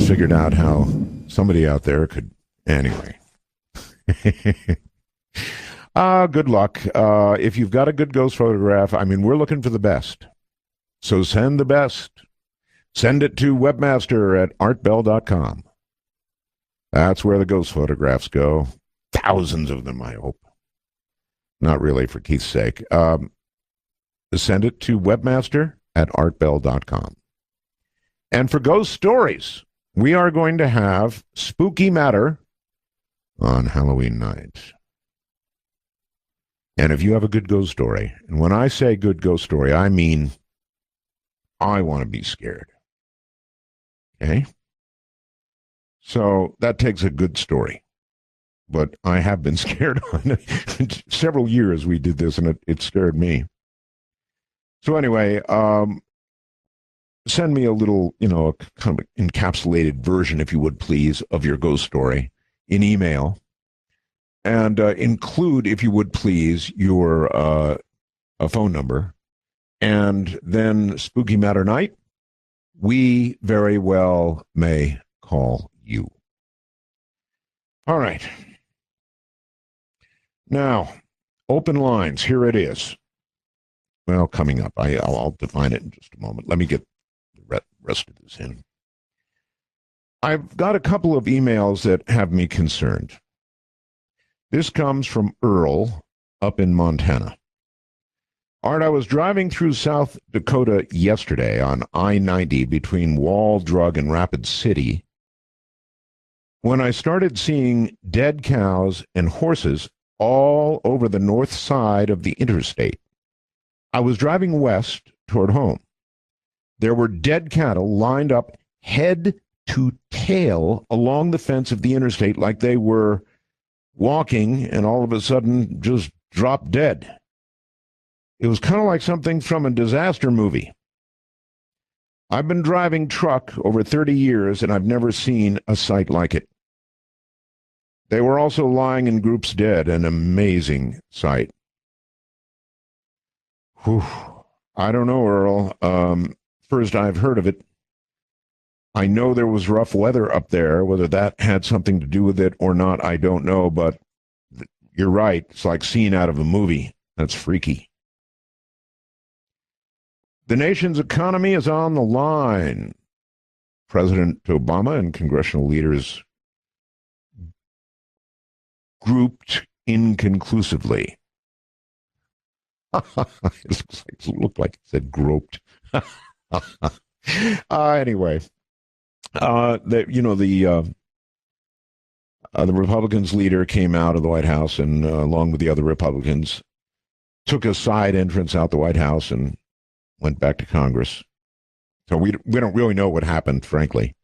figured out how somebody out there could. Anyway. Good luck. If you've got a good ghost photograph, I mean, we're looking for the best. So send the best. Send it to webmaster@artbell.com. That's where the ghost photographs go. Thousands of them, I hope. Not really, for Keith's sake. Send it to webmaster@artbell.com. And for ghost stories, we are going to have Spooky Matter on Halloween night. And if you have a good ghost story, and when I say good ghost story, I mean I want to be scared. Okay? So that takes a good story. But I have been scared on several years we did this, and it scared me. So anyway, send me a little, a kind of encapsulated version, if you would please, of your ghost story in email. And include, if you would please, your a phone number. And then Spooky Matter Night, we very well may call you. All right. Now, open lines, here it is. Well, coming up. I'll define it in just a moment. Let me get the rest of this in. I've got a couple of emails that have me concerned. This comes from Earl up in Montana. Art, I was driving through South Dakota yesterday on I-90 between Wall, Drug, and Rapid City when I started seeing dead cows and horses all over the north side of the interstate. I was driving west toward home. There were dead cattle lined up head to tail along the fence of the interstate like they were walking and all of a sudden just dropped dead. It was kind of like something from a disaster movie. I've been driving truck over 30 years and I've never seen a sight like it. They were also lying in groups dead, an amazing sight. Whew. I don't know, Earl. First, I've heard of it. I know there was rough weather up there. Whether that had something to do with it or not, I don't know. But you're right. It's like scene out of a movie. That's freaky. The nation's economy is on the line. President Obama and congressional leaders grouped inconclusively. It looked like it said groped. Anyway, the Republicans' leader came out of the White House and, along with the other Republicans, took a side entrance out the White House and went back to Congress. So we don't really know what happened, frankly.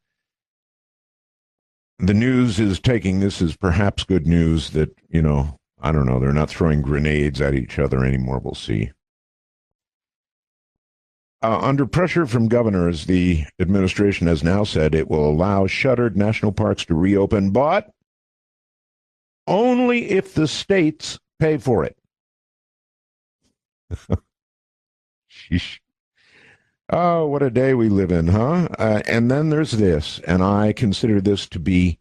The news is taking this as perhaps good news that, I don't know, they're not throwing grenades at each other anymore. We'll see. Under pressure from governors, the administration has now said it will allow shuttered national parks to reopen, but only if the states pay for it. Sheesh. Oh, what a day we live in, huh? And then there's this, and I consider this to be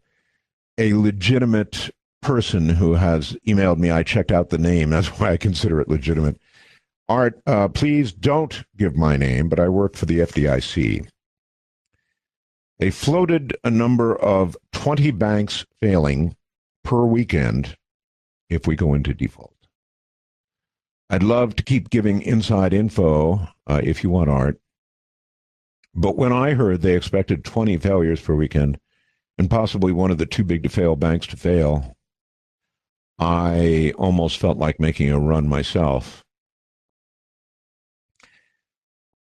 a legitimate person who has emailed me. I checked out the name. That's why I consider it legitimate. Art, please don't give my name, but I work for the FDIC. They floated a number of 20 banks failing per weekend if we go into default. I'd love to keep giving inside info if you want, Art. But when I heard they expected 20 failures per weekend and possibly one of the too big to fail banks to fail, I almost felt like making a run myself.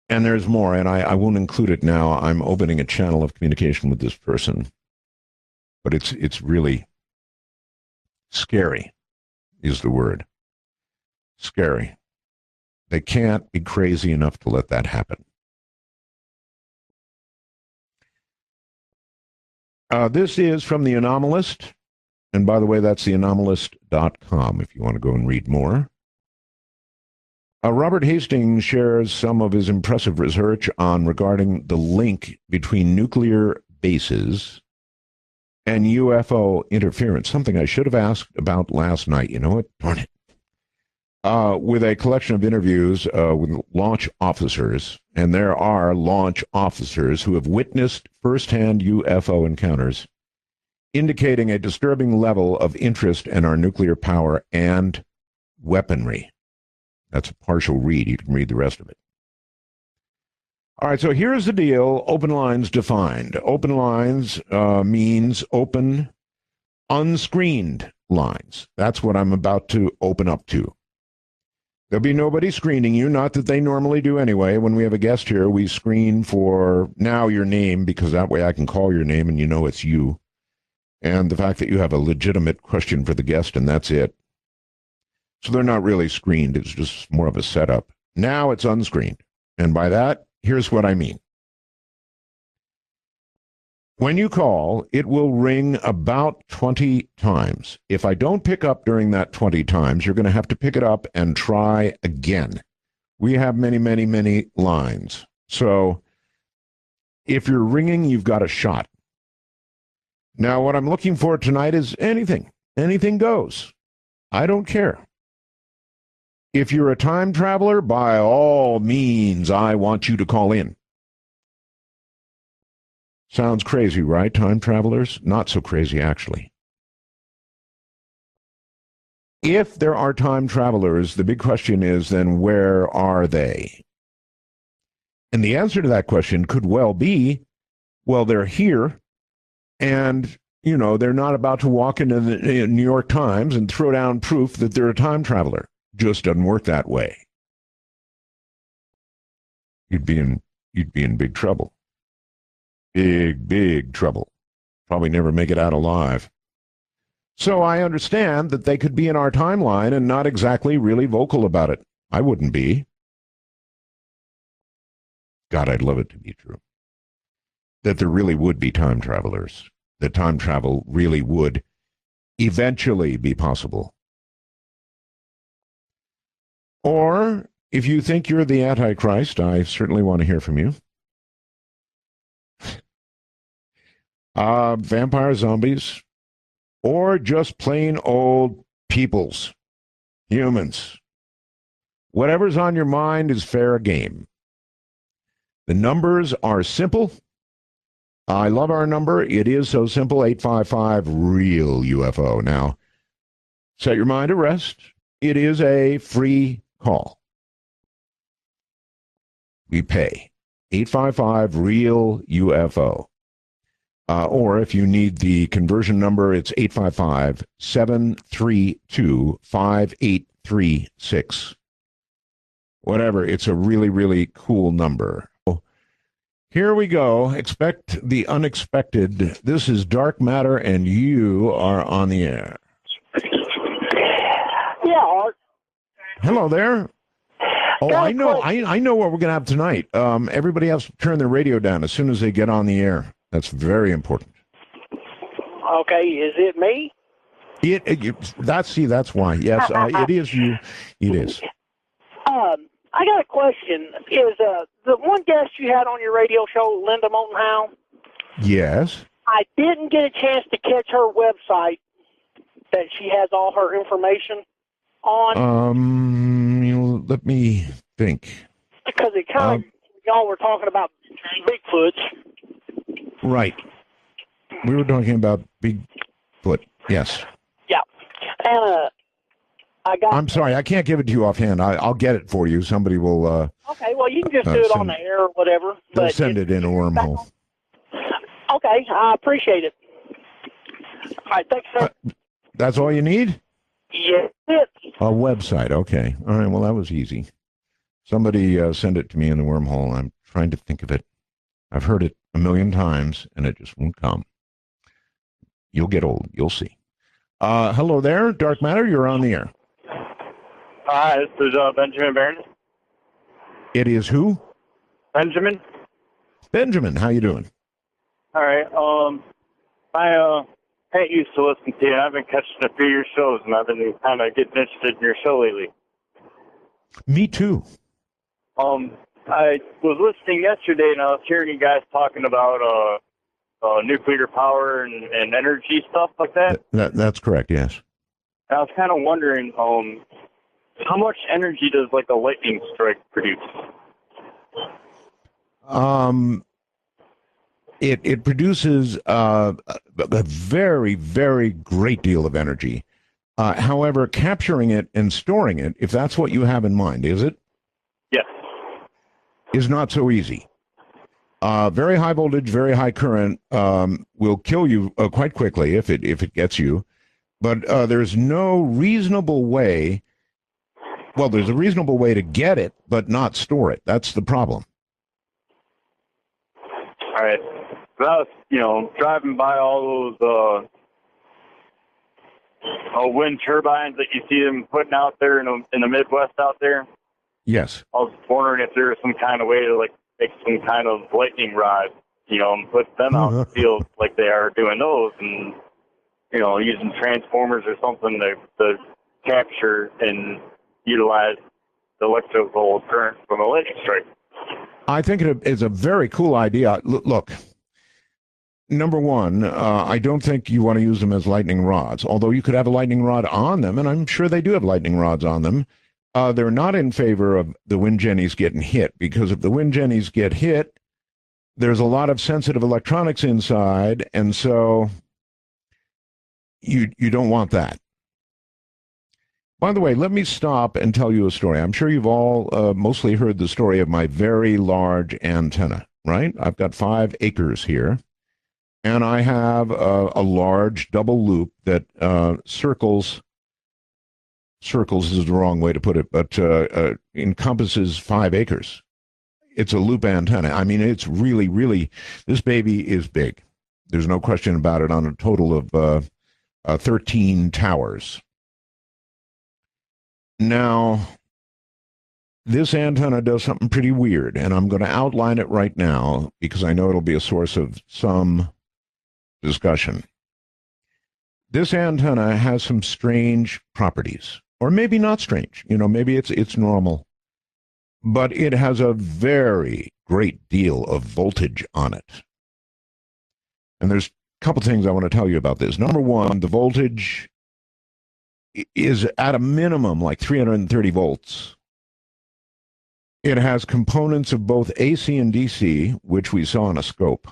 And there's more, and I won't include it now. I'm opening a channel of communication with this person. But it's really scary, is the word. Scary. They can't be crazy enough to let that happen. This is from The Anomalist. And by the way, that's theanomalist.com if you want to go and read more. Robert Hastings shares some of his impressive research regarding the link between nuclear bases and UFO interference, something I should have asked about last night. You know what? Darn it. With a collection of interviews with launch officers, and there are launch officers who have witnessed firsthand UFO encounters, indicating a disturbing level of interest in our nuclear power and weaponry. That's a partial read. You can read the rest of it. All right, so here's the deal. Open lines defined. Open lines means open, unscreened lines. That's what I'm about to open up to. There'll be nobody screening you, not that they normally do anyway. When we have a guest here, we screen for now your name, because that way I can call your name and you know it's you. And the fact that you have a legitimate question for the guest, and that's it. So they're not really screened. It's just more of a setup. Now it's unscreened. And by that, here's what I mean. When you call, it will ring about 20 times. If I don't pick up during that 20 times, you're going to have to pick it up and try again. We have many, many, many lines. So if you're ringing, you've got a shot. Now, what I'm looking for tonight is anything. Anything goes. I don't care. If you're a time traveler, by all means, I want you to call in. Sounds crazy, right, time travelers? Not so crazy, actually. If there are time travelers, the big question is then where are they? And the answer to that question could well be, well, they're here, and, you know, they're not about to walk into the New York Times and throw down proof that they're a time traveler. Just doesn't work that way. You'd be in big trouble. Big trouble. Probably never make it out alive. So I understand that they could be in our timeline and not exactly really vocal about it. I wouldn't be. God, I'd love it to be true. That there really would be time travelers. That time travel really would eventually be possible. Or, if you think you're the Antichrist, I certainly want to hear from you. Vampire zombies, or just plain old peoples, humans. Whatever's on your mind is fair game. The numbers are simple. I love our number. It is so simple, 855-REAL-UFO. Now, set your mind at rest. It is a free call. We pay. 855-REAL-UFO. Or if you need the conversion number, it's 855-732-5836. Whatever. It's a really, really cool number. Here we go. Expect the unexpected. This is Dark Matter, and you are on the air. Yeah, Art. Hello there. Oh, I know. I know what we're going to have tonight. Everybody has to turn their radio down as soon as they get on the air. That's very important. Okay, is it me? That's why. Yes, it is you. It is. I got a question. Is the one guest you had on your radio show, Linda Moulton Howe? Yes. I didn't get a chance to catch her website that she has all her information on. Let me think. Because it kind of, y'all were talking about Bigfoots. Right. We were talking about Bigfoot. Yes. Yeah. And I'm sorry, I can't give it to you offhand. I'll get it for you. Somebody will. Okay, well, you can just do it on the air or whatever. They'll send it in a wormhole. Okay, I appreciate it. All right, thanks, sir. That's all you need? Yes. A website. Okay. All right. Well, that was easy. Somebody send it to me in the wormhole. I'm trying to think of it. I've heard it a million times, and it just won't come. You'll get old. You'll see. Hello there, Dark Matter. You're on the air. Hi, this is Benjamin Barron. It is who? Benjamin. Benjamin, how you doing? All right. I ain't used to listen to you. I've been catching a few of your shows, and I've been kind of getting interested in your show lately. Me too. I was listening yesterday, and I was hearing you guys talking about nuclear power and energy stuff like that. That's correct, yes. I was kind of wondering, how much energy does like a lightning strike produce? It produces a very, very great deal of energy. However, capturing it and storing it, if that's what you have in mind, is it? Yes. Is not so easy. Very high voltage, very high current will kill you quite quickly if it gets you. But there's no reasonable way. Well, there's a reasonable way to get it, but not store it. That's the problem. All right. So I was, driving by all those wind turbines that you see them putting out there in the Midwest out there. Yes. I was wondering if there was some kind of way to like make some kind of lightning rod, and put them out in the field like they are doing those, and using transformers or something to capture and utilize the electrical current from a lightning strike. I think it is a very cool idea. Look, number one, I don't think you want to use them as lightning rods, although you could have a lightning rod on them, and I'm sure they do have lightning rods on them. They're not in favor of the wind jennies getting hit, because if the wind jennies get hit, there's a lot of sensitive electronics inside, and so you don't want that. By the way, let me stop and tell you a story. I'm sure you've all mostly heard the story of my very large antenna, right? I've got 5 acres here, and I have a large double loop that circles is the wrong way to put it, but encompasses 5 acres. It's a loop antenna. I mean, it's really, really, this baby is big. There's no question about it, on a total of 13 towers. Now, this antenna does something pretty weird, and I'm going to outline it right now because I know it'll be a source of some discussion. This antenna has some strange properties, or maybe not strange. Maybe it's normal, but it has a very great deal of voltage on it. And there's a couple things I want to tell you about this. Number one, the voltage is at a minimum like 330 volts. It has components of both AC and DC, which we saw in a scope.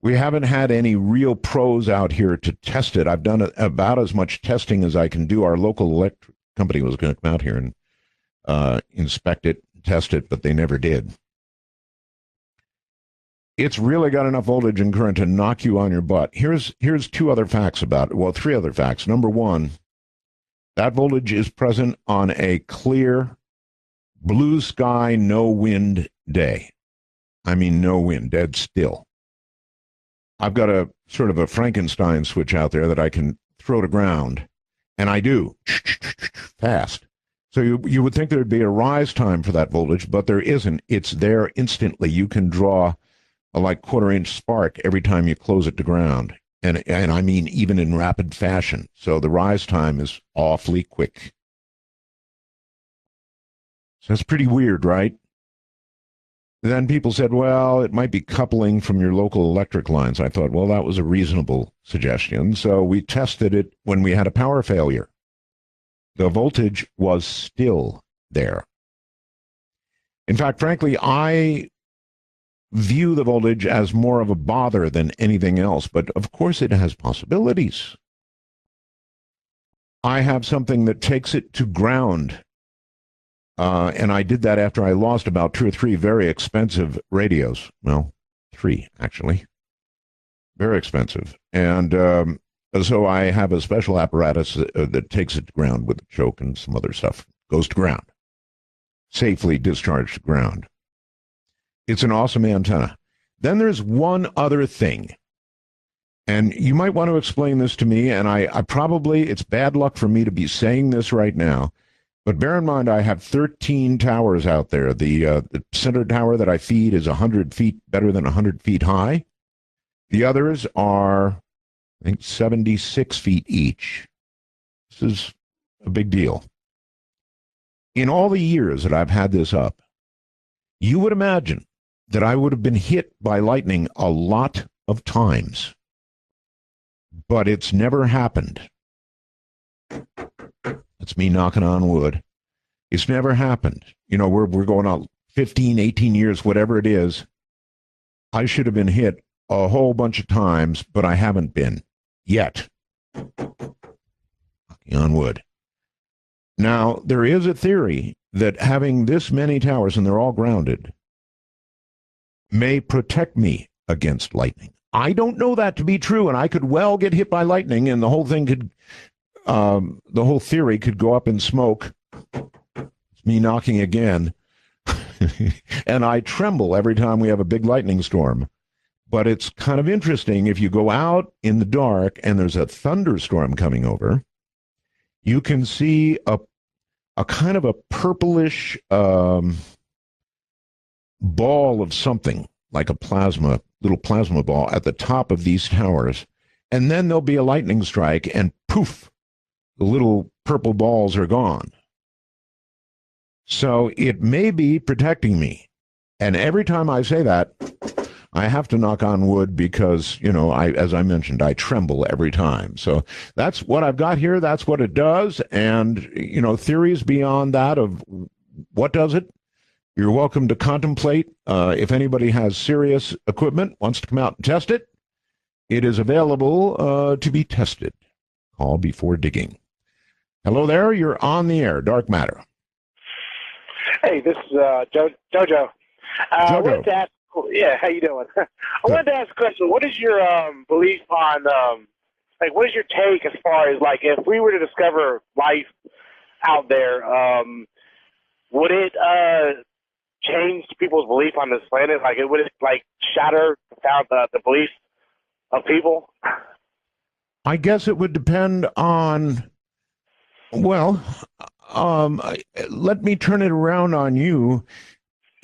We haven't had any real pros out here to test it. I've done about as much testing as I can do. Our local electric company was going to come out here and inspect it, test it, but they never did. It's really got enough voltage and current to knock you on your butt. Here's 2 other facts about it. Well, 3 other facts. Number one, that voltage is present on a clear, blue sky, no wind day. I mean, no wind, dead still. I've got a sort of a Frankenstein switch out there that I can throw to ground, and I do, fast. So you would think there'd be a rise time for that voltage, but there isn't. It's there instantly. You can draw a like 1/4-inch spark every time you close it to ground. And I mean, even in rapid fashion. So the rise time is awfully quick. So that's pretty weird, right? Then people said, well, it might be coupling from your local electric lines. I thought, well, that was a reasonable suggestion. So we tested it when we had a power failure. The voltage was still there. In fact, frankly, I view the voltage as more of a bother than anything else, but of course it has possibilities. I have something that takes it to ground, and I did that after I lost about 2 or 3 very expensive radios. Well, 3, actually. Very expensive. And so I have a special apparatus that takes it to ground with a choke and some other stuff. Goes to ground. Safely discharged to ground. It's an awesome antenna. Then there's one other thing. And you might want to explain this to me, and I probably, it's bad luck for me to be saying this right now, but bear in mind I have 13 towers out there. The center tower that I feed is 100 feet, better than 100 feet high. The others are, I think, 76 feet each. This is a big deal. In all the years that I've had this up, you would imagine that I would have been hit by lightning a lot of times, but it's never happened. That's me knocking on wood. It's never happened. You know, we're going on 15, 18 years, whatever it is. I should have been hit a whole bunch of times, but I haven't been yet. Knocking on wood. Now, there is a theory that having this many towers, and they're all grounded, may protect me against lightning. I don't know that to be true, and I could well get hit by lightning, and the whole thing could, the whole theory could go up in smoke. It's me knocking again. And I tremble every time we have a big lightning storm. But it's kind of interesting. If you go out in the dark and there's a thunderstorm coming over, you can see a kind of a purplish ball of something, like a little plasma ball at the top of these towers. And then there'll be a lightning strike and poof, the little purple balls are gone. So it may be protecting me. And every time I say that, I have to knock on wood because, you know, as I mentioned, I tremble every time. So that's what I've got here. That's what it does. And, you know, theories beyond that of what does it, you're welcome to contemplate. If anybody has serious equipment, wants to come out and test it, it is available to be tested. Call before digging. Hello there. You're on the air. Dark Matter. Hey, this is Jojo. I wanted to ask, yeah, how you doing? I wanted to ask a question. What is your belief on, like, what is your take as far as, like, if we were to discover life out there, would it change people's belief on this planet? Like, would it, like, shatter the belief of people? I guess it would depend on, well, let me turn it around on you.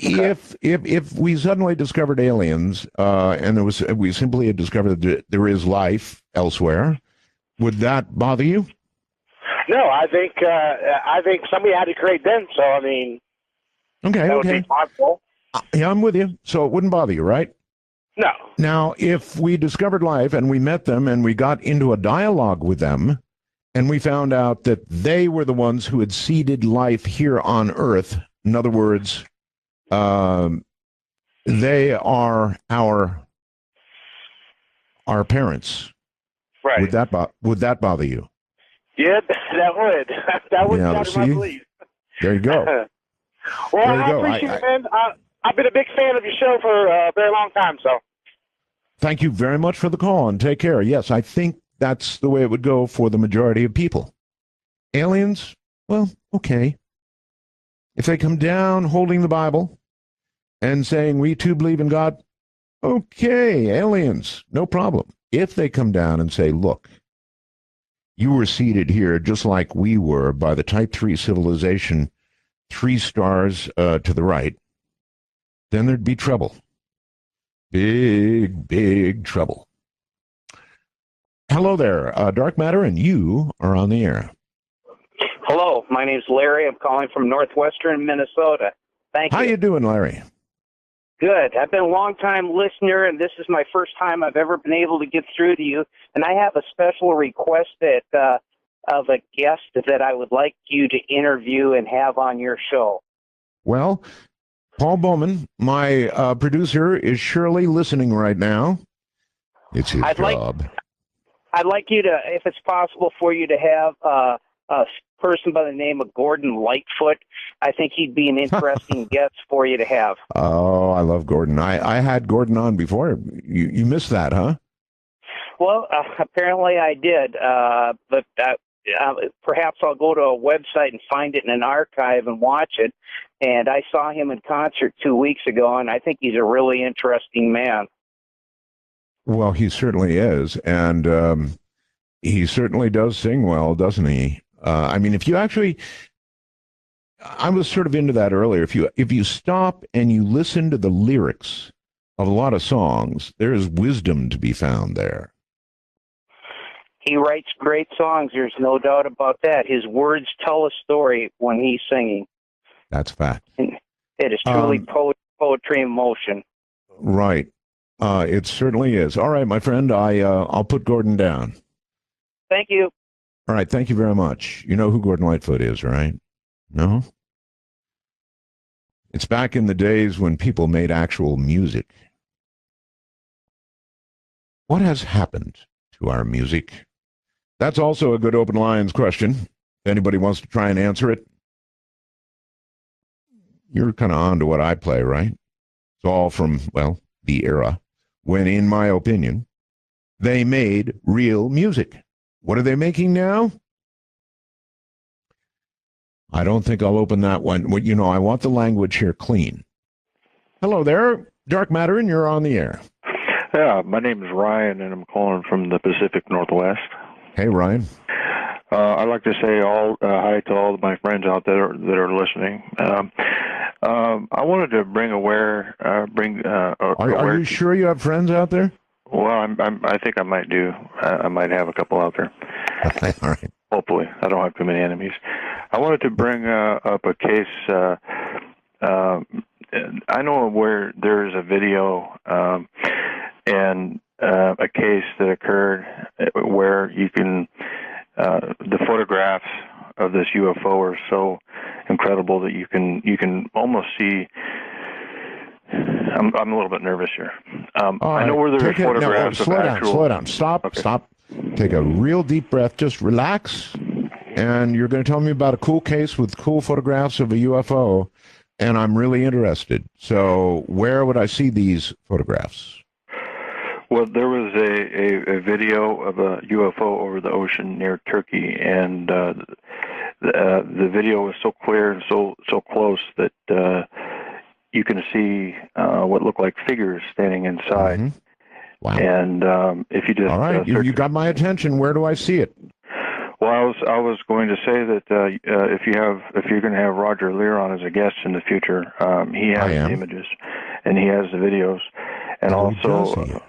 Okay. If we suddenly discovered aliens and we simply had discovered that there is life elsewhere, would that bother you? No, I think somebody had to create them. So I mean, that would be possible. Yeah, I'm with you. So it wouldn't bother you, right? No. Now, if we discovered life and we met them and we got into a dialogue with them, and we found out that they were the ones who had seeded life here on Earth, in other words, they are our parents. Right. Would that bother you? Yeah, that would. That would shatter my belief. There you go. Well, I appreciate it, man. I've been a big fan of your show for a very long time, so. Thank you very much for the call, and take care. Yes, I think that's the way it would go for the majority of people. Aliens, well, okay. If they come down holding the Bible and saying, we too believe in God, okay, aliens, no problem. If they come down and say, look, you were seated here just like we were by the Type 3 civilization, 3 stars to the right, then there'd be trouble. Big, big trouble. Hello there, Dark Matter, and you are on the air. Hello, my name's Larry. I'm calling from northwestern Minnesota. Thank you. How you doing, Larry? Good. I've been a long-time listener, and this is my first time I've ever been able to get through to you. And I have a special request of a guest that I would like you to interview and have on your show. Well, Paul Bowman, my producer, is surely listening right now. It's his job. I'd like you to, if it's possible for you to have a person by the name of Gordon Lightfoot. I think he'd be an interesting guest for you to have. Oh, I love Gordon. I had Gordon on before. You missed that, huh? Well, apparently I did, but perhaps I'll go to a website and find it in an archive and watch it. And I saw him in concert 2 weeks ago, and I think he's a really interesting man. Well, he certainly is, and he certainly does sing well, doesn't he? I mean, if you actually, I was sort of into that earlier. If you stop and you listen to the lyrics of a lot of songs, there is wisdom to be found there. He writes great songs. There's no doubt about that. His words tell a story when he's singing. That's fact. It is truly poetry in motion. Right. It certainly is. All right, my friend, I'll put Gordon down. Thank you. All right, thank you very much. You know who Gordon Lightfoot is, right? No? It's back in the days when people made actual music. What has happened to our music? That's also a good open lines question. If anybody wants to try and answer it. You're kind of on to what I play, right? It's all from, well, the era when, in my opinion, they made real music. What are they making now? I don't think I'll open that one. You know, I want the language here clean. Hello there, Dark Matter, and you're on the air. Yeah, my name is Ryan, and I'm calling from the Pacific Northwest. Hey, Ryan. I'd like to say hi to all of my friends out there that are listening. I wanted to bring Are you sure you have friends out there? Well, I think I might do. I might have a couple out there. All right. Hopefully, I don't have too many enemies. I wanted to bring up a case. I know where there's a video and a case that occurred where you can. The photographs of this UFO are so incredible that you can almost see. I'm a little bit nervous here. I know where there's photographs of actual. Slow down. Stop. Okay. Stop. Take a real deep breath. Just relax. And you're going to tell me about a cool case with cool photographs of a UFO, and I'm really interested. So where would I see these photographs? Well, there was a video of a UFO over the ocean near Turkey, and the video was so clear and so close that you can see what looked like figures standing inside. Mm-hmm. Wow. And if you just all right, you got my attention. Where do I see it? Well, I was going to say that if you're going to have Roger Lear on as a guest in the future, he has the images and he has the videos, and also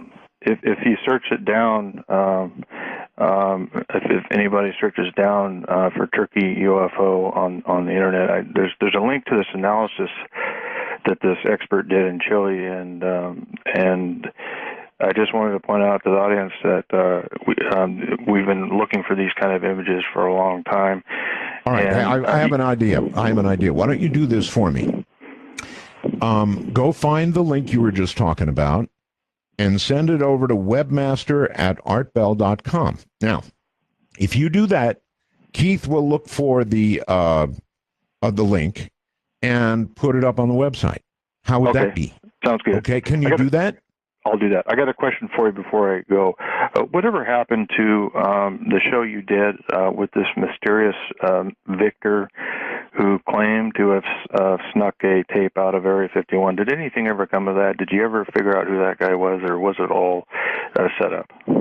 if you search it down, if anybody searches down for Turkey UFO on the internet, there's a link to this analysis that this expert did in Chile, and I just wanted to point out to the audience that we've been looking for these kind of images for a long time. All right, I have an idea. Why don't you do this for me? Go find the link you were just talking about and send it over to webmaster@artbell.com. Now, if you do that, Keith will look for the link and put it up on the website. How would that be? Sounds good. Okay, can you do that? I'll do that. I got a question for you before I go. Whatever happened to the show you did with this mysterious Victor who claimed to have snuck a tape out of Area 51? Did anything ever come of that? Did you ever figure out who that guy was, or was it all set up? Do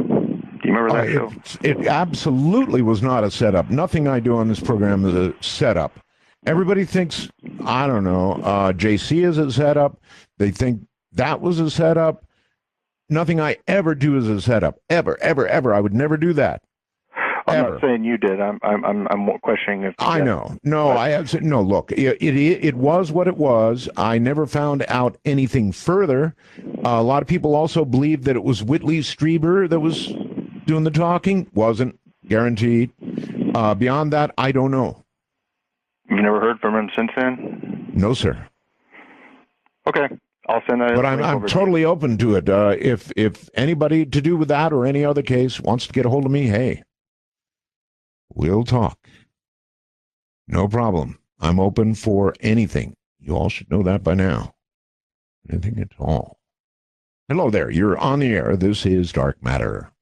you remember that show? It absolutely was not a setup. Nothing I do on this program is a setup. Everybody thinks, I don't know, JC is a setup. They think that was a setup. Nothing I ever do is a setup. Ever. I would never do that. I'm not saying you did. I'm questioning if. I know. No, I have said no. Look, it was what it was. I never found out anything further. A lot of people also believe that it was Whitley Strieber that was doing the talking. Wasn't guaranteed. Beyond that, I don't know. You've never heard from him since then? No, sir. Okay. I'll send that. But I'm totally open to it. If anybody to do with that or any other case wants to get a hold of me, hey, we'll talk. No problem. I'm open for anything. You all should know that by now. Anything at all. Hello there. You're on the air. This is Dark Matter.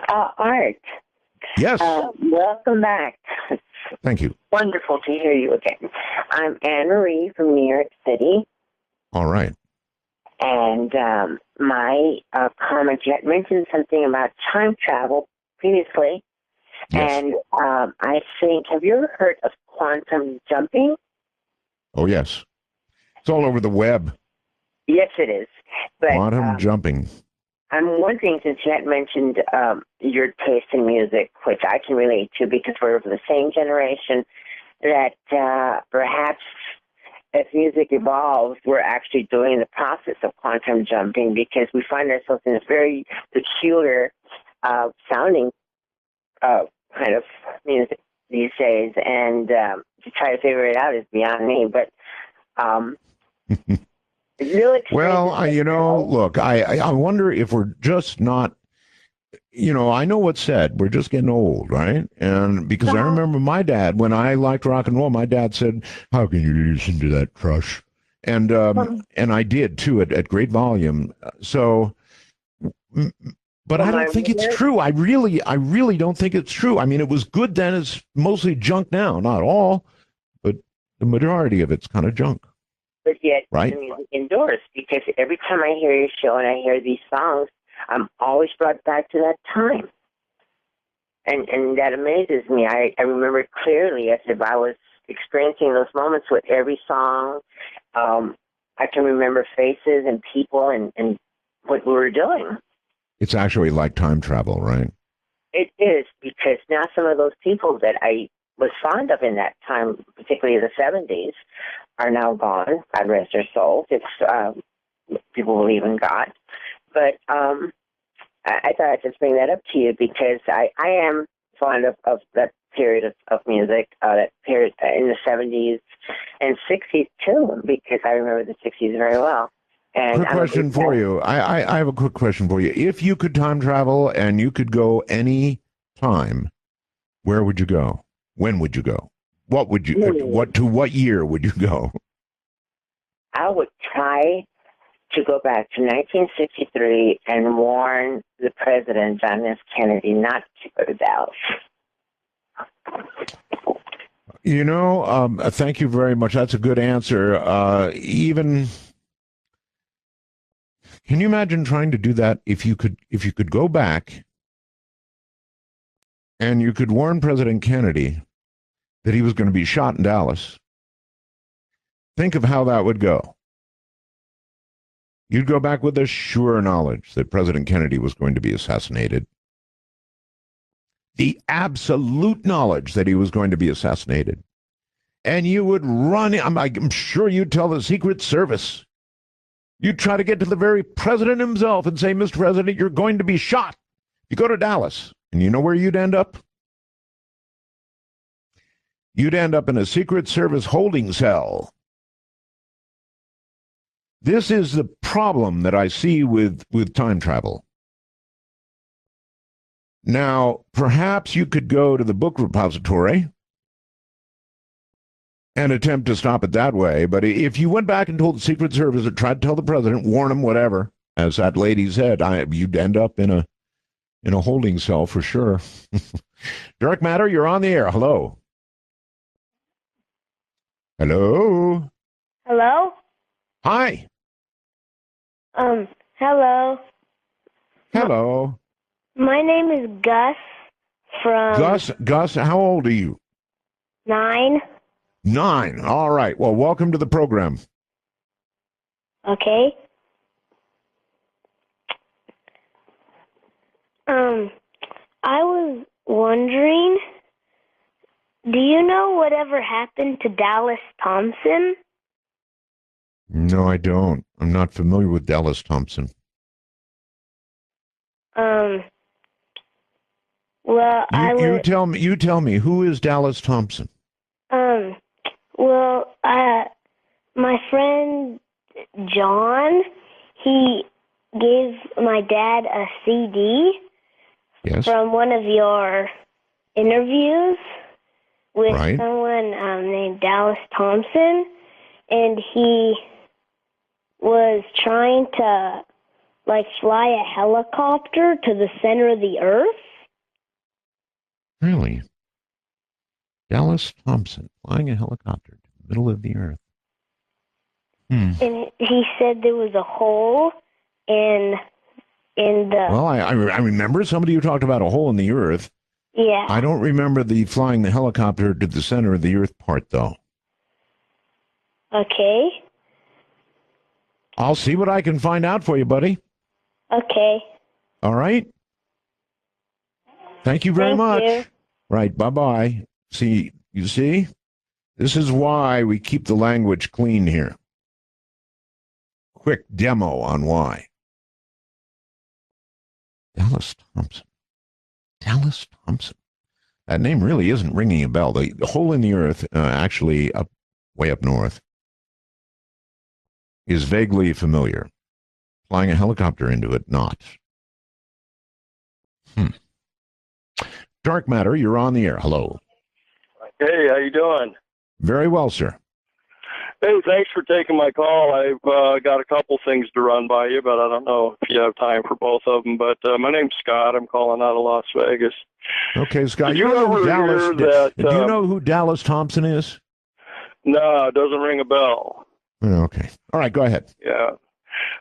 Art. Yes. Welcome back. Thank you. Wonderful to hear you again. I'm Anne Marie from New York City. All right. And my comment, you had mentioned something about time travel previously. Yes. And I think, have you ever heard of quantum jumping? Oh, yes. It's all over the web. Yes, it is. But, quantum jumping. I'm wondering, since you had mentioned your taste in music, which I can relate to because we're of the same generation, that perhaps as music evolves, we're actually doing the process of quantum jumping because we find ourselves in a very peculiar sounding kind of music these days, and to try to figure it out is beyond me. But really, well, look, I wonder if we're just not. I know what's said. We're just getting old, right? And because I remember my dad, when I liked rock and roll, my dad said, "How can you listen to that trash?" And I did too at great volume. So, but I don't think it's true. I really don't think it's true. I mean, it was good then. It's mostly junk now. Not all, but the majority of it's kind of junk. But yet, right? The music endures, because every time I hear your show and I hear these songs, I'm always brought back to that time. And that amazes me. I remember clearly as if I was experiencing those moments with every song. I can remember faces and people and what we were doing. It's actually like time travel, right? It is, because now some of those people that I was fond of in that time, particularly the 70s, are now gone. God rest their souls. It's people believe in God. But I thought I'd just bring that up to you because I am fond of that period of music, that period in the 70s and 60s too, because I remember the 60s very well. And quick question for you. I have a quick question for you. If you could time travel and you could go any time, where would you go? When would you go? What would you? What year would you go? I would try to go back to 1963 and warn the president, John F. Kennedy, not to go to Dallas. Thank you very much. That's a good answer. Can you imagine trying to do that if you could go back and you could warn President Kennedy that he was going to be shot in Dallas? Think of how that would go. You'd go back with a sure knowledge that President Kennedy was going to be assassinated. The absolute knowledge that he was going to be assassinated. And you would run, I'm sure you'd tell the Secret Service. You'd try to get to the very president himself and say, Mr. President, you're going to be shot. You go to Dallas, and you know where you'd end up? You'd end up in a Secret Service holding cell. This is the problem that I see with time travel. Now, perhaps you could go to the book repository and attempt to stop it that way. But if you went back and told the Secret Service or tried to tell the president, warn him, whatever, as that lady said, you'd end up in a holding cell for sure. Dark Matter, you're on the air. Hello. Hello. Hello? Hi. Hello. Hello. My name is Gus from... Gus, how old are you? 9. 9. All right. Well, welcome to the program. Okay. I was wondering, do you know whatever happened to Dallas Thompson? No, I don't. I'm not familiar with Dallas Thompson. Well, you tell me, who is Dallas Thompson? My friend John, he gave my dad a CD from one of your interviews with someone named Dallas Thompson, and he was trying to fly a helicopter to the center of the earth. Really? Dallas Thompson flying a helicopter to the middle of the earth. And he said there was a hole in the... Well, I remember somebody who talked about a hole in the earth. Yeah. I don't remember the flying the helicopter to the center of the earth part, though. Okay. I'll see what I can find out for you, buddy. Okay. All right. Thank you very much. You. Right. Bye-bye. You see? This is why we keep the language clean here. Quick demo on why. Dallas Thompson. Dallas Thompson. That name really isn't ringing a bell. The hole in the earth, actually way up north, is vaguely familiar. Flying a helicopter into it, not. Dark Matter, you're on the air. Hello. Hey, how you doing? Very well, sir. Hey, thanks for taking my call. I've got a couple things to run by you, but I don't know if you have time for both of them. But my name's Scott. I'm calling out of Las Vegas. Okay, Scott. Did you know who Dallas? Do you know who Dallas Thompson is? No, it doesn't ring a bell. Okay. All right, go ahead. Yeah.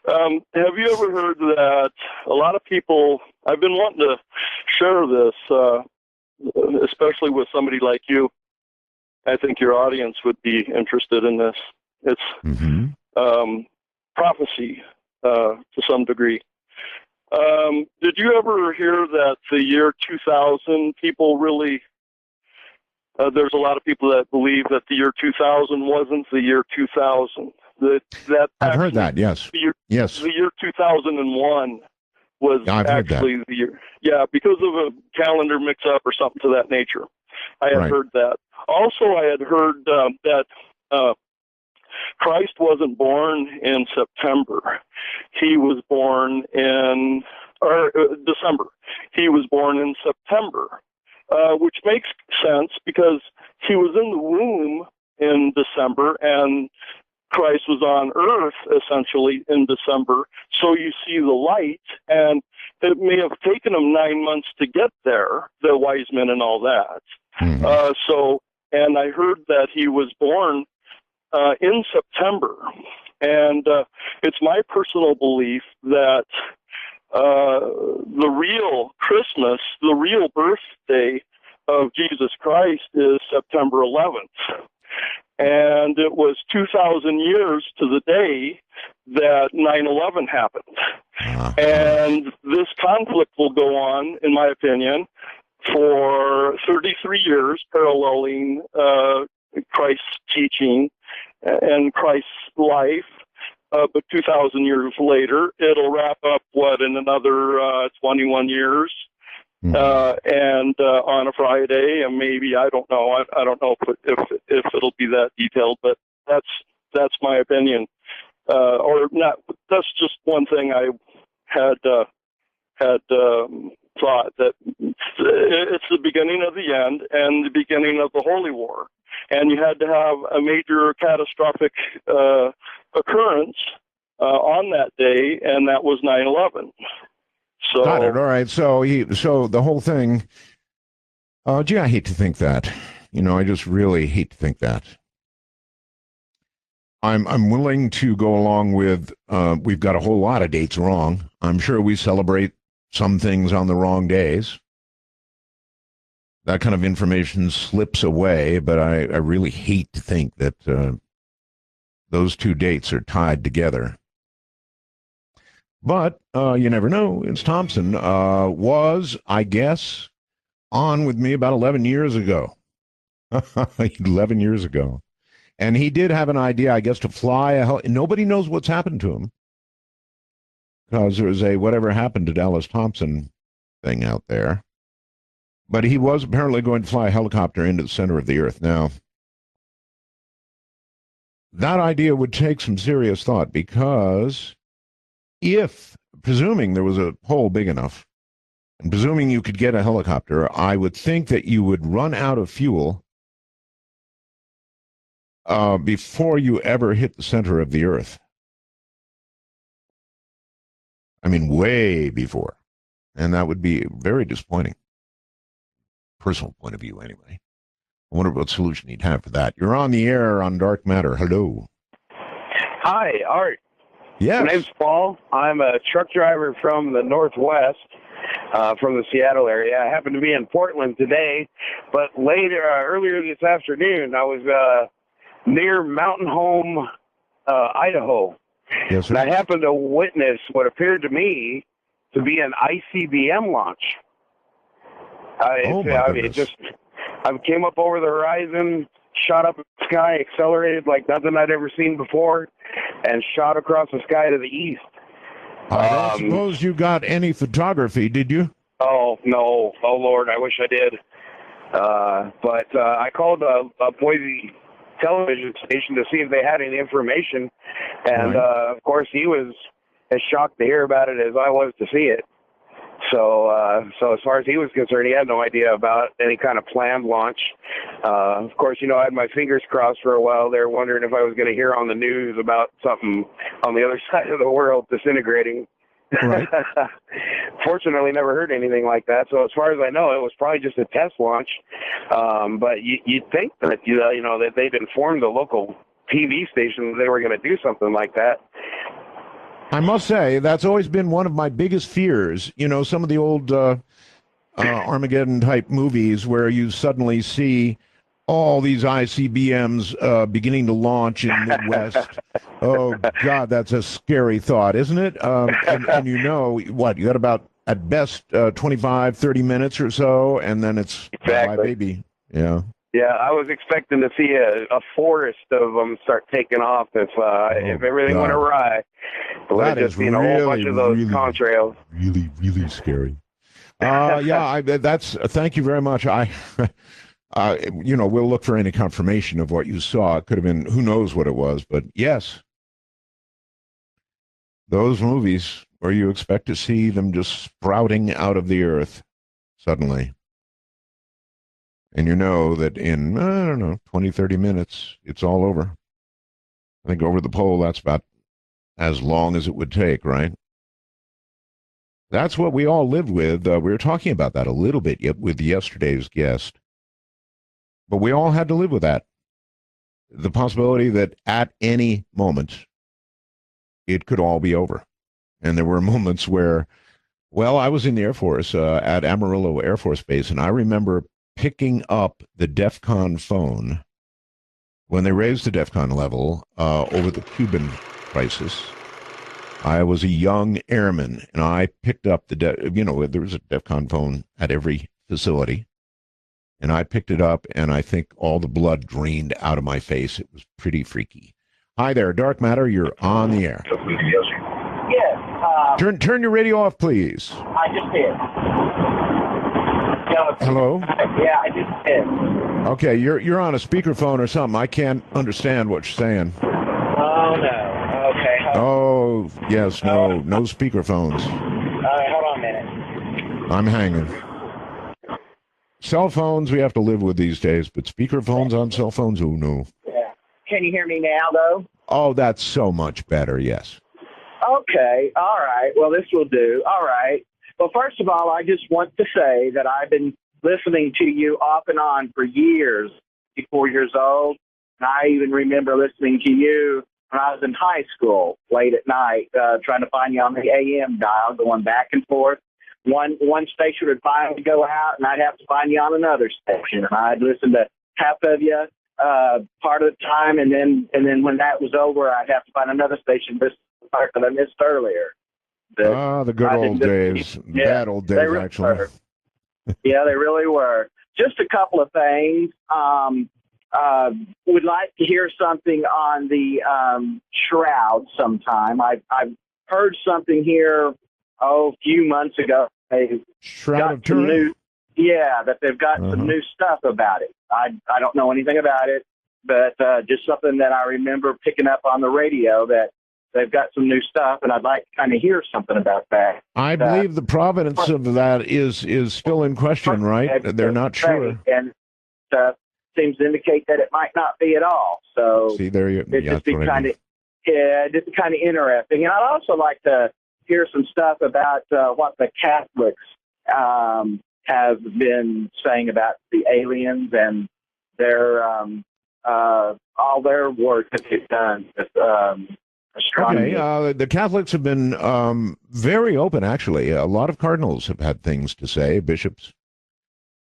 Have you ever heard that a lot of people, I've been wanting to share this, especially with somebody like you. I think your audience would be interested in this. It's prophecy to some degree. Did you ever hear that the year 2000 people really, there's a lot of people that believe that the year 2000 wasn't the year 2000. That I've heard that, yes. The year 2001 was actually the year. Yeah, because of a calendar mix-up or something to that nature. I had heard that. Also, I had heard that Christ wasn't born in September. He was born in December. He was born in September, which makes sense because he was in the womb in December and Christ was on earth essentially in December. So you see the light, and it may have taken him 9 months to get there, the wise men and all that. And I heard that he was born in September. And it's my personal belief that the real Christmas, the real birthday of Jesus Christ is September 11th. And it was 2,000 years to the day that 9/11 happened. And this conflict will go on, in my opinion, for 33 years, paralleling Christ's teaching and Christ's life. But 2,000 years later, it'll wrap up, in another 21 years. And on a Friday, and maybe, I don't know. I don't know if it'll be that detailed, but that's my opinion. Or not. That's just one thing I had thought, that it's the beginning of the end and the beginning of the Holy War, and you had to have a major catastrophic occurrence on that day, and that was 9/11. So, got it. All right. So the whole thing. Gee, I hate to think that. I just really hate to think that. I'm willing to go along with. We've got a whole lot of dates wrong. I'm sure we celebrate some things on the wrong days. That kind of information slips away, but I really hate to think that those two dates are tied together. But you never know. It's Thompson. Was, I guess, on with me about 11 years ago. 11 years ago. And he did have an idea, I guess, to fly a nobody knows what's happened to him. Because there's a whatever happened to Dallas Thompson thing out there. But he was apparently going to fly a helicopter into the center of the earth. Now, that idea would take some serious thought, because presuming there was a hole big enough, and presuming you could get a helicopter, I would think that you would run out of fuel before you ever hit the center of the earth. I mean, way before. And that would be very disappointing. Personal point of view, anyway. I wonder what solution he'd have for that. You're on the air on Dark Matter. Hello. Hi, Art. Yes. My name's Paul. I'm a truck driver from the Northwest, from the Seattle area. I happen to be in Portland today, but earlier this afternoon, I was near Mountain Home, Idaho. Yes, sir. And I happened to witness what appeared to me to be an ICBM launch. I came up over the horizon, shot up in the sky, accelerated like nothing I'd ever seen before, and shot across the sky to the east. I don't suppose you got any photography, did you? Oh, no. Oh, Lord, I wish I did. But I called a Boise television station to see if they had any information, and of course he was as shocked to hear about it as I was to see it. So as far as he was concerned, he had no idea about any kind of planned launch. Of course, I had my fingers crossed for a while there, wondering if I was going to hear on the news about something on the other side of the world disintegrating. Right. Fortunately, never heard anything like that. So as far as I know, it was probably just a test launch. But you'd think that that they'd informed the local TV station that they were going to do something like that. I must say, that's always been one of my biggest fears. Some of the old Armageddon-type movies where you suddenly see all these ICBMs beginning to launch in Midwest. Oh, God, that's a scary thought, isn't it? And what, you got about, at best, 25, 30 minutes or so, and then it's exactly. Bye, baby. Yeah. Yeah, I was expecting to see a forest of them start taking off if everything went awry. It would have just been a whole bunch of those contrails. Really, really scary. Thank you very much. We'll look for any confirmation of what you saw. It could have been, who knows what it was, but yes. Those movies where you expect to see them just sprouting out of the earth suddenly. And you know that in, 20, 30 minutes, it's all over. I think over the pole, that's about as long as it would take, right? That's what we all lived with. We were talking about that a little bit with yesterday's guest. But we all had to live with that. The possibility that at any moment, it could all be over. And there were moments where, I was in the Air Force at Amarillo Air Force Base, and I remember picking up the DEFCON phone when they raised the DEFCON level over the Cuban crisis. I was a young airman, and I picked up there was a DEFCON phone at every facility, and I picked it up, and I think all the blood drained out of my face. It was pretty freaky. Hi there, Dark Matter. You're on the air. Yes. Turn your radio off, please. I just did. Hello? Yeah, I just did. Okay, you're on a speakerphone or something. I can't understand what you're saying. Oh, no. Okay. Oh, yes, no speakerphones. All right, hold on a minute. I'm hanging. Cell phones we have to live with these days, but speakerphones on cell phones, oh, no. Yeah. Can you hear me now, though? Oh, that's so much better, yes. Okay, all right. Well, this will do. All right. Well, first of all, I just want to say that I've been listening to you off and on for years, 54 years old, and I even remember listening to you when I was in high school, late at night, trying to find you on the AM dial, going back and forth. One station would finally go out, and I'd have to find you on another station, and I'd listen to half of you part of the time, and then when that was over, I'd have to find another station to listen to the part that I missed earlier. The good old days. Yeah, bad old days, really actually. Yeah, they really were. Just a couple of things. Would like to hear something on the shroud sometime. I've heard something here, a few months ago. They've Shroud of some Turin? that they've got some new stuff about it. I don't know anything about it, but just something that I remember picking up on the radio that they've got some new stuff, and I'd like to kind of hear something about that. I believe the provenance of that is still in question, right? They're not sure. And seems to indicate that it might not be at all. So see, there you it's just kind of interesting. And I'd also like to hear some stuff about what the Catholics have been saying about the aliens and their all their work that they've done with astronomy. Okay, the Catholics have been very open, actually. A lot of cardinals have had things to say, bishops,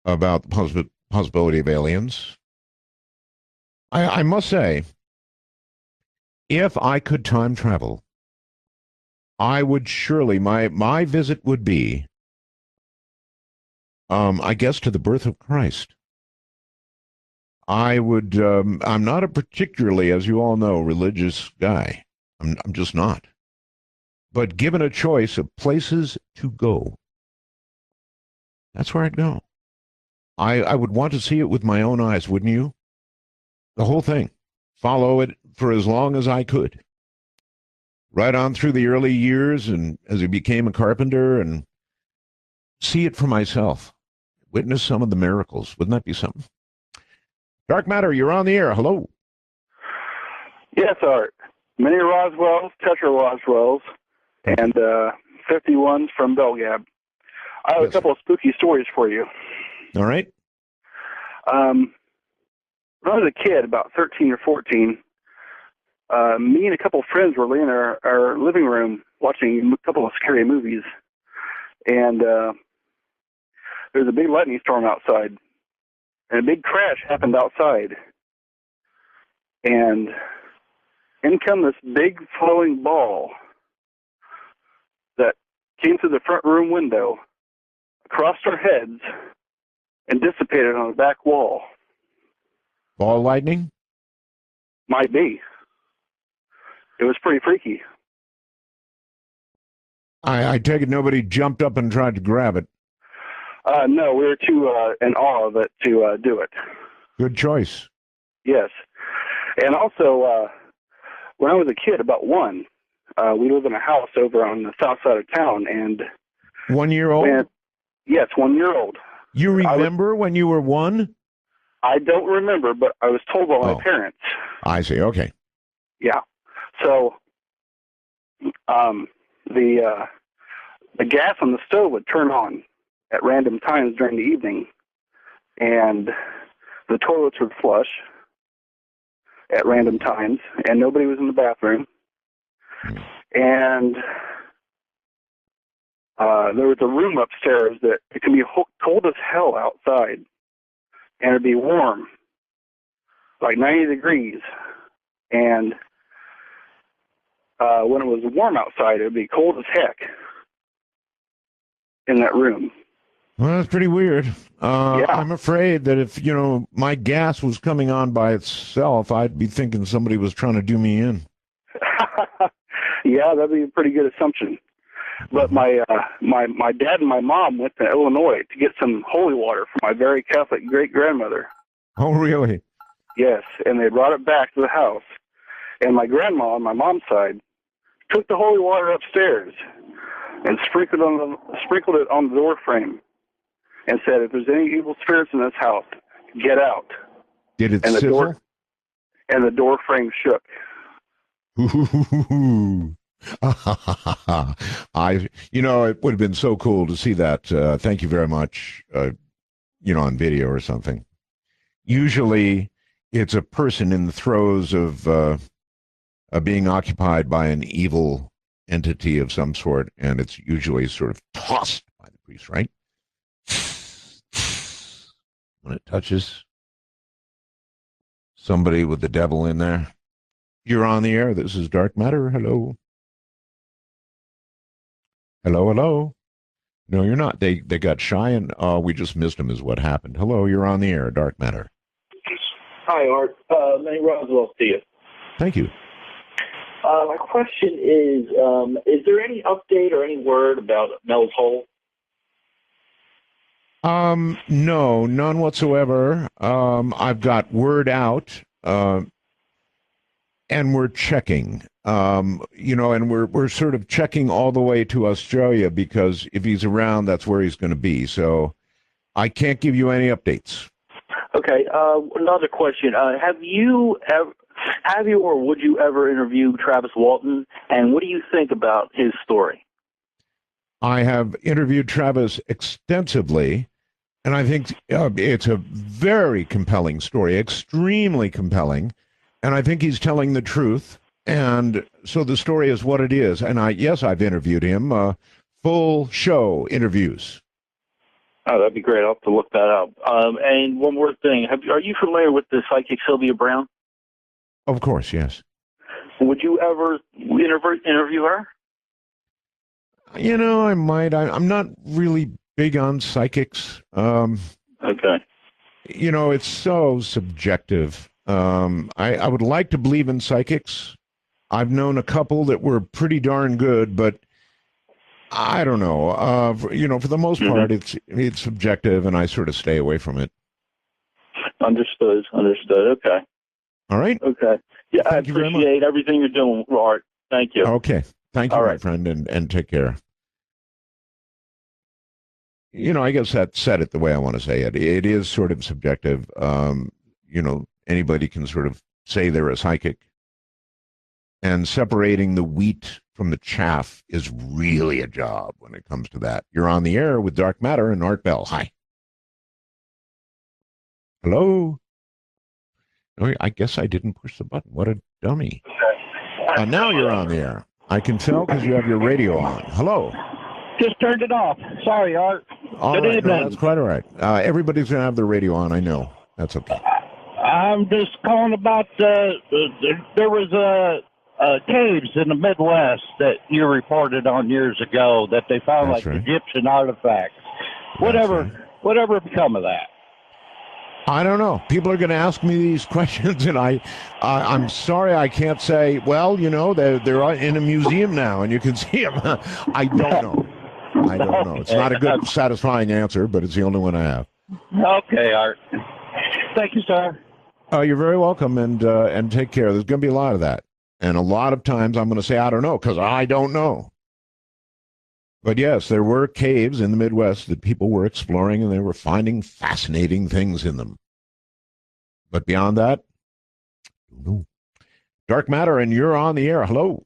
about the possibility of aliens. I must say, if I could time travel, I would surely, my visit would be, I guess, to the birth of Christ. I would. I'm not a particularly, as you all know, religious guy. I'm just not. But given a choice of places to go, that's where I'd go. I would want to see it with my own eyes, wouldn't you? The whole thing. Follow it for as long as I could. Right on through the early years and as I became a carpenter and see it for myself. Witness some of the miracles. Wouldn't that be something? Dark Matter, you're on the air. Hello. Yes, Art. Many Roswells, Tetra Roswells, and 51s from Belgab. I have a couple of spooky stories for you. All right. When I was a kid, about 13 or 14, me and a couple of friends were laying in our living room watching a couple of scary movies. And there was a big lightning storm outside. And a big crash happened outside. And in come this big flowing ball that came through the front room window, across our heads, and dissipated on the back wall. Ball lightning? Might be. It was pretty freaky. I take it nobody jumped up and tried to grab it. No, we were too in awe of it to do it. Good choice. Yes. And also, when I was a kid, about one, we lived in a house over on the south side of town. And 1 year old? Yes, 1 year old. You remember when you were one? I don't remember, but I was told by my parents. I see. Okay. Yeah. So, the gas on the stove would turn on at random times during the evening, and the toilets would flush at random times, and nobody was in the bathroom. And there was a room upstairs that it can be cold as hell outside, and it'd be warm, like 90 degrees. And when it was warm outside, it would be cold as heck in that room. Well, that's pretty weird. I'm afraid that if, my gas was coming on by itself, I'd be thinking somebody was trying to do me in. Yeah, that'd be a pretty good assumption. But my dad and my mom went to Illinois to get some holy water for my very Catholic great-grandmother. Oh, really? Yes, and they brought it back to the house. And my grandma on my mom's side took the holy water upstairs and sprinkled it on the door frame and said, if there's any evil spirits in this house, get out. Did it sizzle? The door frame shook. It would have been so cool to see that. Thank you very much. On video or something. Usually, it's a person in the throes of being occupied by an evil entity of some sort, and it's usually sort of tossed by the priest, right? When it touches somebody with the devil in there. You're on the air. This is Dark Matter. Hello. Hello, hello. No, you're not. They got shy and we just missed them is what happened. Hello, you're on the air. Dark Matter. Hi, Art. Many Roswell to you. Thank you. My question is there any update or any word about Mel's Hole? No, none whatsoever. I've got word out, and we're checking, and we're sort of checking all the way to Australia because if he's around, that's where he's going to be. So I can't give you any updates. Okay. Another question. Have you or would you ever interview Travis Walton? And what do you think about his story? I have interviewed Travis extensively, and I think it's a very compelling story, extremely compelling, and I think he's telling the truth, and so the story is what it is. And I've interviewed him, full show interviews. Oh, that'd be great. I'll have to look that up. And one more thing. Are you familiar with the psychic Sylvia Brown? Of course, yes. Would you ever interview her? I might. I'm not really big on psychics. Okay. it's so subjective. I would like to believe in psychics. I've known a couple that were pretty darn good, but I don't know. For the most part, it's subjective, and I sort of stay away from it. Understood. Okay. All right. Okay. Yeah, I appreciate everything you're doing, Art. Thank you. Okay. Thank you, All my right. friend, and take care. I guess that said it the way I want to say it. It is sort of subjective. Anybody can sort of say they're a psychic. And separating the wheat from the chaff is really a job when it comes to that. You're on the air with Dark Matter and Art Bell. Hi. Hello? Oh, I guess I didn't push the button. What a dummy. Now you're on the air. I can tell because you have your radio on. Hello. Just turned it off. Sorry, Art. Good evening. No, that's quite all right. Everybody's going to have their radio on. I know. That's okay. I'm just calling about there was caves in the Midwest that you reported on years ago that they found That's right. Egyptian artifacts. Whatever become of that? I don't know. People are going to ask me these questions, and I'm sorry I can't say. Well, they're in a museum now, and you can see them. I don't know. It's not a good, satisfying answer, but it's the only one I have. Okay, Art. Thank you, sir. You're very welcome, and take care. There's going to be a lot of that, and a lot of times I'm going to say I don't know because I don't know. But yes, there were caves in the Midwest that people were exploring, and they were finding fascinating things in them. But beyond that, no. Dark Matter, and you're on the air. Hello.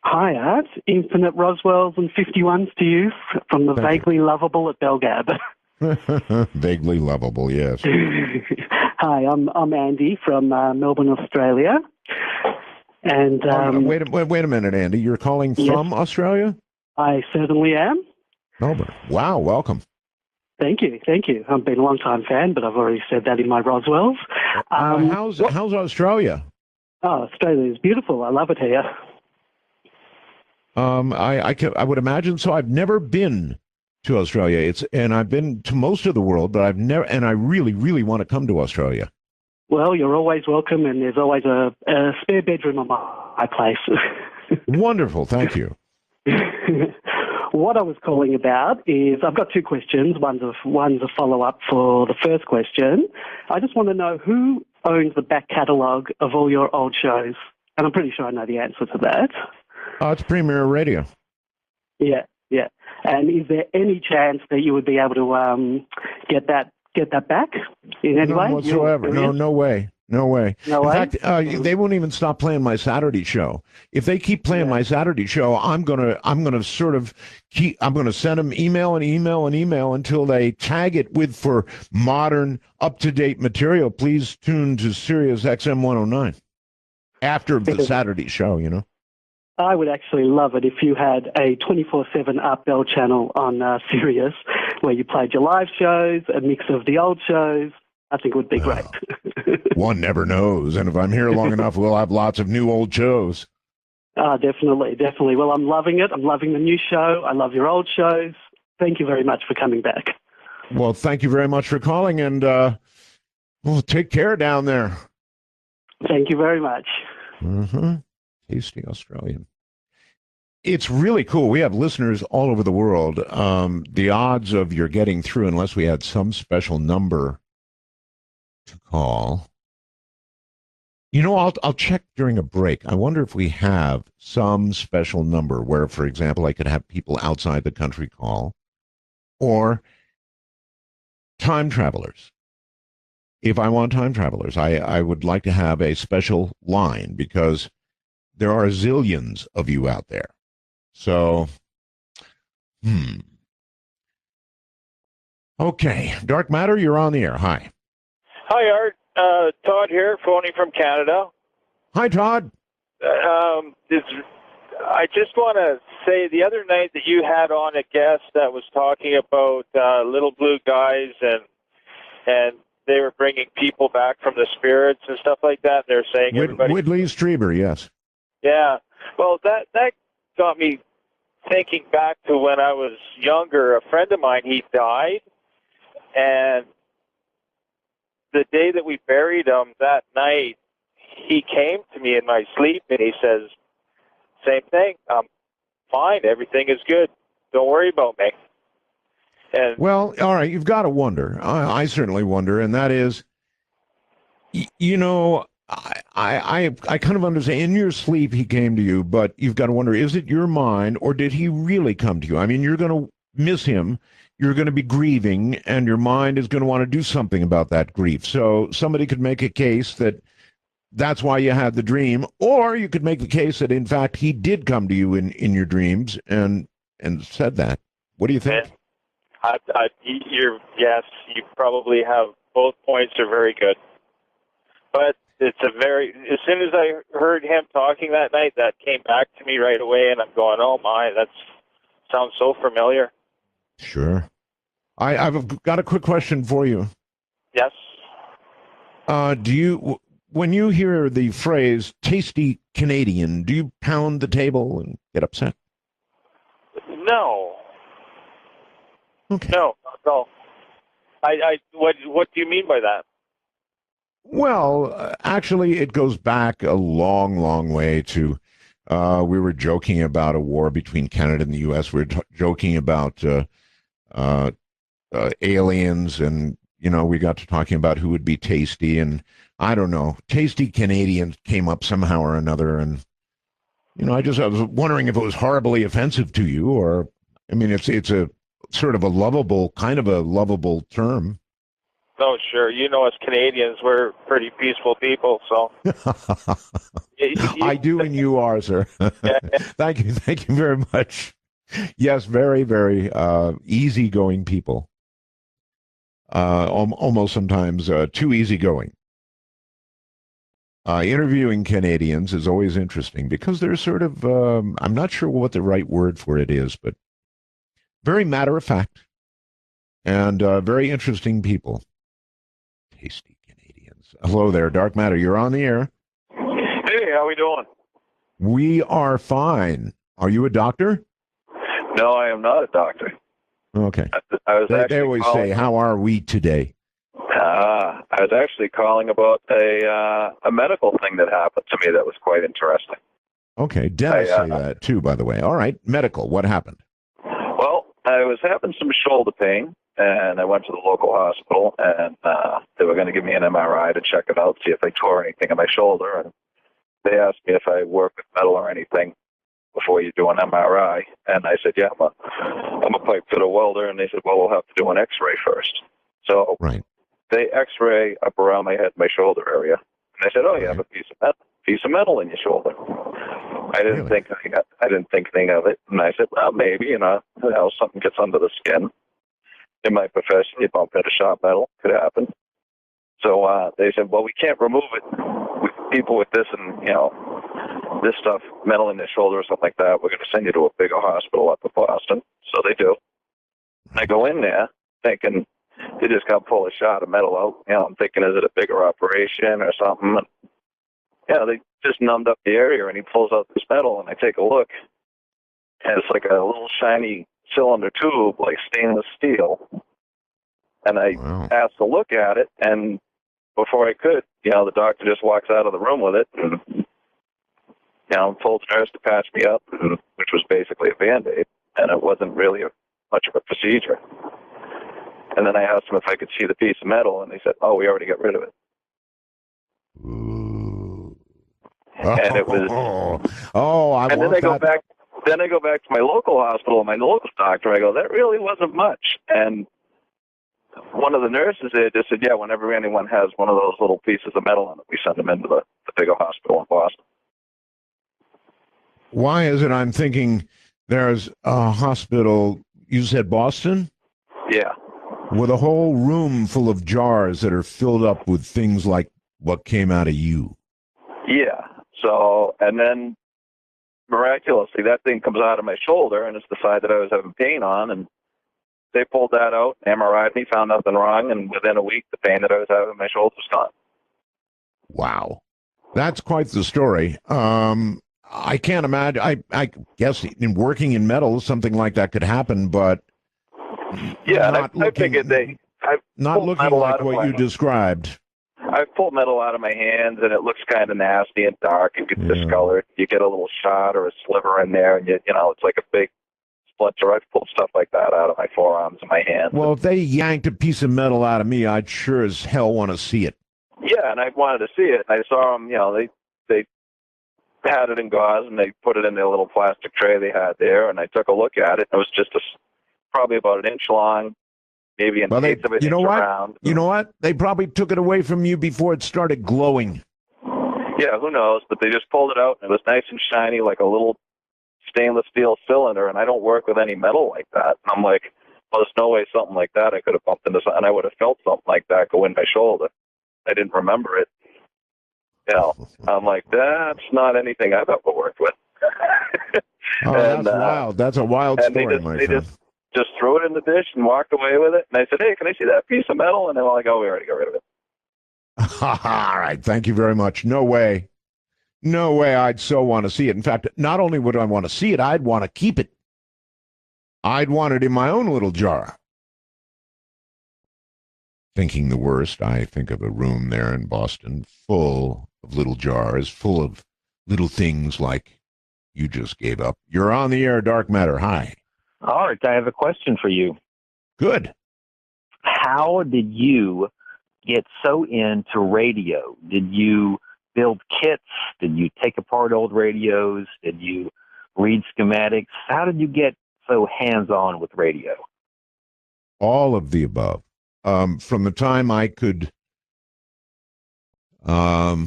Hi, Art. Infinite Roswells and 51s to you from the Vaguely Lovable at Belgab. Vaguely Lovable, yes. Hi, I'm Andy from Melbourne, Australia. And wait a minute, Andy. You're calling from Australia? I certainly am. Melbourne. Wow, welcome. Thank you. I've been a long-time fan, but I've already said that in my Roswells. How's Australia? Oh, Australia is beautiful. I love it here. I would imagine so. I've never been to Australia. And I've been to most of the world, but I've never. And I really, really want to come to Australia. Well, you're always welcome, and there's always a spare bedroom on my place. Wonderful. Thank you. What I was calling about is I've got two questions. One's a follow-up for the first question. I just want to know who owns the back catalogue of all your old shows, and I'm pretty sure I know the answer to that. It's Premier Radio. Yeah. And is there any chance that you would be able to get that back in any way? None whatsoever. No way. In fact, they won't even stop playing my Saturday show. If they keep playing my Saturday show, I'm gonna send them email until they tag it with for modern, up-to-date material. Please tune to Sirius XM 109 after the Saturday show. I would actually love it if you had a 24/7 Art Bell channel on Sirius where you played your live shows, a mix of the old shows. I think it would be great. One never knows. And if I'm here long enough, we'll have lots of new old shows. Definitely. Well, I'm loving it. I'm loving the new show. I love your old shows. Thank you very much for coming back. Well, thank you very much for calling, and take care down there. Thank you very much. Tasty Australian. It's really cool. We have listeners all over the world. The odds of your getting through, unless we had some special number to call. I'll check during a break. I wonder if we have some special number where, for example, I could have people outside the country call, or time travelers. If I want time travelers, I would like to have a special line because there are zillions of you out there. So, Okay. Dark Matter, you're on the air. Hi. Hi, Art. Todd here, phoning from Canada. Hi, Todd. I just want to say the other night that you had on a guest that was talking about little blue guys and they were bringing people back from the spirits and stuff like that. They're saying everybody. Whitley Strieber, yes. Yeah. Well, that got me thinking back to when I was younger. A friend of mine, he died, and the day that we buried him, that night, he came to me in my sleep and he says, same thing. I'm fine. Everything is good. Don't worry about me. And well, all right, you've got to wonder. I certainly wonder, and that is, you know, I kind of understand. In your sleep, he came to you, but you've got to wonder: is it your mind, or did he really come to you? I mean, you're going to miss him. You're going to be grieving, and your mind is going to want to do something about that grief. So somebody could make a case that that's why you had the dream, or you could make the case that in fact he did come to you in your dreams and said that. What do you think? Yes, you probably have both points are very good. But as soon as I heard him talking that night, that came back to me right away, and I'm going, oh my, that sounds so familiar. Sure. I've got a quick question for you. Yes. When you hear the phrase "tasty Canadian," do you pound the table and get upset? No. Okay. No, not at all. What do you mean by that? Well, actually, it goes back a long, long way to. We were joking about a war between Canada and the U.S. We were joking about aliens, and we got to talking about who would be tasty, and I don't know, tasty Canadian came up somehow or another, and I was wondering if it was horribly offensive to you, or I mean, it's a sort of a lovable term. Oh, sure. Us Canadians, we're pretty peaceful people, so. I do, and you are, sir. Thank you very much. Yes, very, very easygoing people. Almost sometimes too easygoing. Interviewing Canadians is always interesting because they're sort of, I'm not sure what the right word for it is, but very matter of fact and very interesting people. Tasty Canadians. Hello there, Dark Matter. You're on the air. Hey, how we doing? We are fine. Are you a doctor? No, I am not a doctor. Okay. They always say, "How are we today?" I was actually calling about a medical thing that happened to me that was quite interesting. Okay, Dennis say that too, by the way. All right, medical. What happened? Well, I was having some shoulder pain, and I went to the local hospital, and they were going to give me an MRI to check it out, see if I tore anything in my shoulder. And they asked me if I work with metal or anything before you do an MRI, and I said, yeah, I'm a pipe fitter welder, and they said, well, we'll have to do an X-ray first. So they X-ray up around my head, my shoulder area, and they said, oh, you have a piece of metal in your shoulder. I didn't think anything of it, and I said, well, maybe, something gets under the skin. In my profession, you bump into sharp metal, could happen. So they said, well, we can't remove it with people with this and, this stuff, metal in their shoulder or something like that. We're going to send you to a bigger hospital up in Boston. So they do. I go in there thinking they just got to pull a shot of metal out. I'm thinking, is it a bigger operation or something? And, they just numbed up the area, and he pulls out this metal, and I take a look, and it's like a little shiny cylinder tube, like stainless steel. And I asked to look at it, and before I could, the doctor just walks out of the room with it, and told the nurse to patch me up, which was basically a Band-Aid, and it wasn't really much of a procedure. And then I asked them if I could see the piece of metal, and they said, oh, we already got rid of it. And it was... and then I go back to my local hospital, my local doctor. I go, that really wasn't much. And one of the nurses there just said, yeah, whenever anyone has one of those little pieces of metal in it, we send them into the bigger hospital in Boston. Why is it I'm thinking there's a hospital, you said Boston? Yeah. With a whole room full of jars that are filled up with things like what came out of you. Yeah. So, and then miraculously, that thing comes out of my shoulder, and it's the side that I was having pain on, and they pulled that out, MRI'd me, found nothing wrong, and within a week, the pain that I was having in my shoulder was gone. Wow. That's quite the story. I can't imagine. I guess in working in metal, something like that could happen, but yeah, I figured not looking like what you described. I pull metal out of my hands, and it looks kind of nasty and dark and discolored. You get a little shot or a sliver in there, and it's like a big splinter. I've pulled stuff like that out of my forearms and my hands. Well, if they yanked a piece of metal out of me, I'd sure as hell want to see it. Yeah, and I wanted to see it. And I saw them, they had it in gauze, and they put it in their little plastic tray they had there, and I took a look at it. It was just probably about an inch long, maybe an eighth of an inch around. You know what? They probably took it away from you before it started glowing. Yeah, who knows? But they just pulled it out, and it was nice and shiny, like a little stainless steel cylinder, and I don't work with any metal like that. And I'm like, well, there's no way something like that I could have bumped into something, and I would have felt something like that go in my shoulder. I didn't remember it. I'm like, that's not anything I've ever worked with. Oh, and, that's wild. That's a wild story, my friend. They just threw it in the dish and walked away with it. And I said, hey, can I see that piece of metal? And they're like, oh, we already got rid of it. All right. Thank you very much. No way. No way I'd so want to see it. In fact, not only would I want to see it, I'd want to keep it. I'd want it in my own little jar. Thinking the worst, I think of a room there in Boston full of little jars, full of little things like you just gave up. You're on the air, Dark Matter. Hi. Art, I have a question for you. Good. How did you get so into radio? Did you build kits? Did you take apart old radios? Did you read schematics? How did you get so hands-on with radio? All of the above. From the time I could go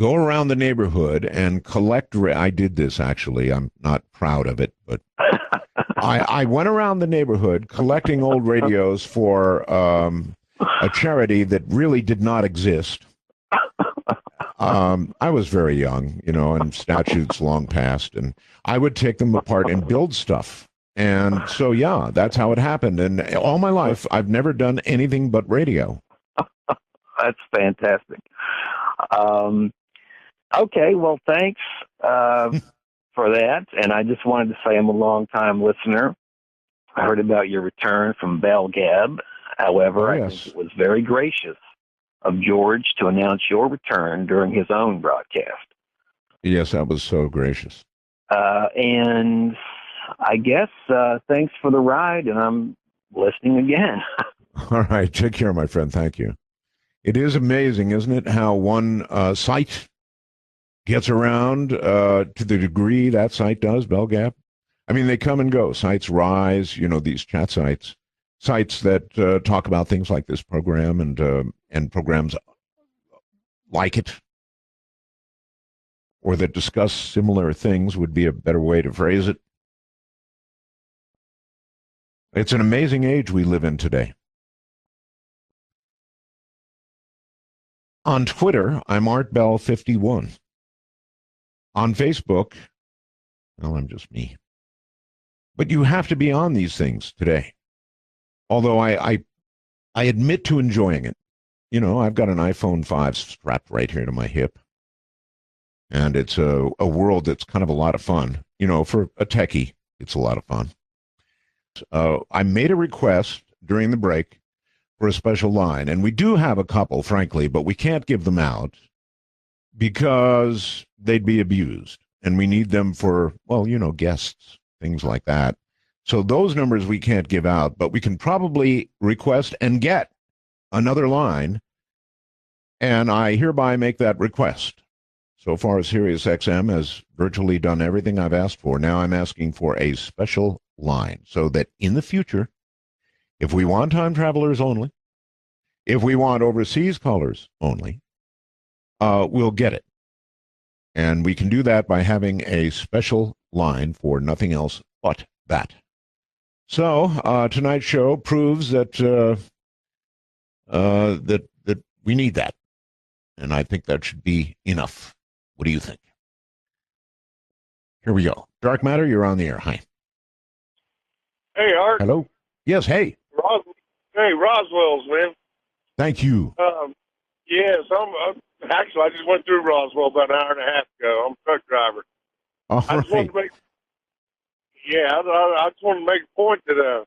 around the neighborhood and collect. I did this, actually. I'm not proud of it, but I went around the neighborhood collecting old radios for a charity that really did not exist. I was very young, and statutes long past, and I would take them apart and build stuff. And so, yeah, that's how it happened. And all my life, I've never done anything but radio. That's fantastic. Okay, well, thanks for that. And I just wanted to say I'm a long-time listener. I heard about your return from Bell Gab. However, I think it was very gracious of George to announce your return during his own broadcast. Yes, that was so gracious. And I guess thanks for the ride, and I'm listening again. All right. Take care, my friend. Thank you. It is amazing, isn't it, how one site gets around to the degree that site does, Bell Gap? I mean, they come and go. Sites rise, these chat sites that talk about things like this program and programs like it, or that discuss similar things would be a better way to phrase it. It's an amazing age we live in today. On Twitter, I'm ArtBell51. On Facebook, well, I'm just me. But you have to be on these things today. Although I admit to enjoying it. I've got an iPhone 5 strapped right here to my hip. And it's a world that's kind of a lot of fun. For a techie, it's a lot of fun. I made a request during the break for a special line, and we do have a couple, frankly, but we can't give them out because they'd be abused, and we need them for, guests, things like that. So those numbers we can't give out, but we can probably request and get another line, and I hereby make that request. So far, SiriusXM has virtually done everything I've asked for. Now I'm asking for a special line so that in the future, if we want time travelers only, if we want overseas callers only, we'll get it. And we can do that by having a special line for nothing else but that. So tonight's show proves that that we need that. And I think that should be enough. What do you think? Here we go. Dark Matter, you're on the air. Hi. Hey, Art. Hello. Yes, hey. Hey, Roswell's, man. Thank you. Yes, actually, I just went through Roswell about an hour and a half ago. I'm a truck driver. All I just wanted to make, I just wanted to make a point that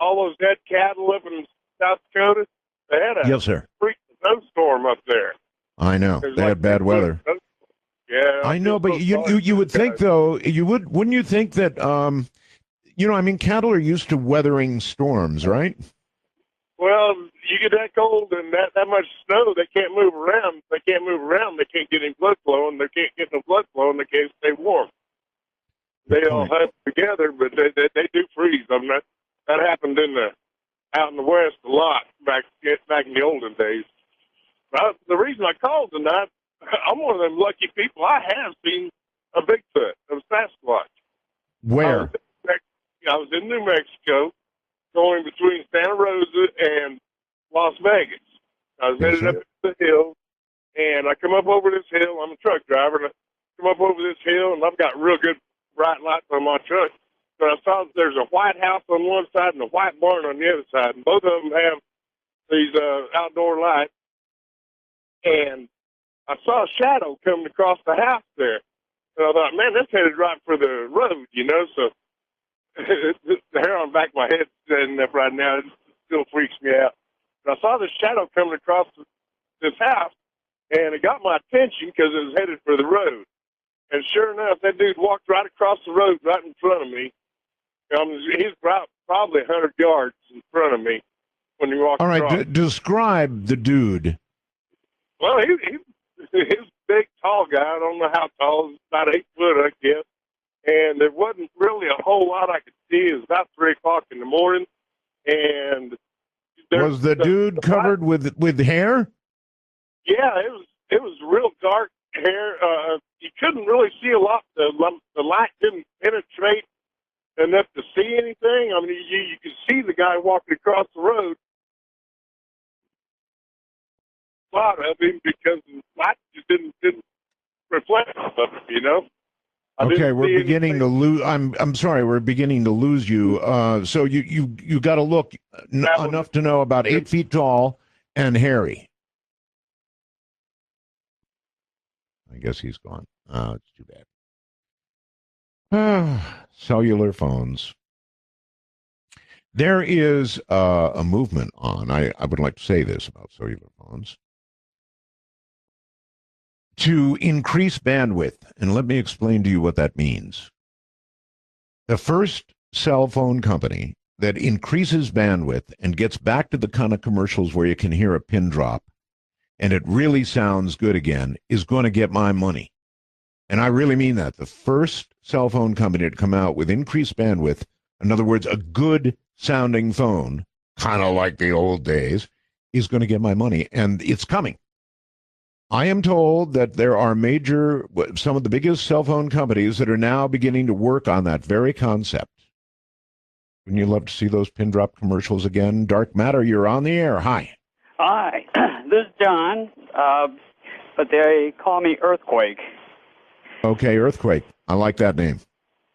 all those dead cattle up in South Dakota, they had a Yes, sir. freak snowstorm up there. I know. There's They had bad weather. Yeah, I know, but you would think, though, wouldn't you think that, cattle are used to weathering storms, right? Well, you get that cold and that much snow, they can't move around. They can't move around. They can't get any blood flowing. They can't get no blood flowing. They can't stay warm. They all hunt together, but they do freeze. I mean, that happened out in the West a lot back in the olden days. But the reason I called tonight, I'm one of them lucky people. I have seen a Bigfoot, a Sasquatch. Where? I was in New Mexico, going between Santa Rosa and Las Vegas. I was headed up the hill, and I come up over this hill. I'm a truck driver, and I come up over this hill, and I've got real good bright lights on my truck. But I saw there's a white house on one side and a white barn on the other side, and both of them have these outdoor lights. And I saw a shadow coming across the house there. And I thought, man, that's headed right for the road, so the hair on the back of my head standing up right now, it still freaks me out. But I saw the shadow coming across this house, and it got my attention because it was headed for the road. And sure enough, that dude walked right across the road right in front of me. He's probably 100 yards in front of me when he walked across. All right, describe the dude. Well, he's a big, tall guy. I don't know how tall. He's about 8 foot, I guess. And there wasn't really a whole lot I could see. It was about 3 o'clock in the morning. And was the dude covered with hair? Yeah, it was real dark hair. You couldn't really see a lot. The light didn't penetrate enough to see anything. I mean, you could see the guy walking across the road. Spot of him because the light just didn't reflect off of him, Okay, we're beginning to lose. I'm sorry, we're beginning to lose you. So you got to look enough to know about 8 feet tall and hairy. I guess he's gone. It's too bad. Cellular phones. There is a movement on. I would like to say this about cellular phones. To increase bandwidth, and let me explain to you what that means. The first cell phone company that increases bandwidth and gets back to the kind of commercials where you can hear a pin drop and it really sounds good again is going to get my money. And I really mean that. The first cell phone company to come out with increased bandwidth, in other words, a good sounding phone, kind of like the old days, is going to get my money. And it's coming. I am told that there are some of the biggest cell phone companies that are now beginning to work on that very concept. Wouldn't you love to see those pin drop commercials again? Dark Matter, you're on the air. Hi. Hi, this is John, but they call me Earthquake. Okay, Earthquake. I like that name.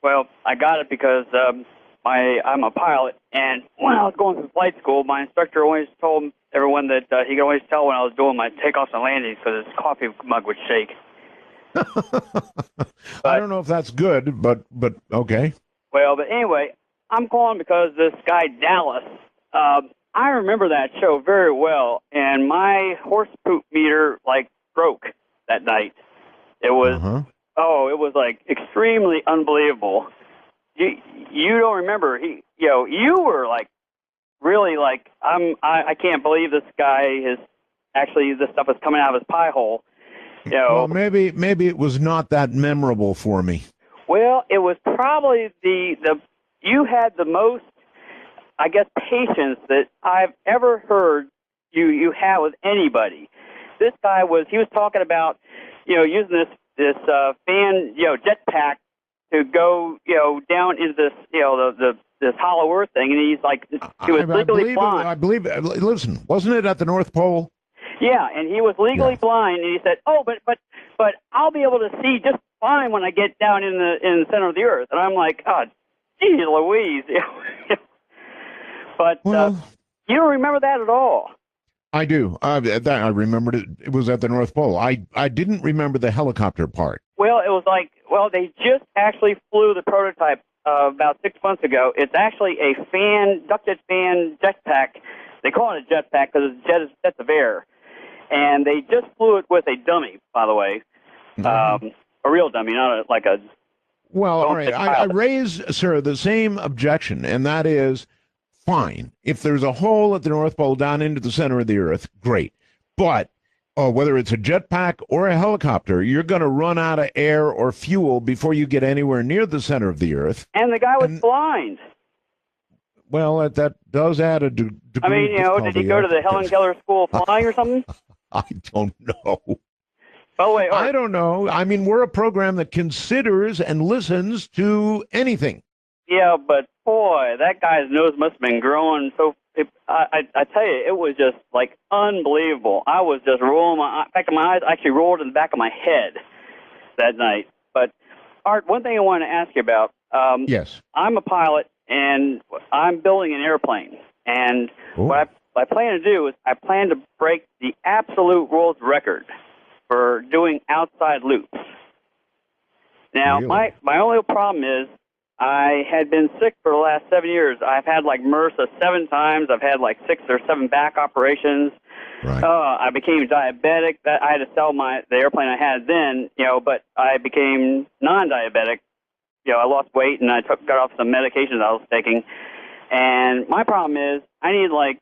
Well, I got it because I'm a pilot, and when I was going through flight school, my instructor always told everyone that he could always tell when I was doing my takeoffs and landings because his coffee mug would shake. I don't know if that's good, but okay. Well, but anyway, I'm calling because this guy Dallas, I remember that show very well, and my horse poop meter broke that night. It was it was extremely unbelievable. You don't remember? You were really I can't believe this guy is actually this stuff is coming out of his pie hole. Well, maybe it was not that memorable for me. Well, it was probably you had the most, I guess, patience that I've ever heard you have with anybody. This guy he was talking about, using this fan, jetpack to go, down into this, this hollow earth thing, and he's he was legally blind. I believe. Listen, wasn't it at the North Pole? Yeah, and he was legally blind, and he said, "Oh, but I'll be able to see just fine when I get down in the center of the earth." And I'm like, "Oh, geez, Louise!" But you don't remember that at all. I do. I remembered it. It was at the North Pole. I didn't remember the helicopter part. Well, it was they just actually flew the prototype about 6 months ago. It's actually a ducted fan jetpack. They call it a jetpack because it's jets of air. And they just flew it with a dummy, by the way. A real dummy, not like a... Well, all right. I raise, sir, the same objection, and that is, fine. If there's a hole at the North Pole down into the center of the Earth, great. But whether it's a jetpack or a helicopter, you're going to run out of air or fuel before you get anywhere near the center of the Earth. And the guy was blind. Well, that does add a degree. I mean, did he go to the Helen Keller School of Flying or something? I don't know. Oh, wait. I don't know. I mean, we're a program that considers and listens to anything. Yeah, but boy, that guy's nose must have been growing. So I tell you, it was just like unbelievable. I was just rolling back of my eyes. Actually, rolled in the back of my head that night. But Art, one thing I wanted to ask you about. Yes. I'm a pilot, and I'm building an airplane. And what I plan to do is I plan to break the absolute world record for doing outside loops. Now, really? my only problem is I had been sick for the last 7 years. I've had like MRSA 7 times. I've had like 6 or 7 back operations. Right. I became diabetic. I had to sell the airplane I had then, but I became non-diabetic. I lost weight and I got off some medications I was taking. And my problem is I need I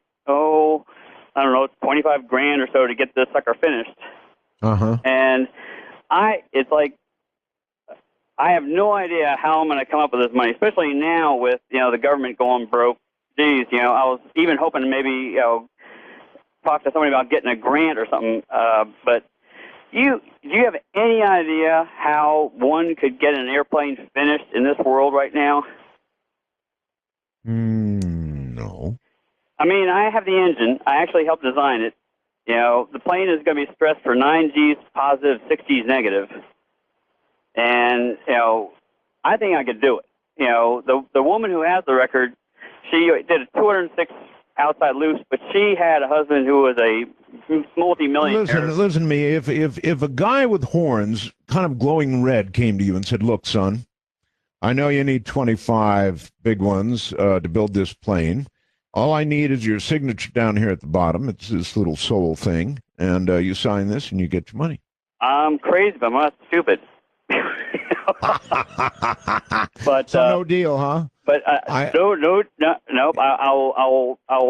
don't know, $25,000 or so to get this sucker finished. And it's like, I have no idea how I'm going to come up with this money, especially now with, the government going broke. Geez, I was even hoping to maybe, talk to somebody about getting a grant or something. But do you have any idea how one could get an airplane finished in this world right now? No. I mean, I have the engine. I actually helped design it. The plane is going to be stressed for 9 G's positive, 6 G's negative. And, I think I could do it. The woman who has the record, she did a 206 outside loops, but she had a husband who was a multi-millionaire. Listen to me. If a guy with horns, kind of glowing red, came to you and said, "Look, son, I know you need 25 big ones to build this plane. All I need is your signature down here at the bottom. It's this little soul thing, and you sign this and you get your money." I'm crazy, but I'm not stupid. But so no deal, huh? But no. I will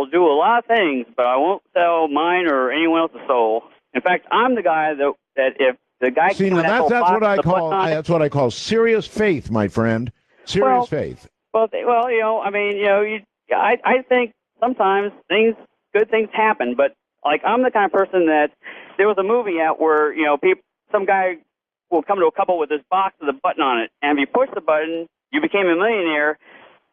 do a lot of things, but I won't sell mine or anyone else's soul. In fact, I'm the guy that if the guy that's what I call serious faith, my friend. Serious faith. I think sometimes good things happen, but like I'm the kind of person that there was a movie out where some guy will come to a couple with this box with a button on it, and if you push the button, you became a millionaire,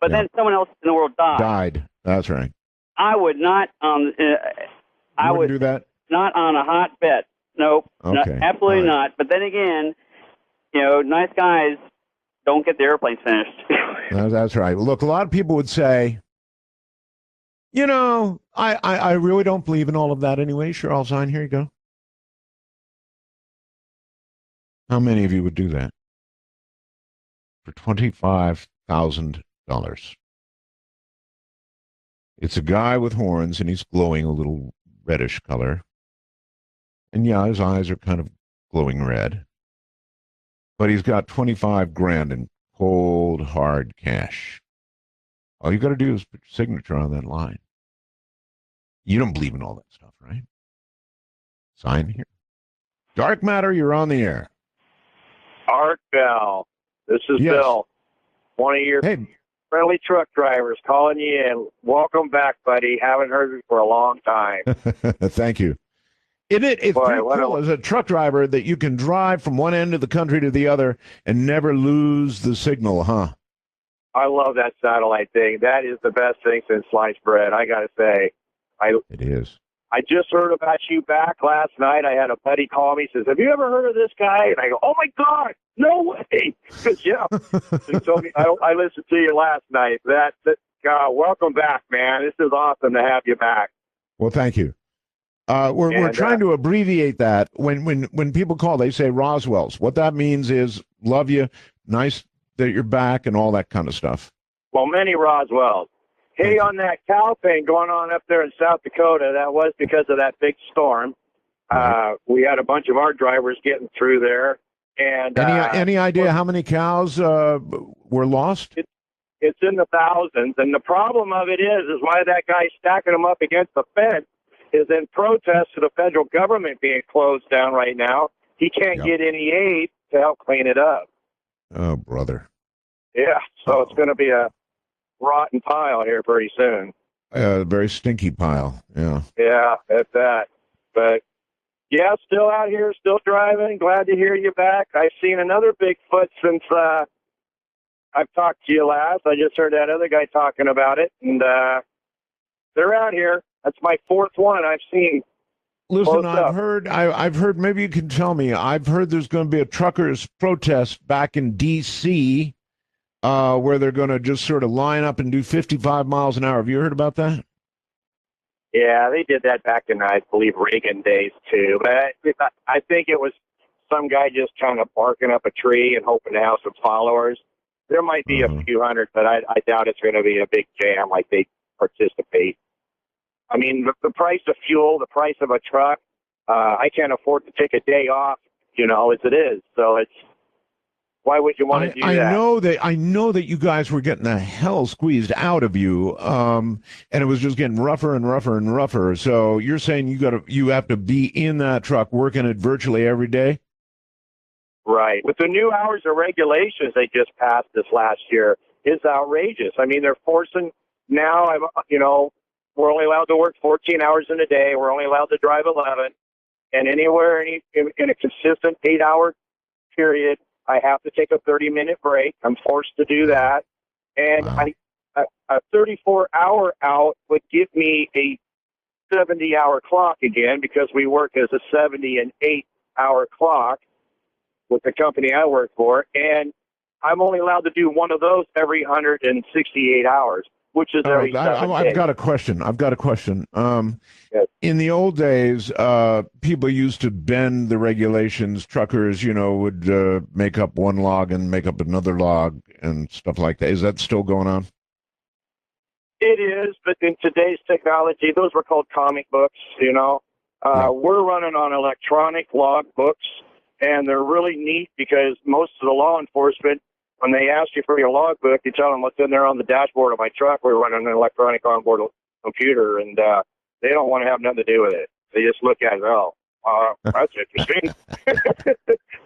but then someone else in the world died. That's right. I would not. I would do that. Not on a hot bet. Nope. Okay. Absolutely not. But then again, nice guys don't get the airplanes finished. That's right. Look, a lot of people would say, I really don't believe in all of that anyway. Sure, I'll sign. Here you go. How many of you would do that for $25,000? It's a guy with horns, and he's glowing a little reddish color. And yeah, his eyes are kind of glowing red. But he's got $25,000 in cold, hard cash. All you got to do is put your signature on that line. You don't believe in all that stuff, right? Sign here. Dark Matter, you're on the air. Art Bell, this is Bill, one of your friendly truck drivers calling you in. Welcome back, buddy. Haven't heard you for a long time. Thank you. It's pretty cool as a truck driver that you can drive from one end of the country to the other and never lose the signal, huh? I love that satellite thing. That is the best thing since sliced bread, I got to say. It is. I just heard about you back last night. I had a buddy call me, says, "Have you ever heard of this guy?" And I go, "Oh, my God, no way." Because, he told me, I listened to you last night. Welcome back, man. This is awesome to have you back. Well, thank you. We're trying to abbreviate that. When people call, they say Roswell's. What that means is, love you, nice that you're back and all that kind of stuff. Well, many Roswells. Hey, on that cow thing going on up there in South Dakota, that was because of that big storm. We had a bunch of our drivers getting through there. And any idea how many cows were lost? It's in the thousands. And the problem of it is why that guy's stacking them up against the fence is in protest to the federal government being closed down right now. He can't get any aid to help clean it up. Oh, brother. Yeah, so it's going to be a rotten pile here pretty soon. A very stinky pile, yeah. Yeah, that's that. But, yeah, still out here, still driving. Glad to hear you back. I've seen another Bigfoot since I've talked to you last. I just heard that other guy talking about it, and they're out here. That's my fourth one I've seen. Listen, I've heard, maybe you can tell me, I've heard there's going to be a truckers' protest back in D.C., where they're going to just sort of line up and do 55 miles an hour. Have you heard about that? Yeah, they did that back in, I believe, Reagan days, too. But I think it was some guy just kind of barking up a tree and hoping to have some followers. There might be a few hundred, but I doubt it's going to be a big jam like they participate. I mean, the price of fuel, the price of a truck, I can't afford to take a day off, as it is. So it's, why would you want to do that? I know that you guys were getting the hell squeezed out of you, and it was just getting rougher and rougher and rougher. So you're saying you have to be in that truck working it virtually every day? Right. With the new hours of regulations they just passed this last year, it's outrageous. I mean, they're forcing now. We're only allowed to work 14 hours in a day. We're only allowed to drive 11, and anywhere in a consistent 8-hour period, I have to take a 30-minute break. I'm forced to do that. And a 34-hour out would give me a 70-hour clock again because we work as a 70 and 8-hour clock with the company I work for. And I'm only allowed to do one of those every 168 hours, which is every 7 days. I've got a question. Yes. In the old days, people used to bend the regulations. Truckers, would make up one log and make up another log and stuff like that. Is that still going on? It is, but in today's technology, those were called comic books, We're running on electronic log books, and they're really neat because most of the law enforcement, when they ask you for your logbook, you tell them what's in there on the dashboard of my truck. We're running an electronic onboard computer, and they don't want to have nothing to do with it. They just look at it, that's interesting.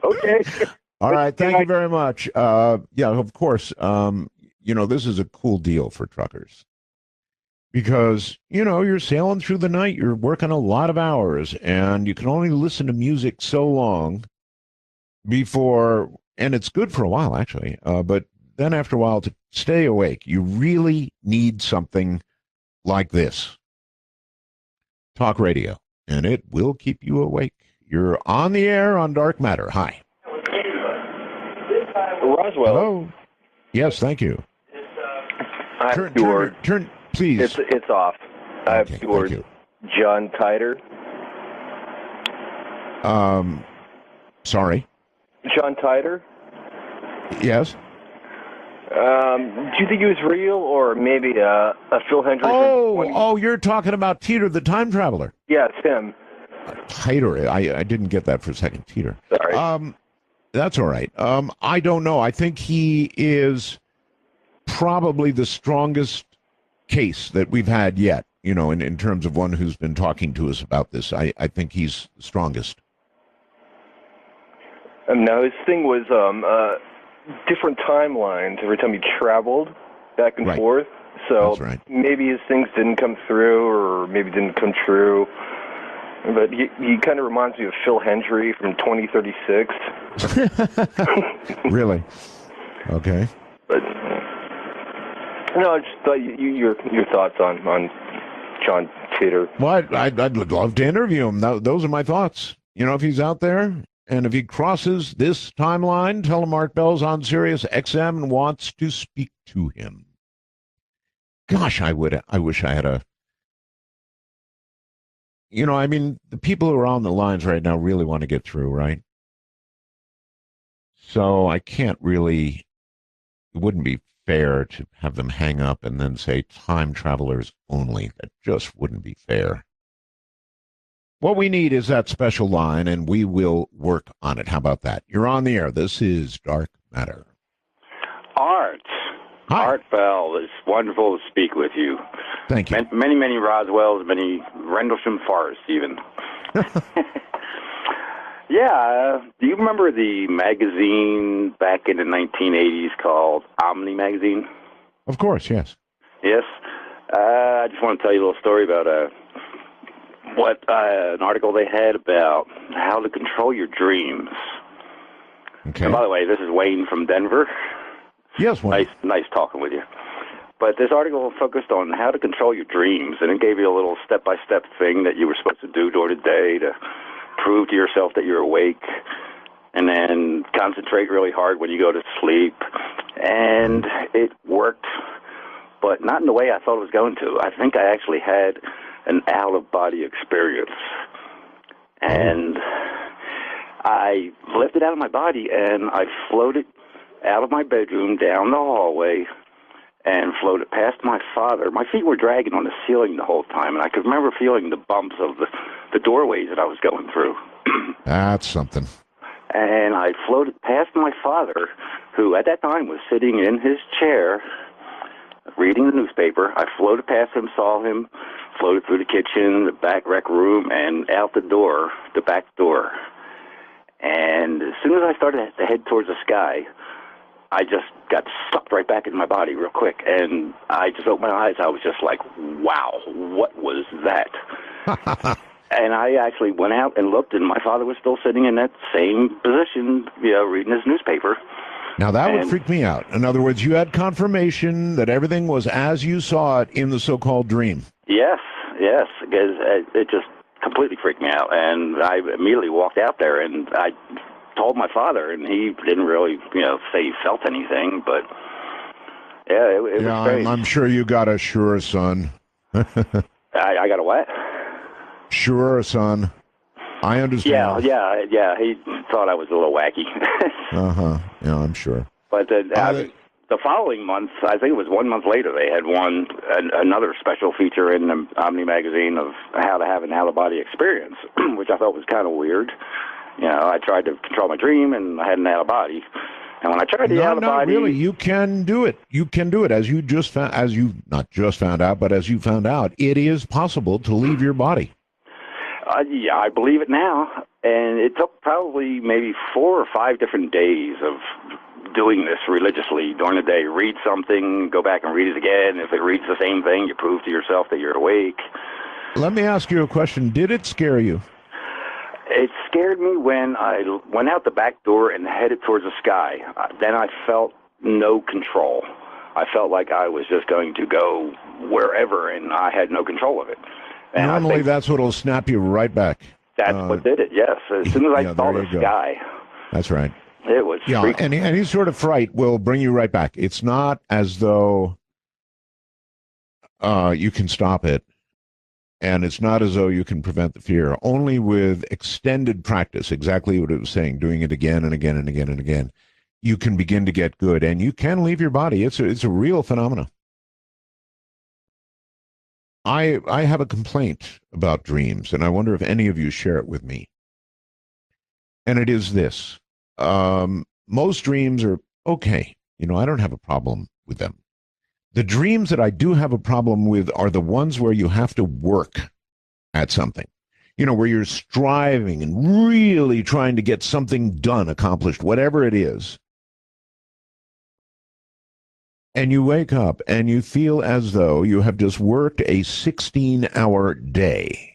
Okay. All right. Thank you very much. Yeah, of course. This is a cool deal for truckers because, you're sailing through the night. You're working a lot of hours, and you can only listen to music so long before, and it's good for a while, actually, but then after a while, to stay awake, you really need something like this. Talk radio, and it will keep you awake. You're on the air on Dark Matter. Hi. Roswell. Hello. Yes, thank you. I have two words. Turn, please. It's off. I have two words. John Titor. Sorry. John Titor? Yes. Do you think he was real, or maybe a Phil Hendricks? Oh, you're talking about Teeter, the time traveler. Yes, him. Titor. I didn't get that for a second. Teeter. Sorry. That's all right. I don't know. I think he is probably the strongest case that we've had yet, in terms of one who's been talking to us about this. I think he's the strongest. Now, his thing was different timelines every time he traveled back and forth. So maybe his things didn't come through, or maybe didn't come true. But he kind of reminds me of Phil Hendry from 2036. Really? Okay. But no, I just thought your thoughts on John Titor. Well, I'd love to interview him. Those are my thoughts. If he's out there, and if he crosses this timeline, tell him Art Bell's on Sirius XM and wants to speak to him. Gosh, I wish I had a... the people who are on the lines right now really want to get through, right? So I can't really wouldn't be fair to have them hang up and then say time travelers only. That just wouldn't be fair. What we need is that special line, and we will work on it. How about that? You're on the air. This is Dark Matter. Art. Hi. Art Bell. It's wonderful to speak with you. Thank you. Many, many Roswells, many Rendlesham Forests, even. Yeah. Do you remember the magazine back in the 1980s called Omni Magazine? Of course, yes. Yes. I just want to tell you a little story about an article they had about how to control your dreams. Okay. And by the way, this is Wayne from Denver. Yes, Wayne. Nice talking with you. But this article focused on how to control your dreams, and it gave you a little step-by-step thing that you were supposed to do during the day to prove to yourself that you're awake, and then concentrate really hard when you go to sleep. And it worked, but not in the way I thought it was going to. I think I actually had an out-of-body experience. And I lifted out of my body, and I floated out of my bedroom down the hallway and floated past my father. My feet were dragging on the ceiling the whole time, and I could remember feeling the bumps of the doorways that I was going through. That's something. And I floated past my father, who at that time was sitting in his chair reading the newspaper. I floated past him, saw him, floated through the kitchen, the back rec room, and out the door, the back door. And as soon as I started to head towards the sky, I just got sucked right back into my body real quick. And I just opened my eyes. I was just like, wow, what was that? And I actually went out and looked, and my father was still sitting in that same position, reading his newspaper. Now, that would freak me out. In other words, you had confirmation that everything was as you saw it in the so-called dream. Yes, because it just completely freaked me out. And I immediately walked out there, and I told my father, and he didn't really, say he felt anything, but yeah, it was strange. I'm sure you got a sure, son. I got a what? Sure, son. I understand. Yeah. He thought I was a little wacky. Yeah, I'm sure. But the following month, I think it was 1 month later, they had another special feature in the Omni magazine of how to have an out-of-body experience, which I thought was kind of weird. I tried to control my dream, and I had an out-of-body. And when I tried the out-of-body... Not really. You can do it. You can do it. As you not just found out, but as you found out, it is possible to leave your body. Yeah, I believe it now. And it took probably maybe 4 or 5 different days of doing this religiously during the day. Read something, go back and read it again. If it reads the same thing, you prove to yourself that you're awake. Let me ask you a question. Did it scare you? It scared me when I went out the back door and headed towards the sky. Then I felt no control. I felt like I was just going to go wherever, and I had no control of it. And normally, that's what will snap you right back. That's what did it, yes. As soon as I saw the sky. That's right. It was freaky. Any sort of fright will bring you right back. It's not as though you can stop it, and it's not as though you can prevent the fear. Only with extended practice, exactly what it was saying, doing it again and again and again and again, you can begin to get good, and you can leave your body. It's a real phenomenon. I have a complaint about dreams, and I wonder if any of you share it with me. And it is this. Most dreams are okay. I don't have a problem with them. The dreams that I do have a problem with are the ones where you have to work at something. Where you're striving and really trying to get something done, accomplished, whatever it is. And you wake up and you feel as though you have just worked a 16-hour day.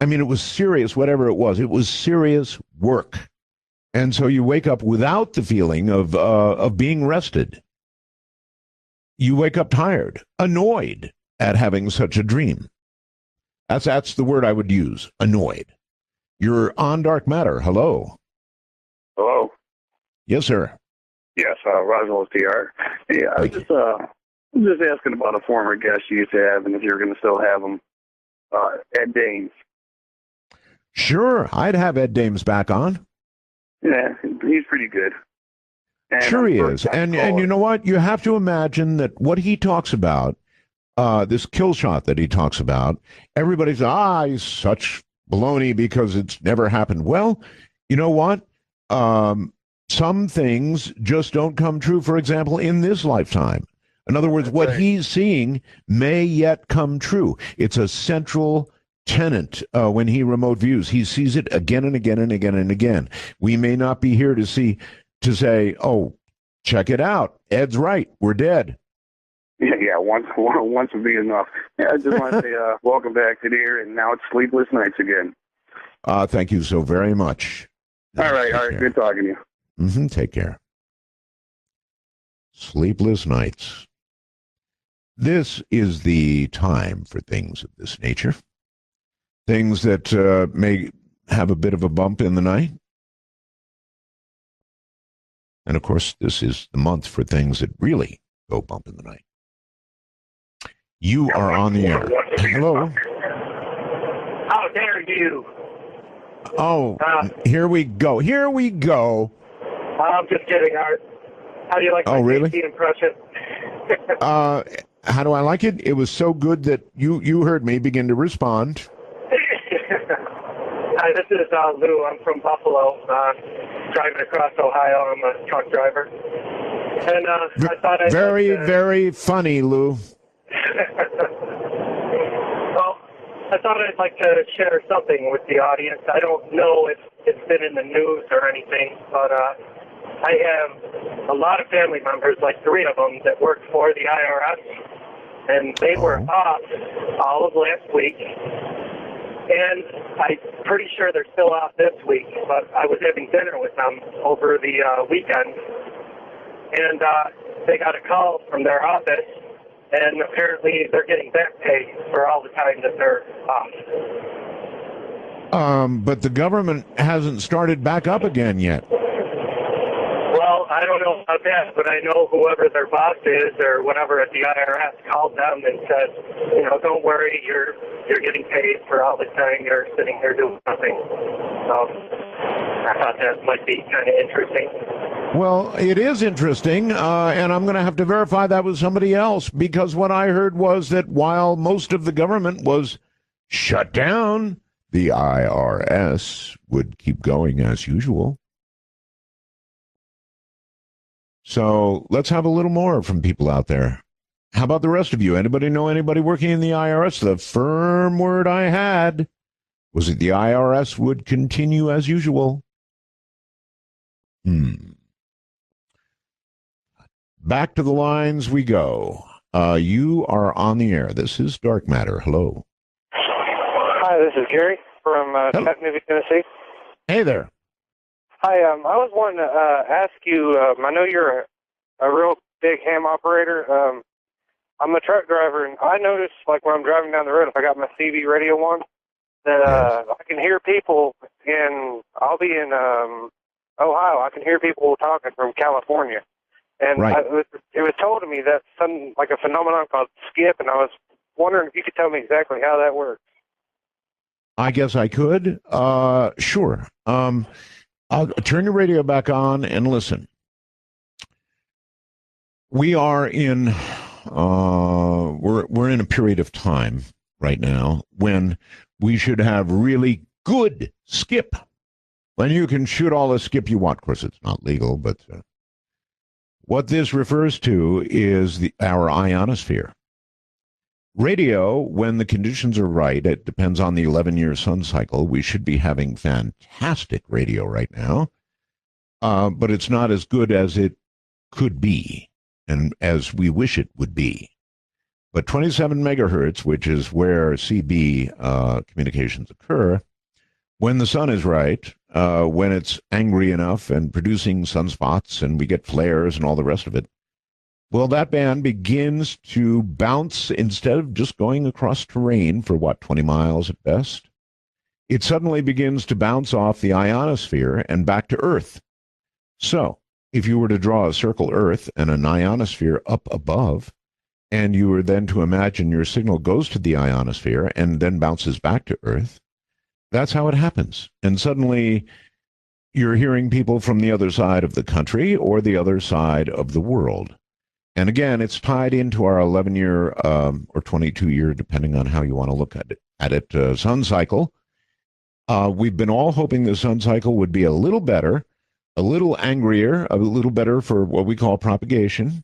I mean, it was serious, whatever it was. It was serious work. And so you wake up without the feeling of being rested. You wake up tired, annoyed at having such a dream. That's the word I would use, annoyed. You're on Dark Matter. Hello. Hello. Yes, sir. Yes, Roswell TR. Yeah, I was just asking about a former guest you used to have, and if you're going to still have him, Ed Dames. Sure, I'd have Ed Dames back on. Yeah, he's pretty good. And sure he is. And you know what? You have to imagine that what he talks about, this kill shot that he talks about, everybody's, he's such baloney because it's never happened. Well, you know what? Some things just don't come true, for example, in this lifetime. In other words, what he's seeing may yet come true. It's a central tenet when he remote views. He sees it again and again and again and again. We may not be here to say, oh, check it out. Ed's right. We're dead. Yeah, once would be enough. Yeah, I just want to say welcome back to the air, and now it's Sleepless Nights again. Thank you so very much. All right. Good talking to you. Take care. Sleepless Nights. This is the time for things of this nature. Things that may have a bit of a bump in the night. And, of course, this is the month for things that really go bump in the night. You are on the air. Hello. How dare you? Oh, here we go. Here we go. I'm just kidding, Art. How do you like my really? KT impression? How do I like it? It was so good that you heard me begin to respond. Hi, this is Lou. I'm from Buffalo, driving across Ohio. I'm a truck driver. And I thought I'd very funny, Lou. Well, I thought I'd like to share something with the audience. I don't know if it's been in the news or anything, but I have a lot of family members, like 3 of them, that work for the IRS, and they were off all of last week. And I'm pretty sure they're still off this week, but I was having dinner with them over the weekend, and they got a call from their office, and apparently they're getting back pay for all the time that they're off. But the government hasn't started back up again yet. Well, I don't know about that, but I know whoever their boss is or whatever at the IRS called them and said, don't worry, you're getting paid for all the time you're sitting here doing nothing. So I thought that might be kind of interesting. Well, it is interesting, and I'm going to have to verify that with somebody else, because what I heard was that while most of the government was shut down, the IRS would keep going as usual. So let's have a little more from people out there. How about the rest of you? Anybody know anybody working in the IRS? The firm word I had was that the IRS would continue as usual. Back to the lines we go. You are on the air. This is Dark Matter. Hello. Hi, this is Gary from Chattanooga, Tennessee. Hey there. Hi, I was wanting to ask you, I know you're a real big ham operator. I'm a truck driver, and I notice, like, when I'm driving down the road, if I got my CB radio on, that I can hear people I'll be in Ohio, I can hear people talking from California. And it was told to me that like a phenomenon called skip, and I was wondering if you could tell me exactly how that works. I guess I could. Sure. I'll turn your radio back on and listen. We are in we're in a period of time right now when we should have really good skip. When you can shoot all the skip you want. Of course, it's not legal, but what this refers to is our ionosphere. Radio, when the conditions are right, it depends on the 11-year sun cycle. We should be having fantastic radio right now, but it's not as good as it could be and as we wish it would be. But 27 megahertz, which is where CB communications occur, when the sun is right, when it's angry enough and producing sunspots and we get flares and all the rest of it, well, that band begins to bounce instead of just going across terrain for, 20 miles at best. It suddenly begins to bounce off the ionosphere and back to Earth. So, if you were to draw a circle Earth and an ionosphere up above, and you were then to imagine your signal goes to the ionosphere and then bounces back to Earth, that's how it happens. And suddenly, you're hearing people from the other side of the country or the other side of the world. And again, it's tied into our 11-year or 22-year, depending on how you want to look at it, sun cycle. We've been all hoping the sun cycle would be a little better, a little angrier, a little better for what we call propagation.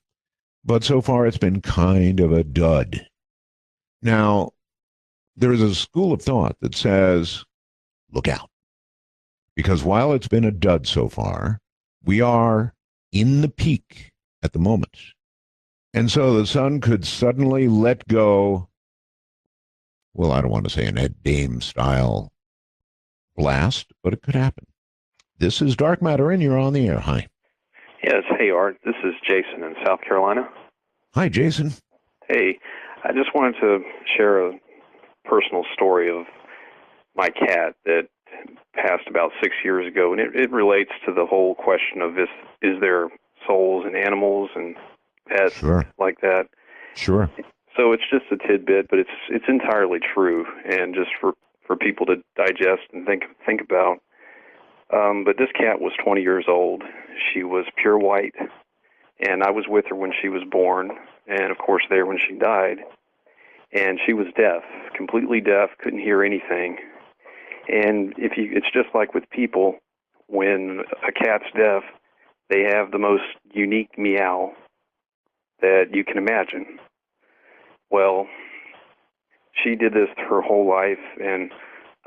But so far, it's been kind of a dud. Now, there's a school of thought that says, look out. Because while it's been a dud so far, we are in the peak at the moment. And so the sun could suddenly let go, well, I don't want to say an Ed Dames style blast, but it could happen. This is Dark Matter, and you're on the air. Hi. Yes, hey, Art. This is Jason in South Carolina. Hi, Jason. Hey, I just wanted to share a personal story of my cat that passed about 6 years ago, and it relates to the whole question of is there souls in animals and pets like that. Sure. So it's just a tidbit, but it's entirely true, and just for people to digest and think about. But this cat was 20 years old. She was pure white, and I was with her when she was born, and of course there when she died. And she was deaf, completely deaf, couldn't hear anything. And it's just like with people, when a cat's deaf, they have the most unique meow that you can imagine. Well, she did this her whole life, and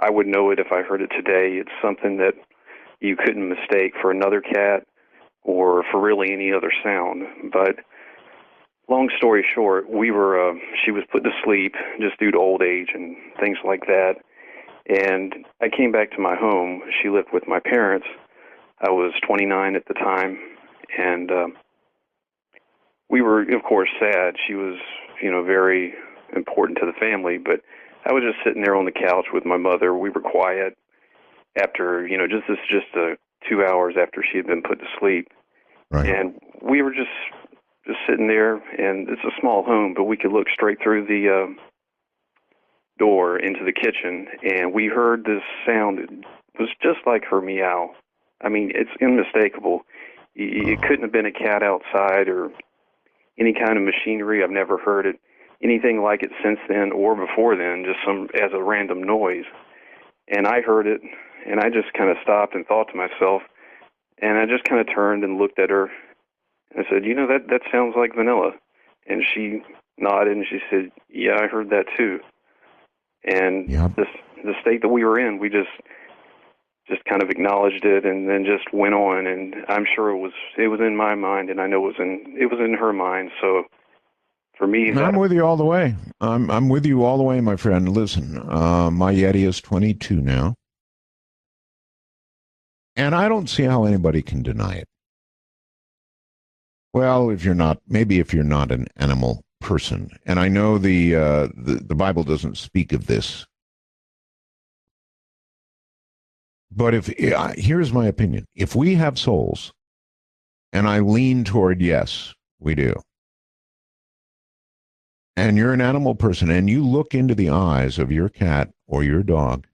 I would know it if I heard it today. It's something that you couldn't mistake for another cat or for really any other sound. But long story short, she was put to sleep just due to old age and things like that. And I came back to my home. She lived with my parents. I was 29 at the time, and we were, of course, sad. She was, very important to the family, but I was just sitting there on the couch with my mother. We were quiet after, just 2 hours after she had been put to sleep. Right. And we were just sitting there, and it's a small home, but we could look straight through the door into the kitchen, and we heard this sound. It was just like her meow. I mean, it's unmistakable. It couldn't have been a cat outside or any kind of machinery. I've never heard anything like it since then or before then, just as a random noise. And I heard it, and I just kind of stopped and thought to myself, and I just kind of turned and looked at her, and I said, that sounds like Vanilla. And she nodded, and she said, yeah, I heard that too. And the state that we were in, we just kind of acknowledged it, and then just went on. And I'm sure it was in my mind, and I know it was in her mind. So for me, I'm with you all the way. I'm with you all the way, my friend. Listen, my Yeti is 22 now, and I don't see how anybody can deny it. Well, if you're not an animal person, and I know the Bible doesn't speak of this, but here's my opinion: if we have souls, and I lean toward yes, we do, and you're an animal person, and you look into the eyes of your cat or your dog,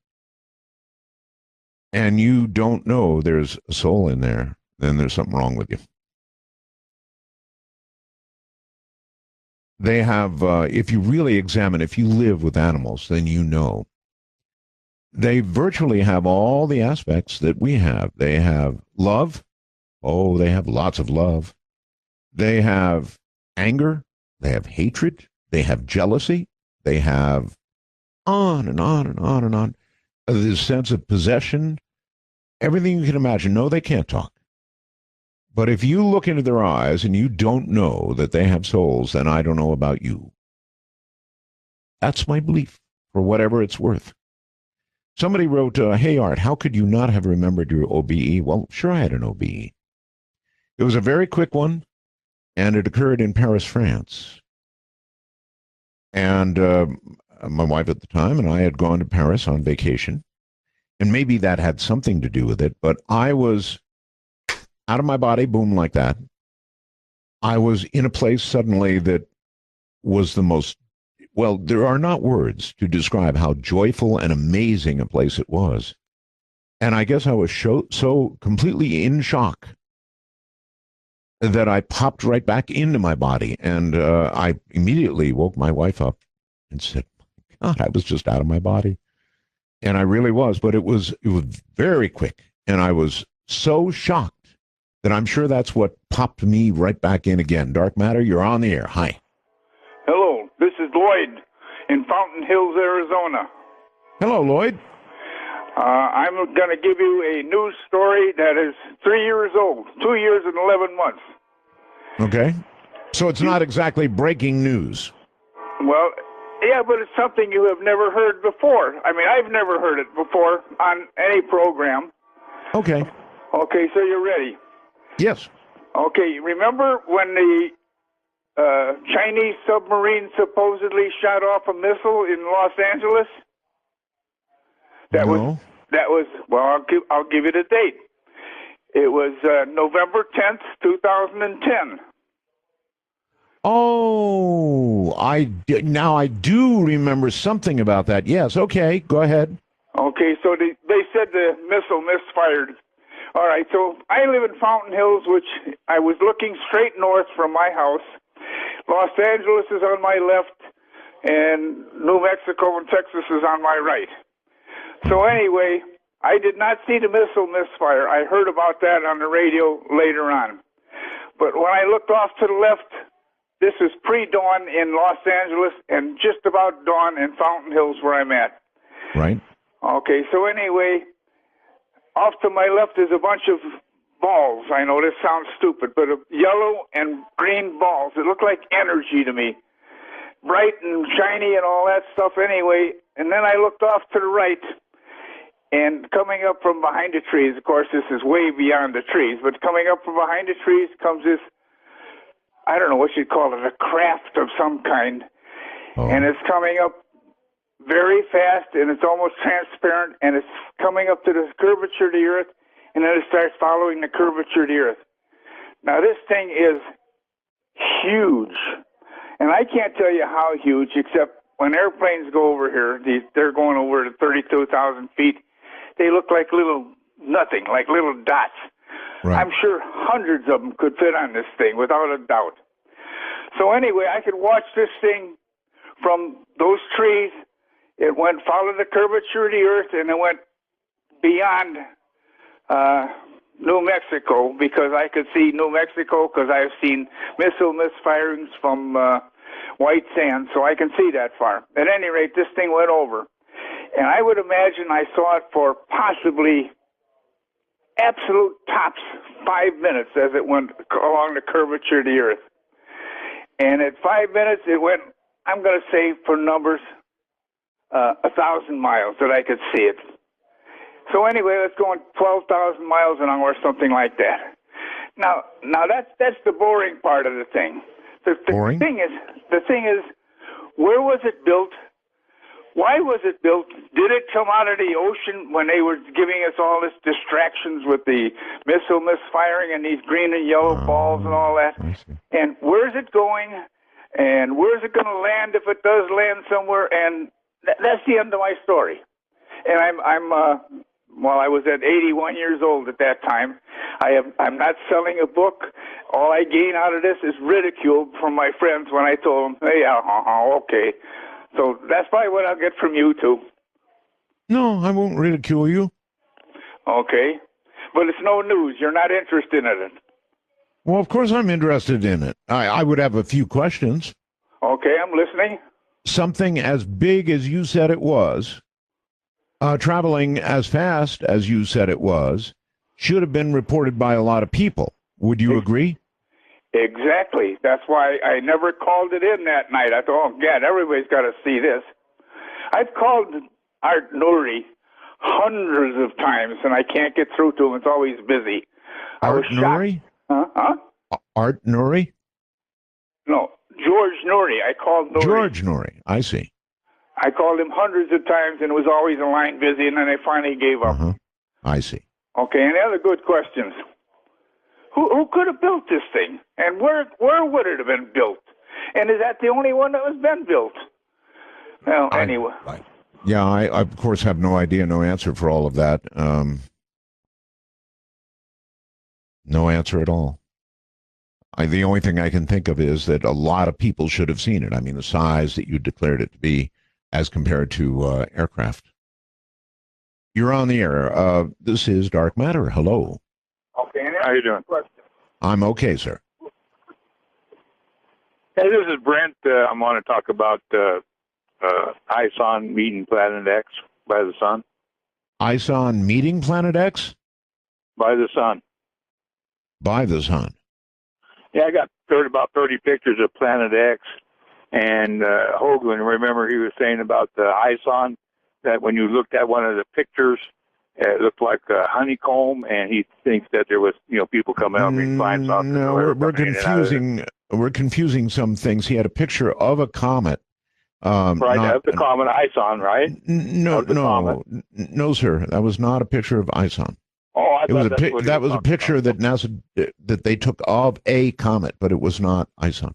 and you don't know there's a soul in there, then there's something wrong with you. They have, if you really examine, if you live with animals, then you know. They virtually have all the aspects that we have. They have love. Oh, they have lots of love. They have anger. They have hatred. They have jealousy. They have on and on and on and on. This sense of possession, everything you can imagine. No, they can't talk. But if you look into their eyes and you don't know that they have souls, then I don't know about you. That's my belief, for whatever it's worth. Somebody wrote, hey, Art, how could you not have remembered your OBE? Well, sure, I had an OBE. It was a very quick one, and it occurred in Paris, France. And my wife at the time and I had gone to Paris on vacation, and maybe that had something to do with it, but I was out of my body, boom, like that. I was in a place suddenly that was the most, well, there are not words to describe how joyful and amazing a place it was. And I guess I was so completely in shock that I popped right back into my body. And I immediately woke my wife up and said, God, I was just out of my body. And I really was, but it was very quick. And I was so shocked that I'm sure that's what popped me right back in again. Dark Matter, you're on the air. Hi. Hello, this is Lloyd in Fountain Hills, Arizona. Hello, Lloyd. I'm going to give you a news story that is 3 years old, 2 years and 11 months. Okay. So it's not exactly breaking news. Well, yeah, but it's something you have never heard before. I mean, I've never heard it before on any program. Okay. Okay, so you're ready? Yes. Okay, remember when the Chinese submarine supposedly shot off a missile in Los Angeles? That was well, I'll give you the date. It was November 10th, 2010. Oh, now I do remember something about that. Yes, okay, go ahead. Okay, so they said the missile misfired. All right, so I live in Fountain Hills, which I was looking straight north from my house. Los Angeles is on my left, and New Mexico and Texas is on my right. So anyway, I did not see the missile misfire. I heard about that on the radio later on. But when I looked off to the left, this is pre-dawn in Los Angeles and just about dawn in Fountain Hills where I'm at. Right. Okay, so anyway, off to my left is a bunch of balls. I know this sounds stupid, but yellow and green balls. It looked like energy to me. Bright and shiny and all that stuff anyway. And then I looked off to the right, and coming up from behind the trees, of course this is way beyond the trees, but coming up from behind the trees comes this, I don't know what you'd call it, a craft of some kind. And it's coming up very fast, and it's almost transparent, and it's coming up to the curvature of the earth, and then it starts following the curvature of the earth. Now this thing is huge, and I can't tell you how huge, except when airplanes go over here, they're going over to 32,000 feet, they look like little nothing, like little dots. Right. I'm sure hundreds of them could fit on this thing, without a doubt. So anyway, I could watch this thing from those trees. It went, followed the curvature of the earth, and it went beyond New Mexico, because I could see New Mexico, because I've seen missile misfirings from White Sands, so I can see that far. At any rate, this thing went over. And I would imagine I saw it for possibly absolute tops 5 minutes as it went along the curvature of the earth. And at 5 minutes, it went, I'm going to say for numbers, 1,000 miles that I could see it. So anyway, let's go on 12,000 miles an hour or something like that. Now that's the boring part of the thing. The thing is, where was it built? Why was it built? Did it come out of the ocean when they were giving us all this distractions with the missile misfiring and these green and yellow balls and all that? And where's it going? And where's it going to land if it does land somewhere? And that's the end of my story. And I was at 81 years old at that time. I'm not selling a book. All I gain out of this is ridicule from my friends when I told them, hey, okay. So that's probably what I'll get from you, too. No, I won't ridicule you. Okay. But it's no news. You're not interested in it. Well, of course I'm interested in it. I would have a few questions. Okay, I'm listening. Something as big as you said it was, traveling as fast as you said it was, should have been reported by a lot of people. Would you agree? Exactly. That's why I never called it in that night. I thought, oh, God, everybody's got to see this. I've called Art Nuri hundreds of times, and I can't get through to him. It's always busy. Art Nuri? Huh? Art Nuri? No, George Nuri. I called Nuri. George Nuri. I see. I called him hundreds of times, and it was always a line busy, and then I finally gave up. I see. Okay, and the other good questions. Who could have built this thing? And where would it have been built? And is that the only one that was been built? Well, anyway. Yeah, I of course have no idea, no answer for all of that. No answer at all. The only thing I can think of is that a lot of people should have seen it. I mean, the size that you declared it to be as compared to aircraft. You're on the air. This is Dark Matter. Hello. Okay, how you doing? I'm okay, sir. Hey, this is Brent. I want to talk about ISON meeting Planet X by the sun. ISON meeting Planet X? By the sun. By the sun. Yeah, I got about 30 pictures of Planet X. And Hoagland, remember he was saying about the ISON, that when you looked at one of the pictures, it looked like a honeycomb, and he thinks that there was, people coming out and flying saucers. No, we're confusing some things. He had a picture of a comet. Right, of the comet ISON, right? No, sir. That was not a picture of ISON. Oh, I thought that was a picture that NASA that they took of a comet, but it was not ISON.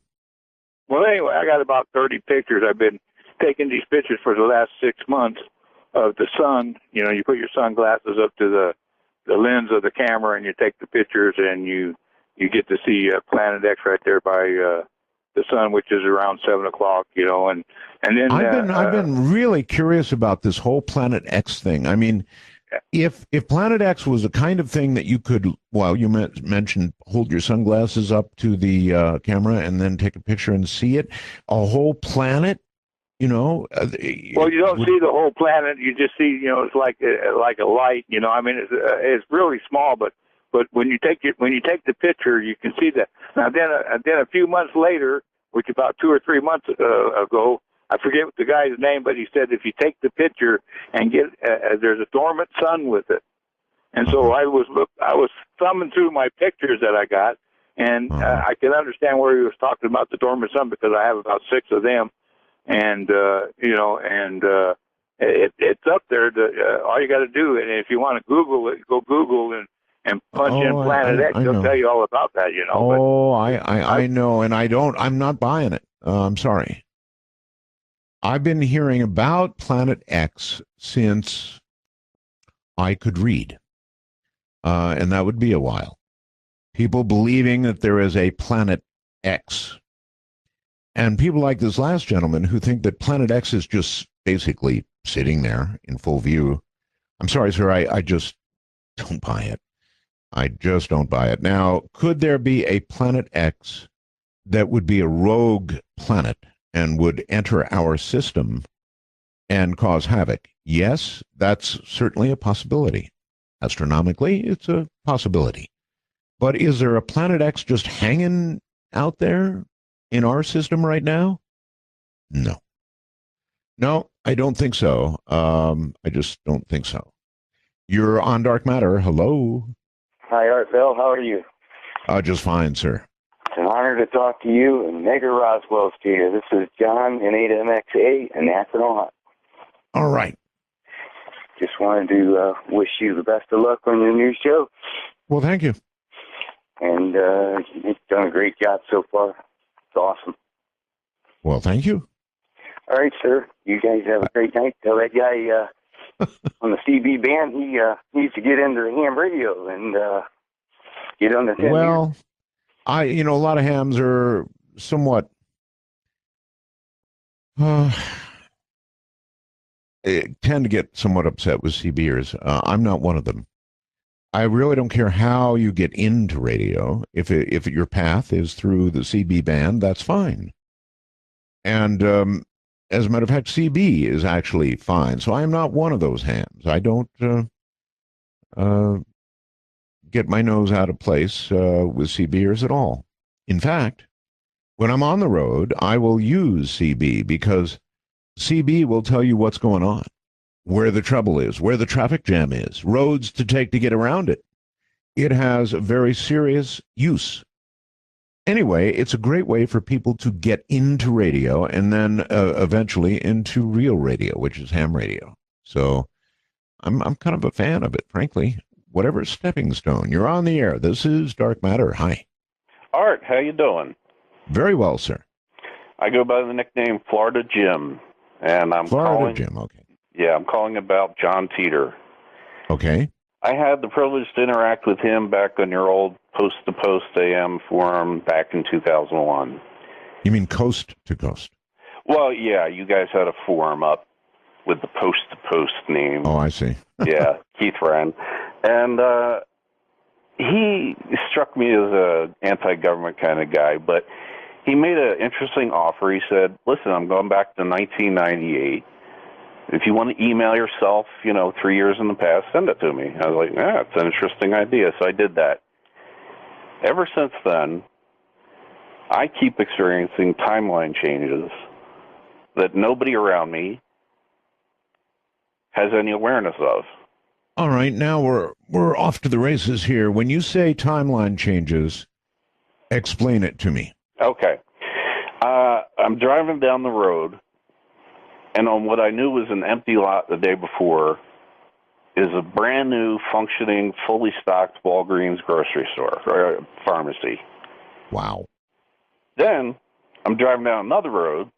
Well, anyway, I got about 30 pictures. I've been taking these pictures for the last 6 months of the sun. You put your sunglasses up to the lens of the camera, and you take the pictures, and you get to see Planet X right there by the sun, which is around 7 o'clock. And then I've been really curious about this whole Planet X thing. I mean, if Planet X was a kind of thing that you could, you mentioned hold your sunglasses up to the camera and then take a picture and see it, a whole planet. Well, you don't see the whole planet. You just see, it's like a light. I mean, it's really small, but when you take the picture, you can see that. Now then a few months later, which about 2 or 3 months ago, I forget the guy's name, but he said if you take the picture and get there's a dormant sun with it, and so I was thumbing through my pictures that I got, and I can understand where he was talking about the dormant sun because I have about 6 of them. And it's up there. All you got to do, and if you want to Google it, go Google and punch in Planet X. They'll tell you all about that. I know, and I'm not buying it. I'm sorry. I've been hearing about Planet X since I could read, and that would be a while. People believing that there is a Planet X. And people like this last gentleman who think that Planet X is just basically sitting there in full view. I'm sorry, sir, I just don't buy it. I just don't buy it. Now, could there be a Planet X that would be a rogue planet and would enter our system and cause havoc? Yes, that's certainly a possibility. Astronomically, it's a possibility. But is there a Planet X just hanging out there in our system right now? No, I don't think so. I just don't think so. You're on Dark Matter. Hello. Hi, Art Bell. How are you? Just fine, sir. It's an honor to talk to you and Megger Roswell's to you. This is John in 8MXA in Akron, Ohio. All right. Just wanted to wish you the best of luck on your new show. Well, thank you. And you've done a great job so far. It's awesome. Well, thank you. All right, sir. You guys have a great night. Tell that guy on the CB band he needs to get into the ham radio and get on the 10 Well, a lot of hams are somewhat tend to get somewhat upset with CBers. I'm not one of them. I really don't care how you get into radio. If your path is through the CB band, that's fine. And as a matter of fact, CB is actually fine. So I'm not one of those hams. I don't get my nose out of place with CBers at all. In fact, when I'm on the road, I will use CB because CB will tell you what's going on, where the trouble is, where the traffic jam is, roads to take to get around it. It has a very serious use. Anyway, it's a great way for people to get into radio and then eventually into real radio, which is ham radio. So I'm kind of a fan of it, frankly. Whatever stepping stone. You're on the air. This is Dark Matter. Hi. Art, how you doing? Very well, sir. I go by the nickname Florida Jim, and I'm Florida calling. Jim, okay. Yeah, I'm calling about John Teeter. Okay. I had the privilege to interact with him back on your old Post to Post AM forum back in 2001. You mean Coast to Coast? Well, yeah, you guys had a forum up with the Post to Post name. Oh, I see. Yeah, Keith Ryan. And he struck me as a anti-government kind of guy, but he made an interesting offer. He said, listen, I'm going back to 1998. If you want to email yourself, 3 years in the past, send it to me. I was like, yeah, it's an interesting idea. So I did that. Ever since then, I keep experiencing timeline changes that nobody around me has any awareness of. All right, now we're off to the races here. When you say timeline changes, explain it to me. Okay. I'm driving down the road, and on what I knew was an empty lot the day before is a brand new, functioning, fully stocked Walgreens grocery store or pharmacy. Wow. Then I'm driving down another road.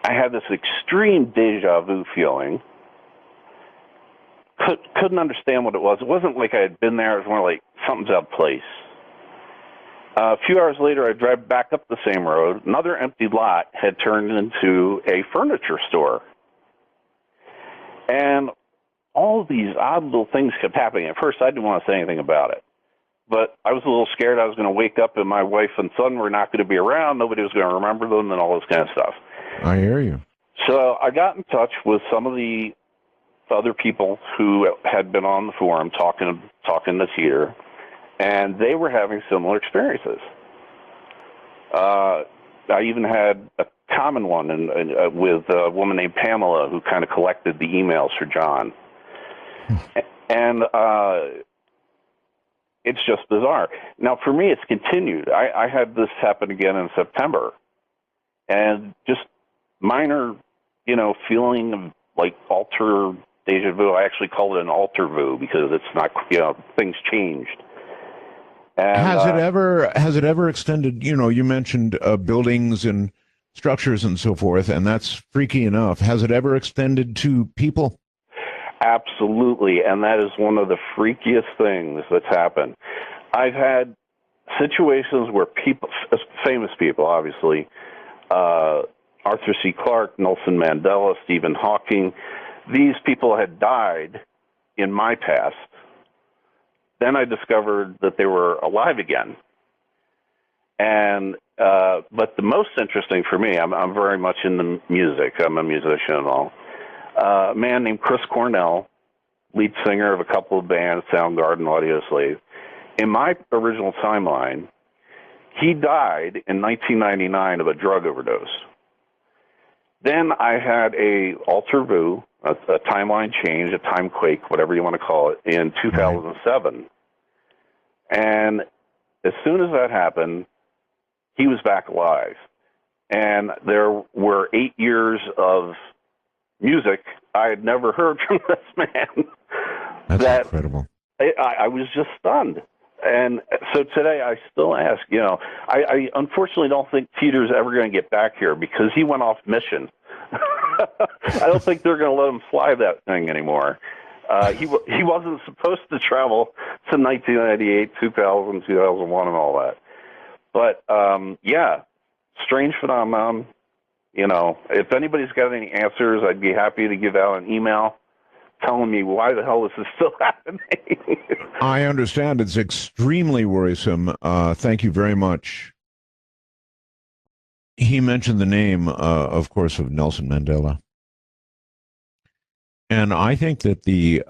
I had this extreme deja vu feeling. Couldn't understand what it was. It wasn't like I had been there. It was more like something's out of place. A few hours later, I drive back up the same road. Another empty lot had turned into a furniture store. And all these odd little things kept happening. At first, I didn't want to say anything about it. But I was a little scared I was going to wake up and my wife and son were not going to be around. Nobody was going to remember them and all this kind of stuff. I hear you. So I got in touch with some of the other people who had been on the forum talking to Teeter, and they were having similar experiences. I even had a common one with a woman named Pamela who kind of collected the emails for John. And it's just bizarre. Now, for me, it's continued. I had this happen again in September, and just minor, feeling of like alter deja vu. I actually call it an alter vu because it's not, things changed. And, has it ever extended? You mentioned buildings and structures and so forth, and that's freaky enough. Has it ever extended to people? Absolutely, and that is one of the freakiest things that's happened. I've had situations where people, famous people, obviously, Arthur C. Clarke, Nelson Mandela, Stephen Hawking, these people had died in my past. Then I discovered that they were alive again. And but the most interesting for me, I'm very much into music. I'm a musician and all. A man named Chris Cornell, lead singer of a couple of bands, Soundgarden, Audioslave. In my original timeline, he died in 1999 of a drug overdose. Then I had a alter vu, a timeline change, a time quake, whatever you want to call it, in 2007. And as soon as that happened, he was back alive. And there were 8 years of music I had never heard from this man. That's incredible. I was just stunned. And so today I still ask, I unfortunately don't think Teeter's ever going to get back here because he went off mission. I don't think they're going to let him fly that thing anymore. He wasn't supposed to travel to 1998, 2000, 2001 and all that. But, strange phenomenon. If anybody's got any answers, I'd be happy to give out an email telling me why the hell this is still happening. I understand it's extremely worrisome. Thank you very much. He mentioned the name, of course, of Nelson Mandela. And I think that the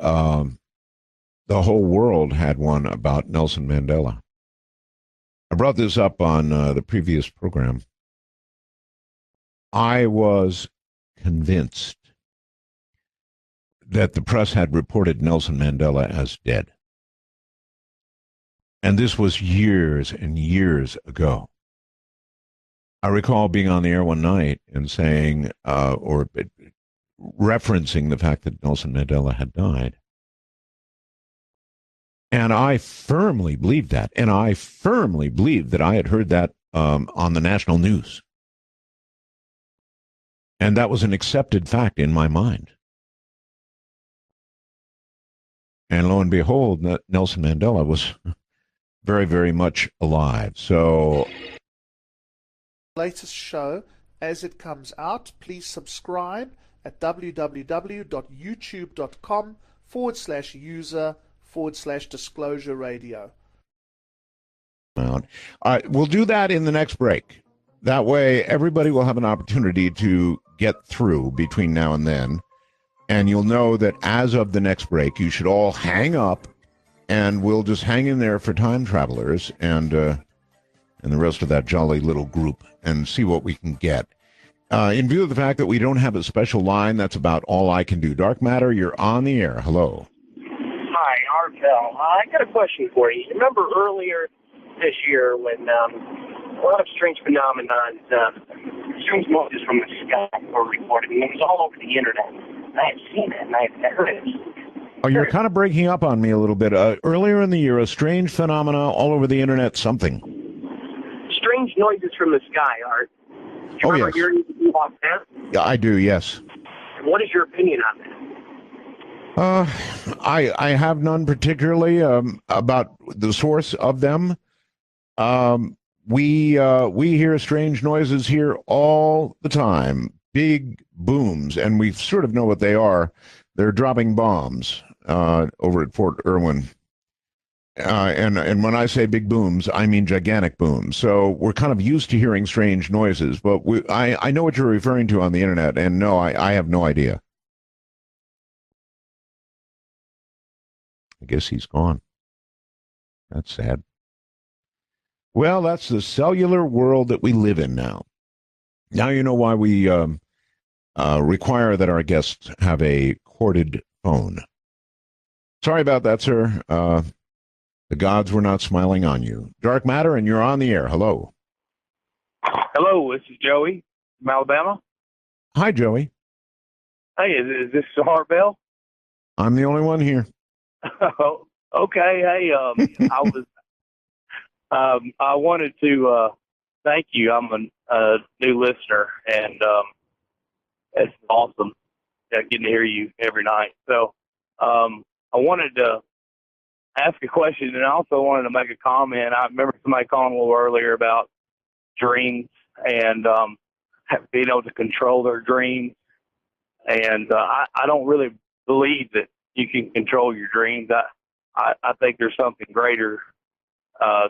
whole world had one about Nelson Mandela. I brought this up on the previous program. I was convinced that the press had reported Nelson Mandela as dead. And this was years and years ago. I recall being on the air one night and saying, or referencing the fact that Nelson Mandela had died. And I firmly believed that. And I firmly believed that I had heard that on the national news. And that was an accepted fact in my mind. And lo and behold, Nelson Mandela was very, very much alive. So, latest show as it comes out, please subscribe at www.youtube.com/user/disclosure radio. All right, we'll do that in the next break. That way, everybody will have an opportunity to get through between now and then. And you'll know that as of the next break, you should all hang up, and we'll just hang in there for time travelers and the rest of that jolly little group and see what we can get. In view of the fact that we don't have a special line, that's about all I can do. Dark Matter, you're on the air. Hello. Hi, Art Bell. I got a question for you. Remember earlier this year when a lot of strange phenomena, strange noises from the sky were reported, and it was all over the internet. I had seen it, and I had heard it. Oh, you're kind of breaking up on me a little bit. Earlier in the year, a strange phenomena all over the internet, something. Strange noises from the sky, Art. Do you remember hearing about that? Yeah, I do, yes. And what is your opinion on that? I have none particularly about the source of them. We hear strange noises here all the time, big booms, and we sort of know what they are. They're dropping bombs over at Fort Irwin. And when I say big booms, I mean gigantic booms. So we're kind of used to hearing strange noises, but I know what you're referring to on the internet, and no, I have no idea. I guess he's gone. That's sad. Well, that's the cellular world that we live in now. Now you know why we require that our guests have a corded phone. Sorry about that, sir. The gods were not smiling on you. Dark Matter, and you're on the air. Hello. Hello, this is Joey from Alabama. Hi, Joey. Hey, is this Art Bell? I'm the only one here. Oh, okay. Hey, I wanted to thank you. I'm a new listener, and it's awesome getting to hear you every night. So I wanted to ask a question, and I also wanted to make a comment. I remember somebody calling a little earlier about dreams and being able to control their dreams. And I don't really believe that you can control your dreams. I think there's something greater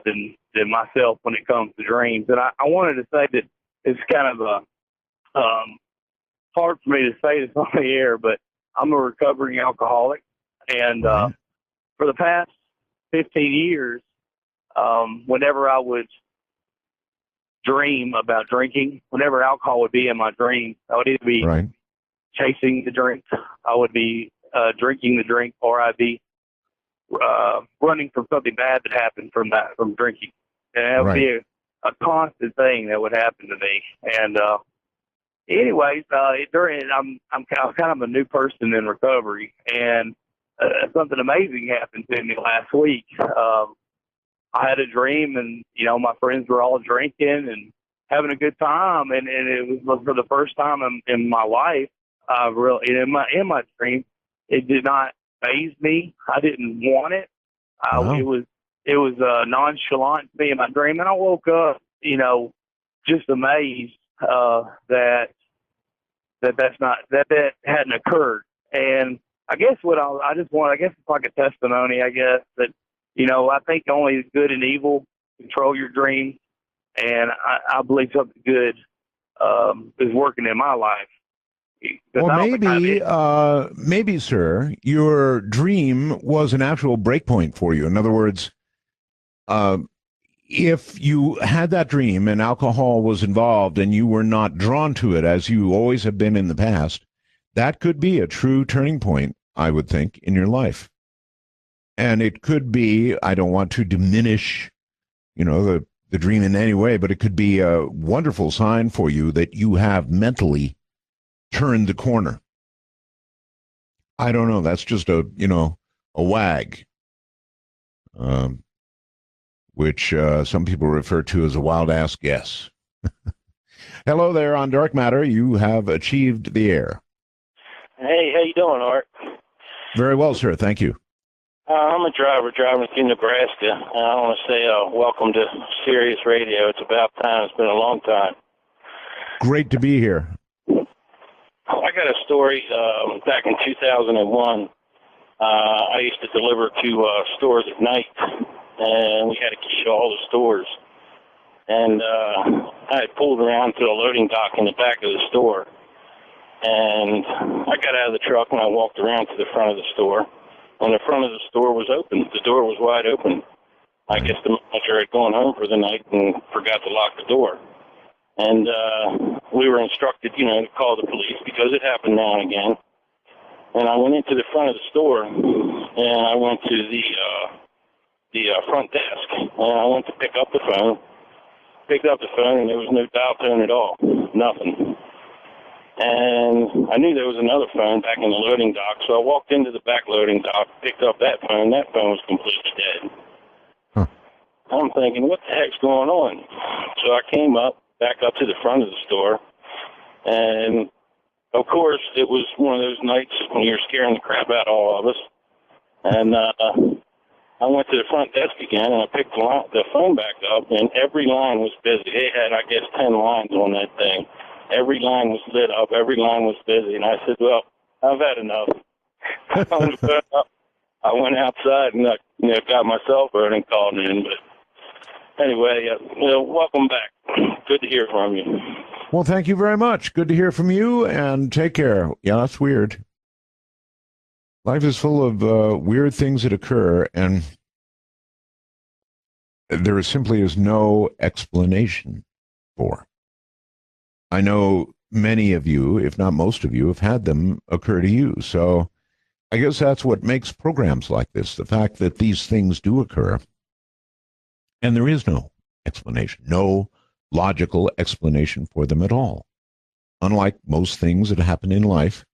than myself when it comes to dreams. And I wanted to say that it's kind of hard for me to say this on the air, but I'm a recovering alcoholic. And for the past 15 years, whenever I would dream about drinking, whenever alcohol would be in my dreams, I would either be chasing the drink, I would be drinking the drink, or I'd be running from something bad that happened from drinking. And that would be a constant thing that would happen to me. And anyways, I'm kind of a new person in recovery, and something amazing happened to me last week. I had a dream, and my friends were all drinking and having a good time, and it was for the first time in my life. In my dream, it did not faze me. I didn't want it. It was nonchalant to me in my dream, and I woke up, just amazed that hadn't occurred. And I guess I guess it's like a testimony, I guess, that, I think only good and evil control your dreams. And I believe something good is working in my life. Well, maybe, sir, your dream was an actual breakpoint for you. In other words, if you had that dream and alcohol was involved and you were not drawn to it as you always have been in the past, that could be a true turning point, I would think, in your life. And it could be, I don't want to diminish, the dream in any way, but it could be a wonderful sign for you that you have mentally turned the corner. I don't know. That's just a wag, which some people refer to as a wild-ass guess. Hello there on Dark Matter. You have achieved the air. Hey, how you doing, Art? Very well, sir. Thank you. I'm a driver driving through Nebraska, and I want to say welcome to Sirius Radio. It's about time. It's been a long time. Great to be here. I got a story back in 2001. I used to deliver to stores at night, and we had a key to all the stores. And I had pulled around to a loading dock in the back of the store, and I got out of the truck and I walked around to the front of the store. And the front of the store was open. The door was wide open. I guess the manager had gone home for the night and forgot to lock the door. And we were instructed, to call the police because it happened now and again. And I went into the front of the store, and I went to the front desk, and I went to pick up the phone. Picked up the phone, and there was no dial tone at all, nothing. And I knew there was another phone back in the loading dock, so I walked into the back loading dock, picked up that phone. That phone was completely dead. Huh. I'm thinking, what the heck's going on? So I came back up to the front of the store, and of course, it was one of those nights when you're scaring the crap out of all of us. And I went to the front desk again, and I picked the phone back up, and every line was busy. They had, I guess, 10 lines on that thing. Every line was lit up. Every line was busy. And I said, well, I've had enough. I went outside and got my cell phone and called in. But anyway, welcome back. Good to hear from you. Well, thank you very much. Good to hear from you, and take care. Yeah, that's weird. Life is full of weird things that occur, and there simply is no explanation for. I know many of you, if not most of you, have had them occur to you. So I guess that's what makes programs like this, the fact that these things do occur, and there is no explanation, no logical explanation for them at all. Unlike most things that happen in life,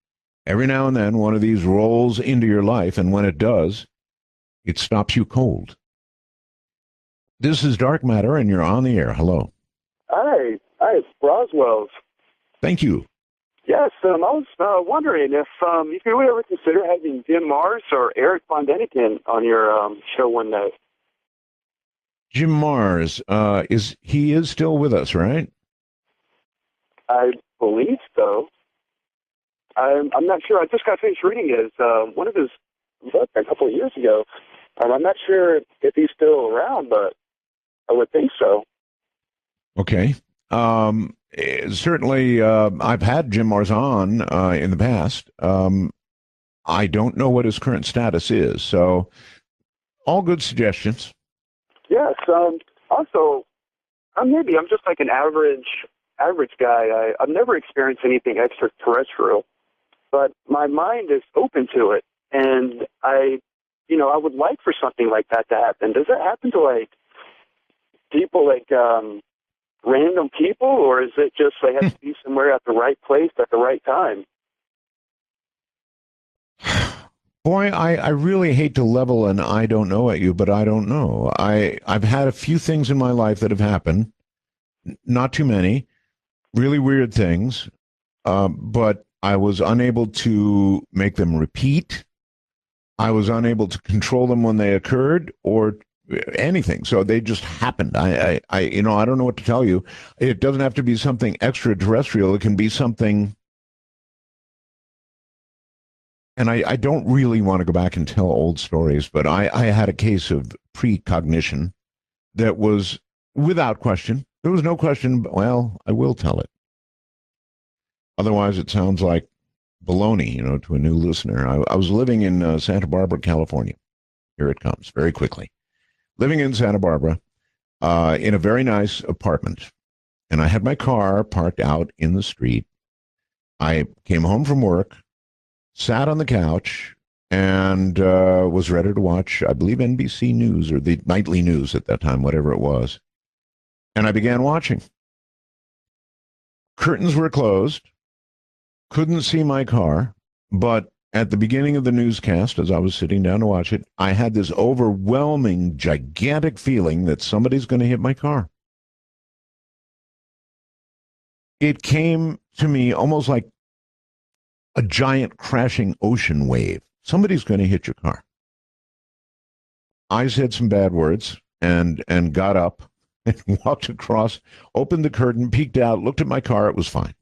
every now and then one of these rolls into your life, and when it does, it stops you cold. This is Dark Matter, and you're on the air. Hello. Hi, it's Roswell's. Thank you. Yes, I was wondering if you would ever consider having Jim Mars or Eric Von Däniken on your show one night. Jim Mars, he is still with us, right? I believe so. I'm not sure. I just got finished reading one of his books a couple of years ago. I'm not sure if he's still around, but I would think so. Okay. Certainly, I've had Jim Mars on in the past. I don't know what his current status is, so all good suggestions. Yes. Also, I'm just like an average guy. I've never experienced anything extraterrestrial, but my mind is open to it, and I would like for something like that to happen. Does that happen to like people, like random people, or is it just they have to be somewhere at the right place at the right time? Boy, I really hate to level an I don't know at you, but I don't know. I've had a few things in my life that have happened, not too many, really weird things, but I was unable to make them repeat. I was unable to control them when they occurred or anything. So they just happened. I don't know what to tell you. It doesn't have to be something extraterrestrial. It can be something. And I don't really want to go back and tell old stories, but I had a case of precognition that was without question. There was no question. Well, I will tell it. Otherwise, it sounds like baloney, to a new listener. I was living in Santa Barbara, California. Here it comes, very quickly. Living in Santa Barbara in a very nice apartment. And I had my car parked out in the street. I came home from work, sat on the couch, and was ready to watch, I believe, NBC News or the nightly news at that time, whatever it was. And I began watching. Curtains were closed. Couldn't see my car, but at the beginning of the newscast, as I was sitting down to watch it, I had this overwhelming, gigantic feeling that somebody's going to hit my car. It came to me almost like a giant crashing ocean wave. Somebody's going to hit your car. I said some bad words and got up and walked across, opened the curtain, peeked out, looked at my car. It was fine.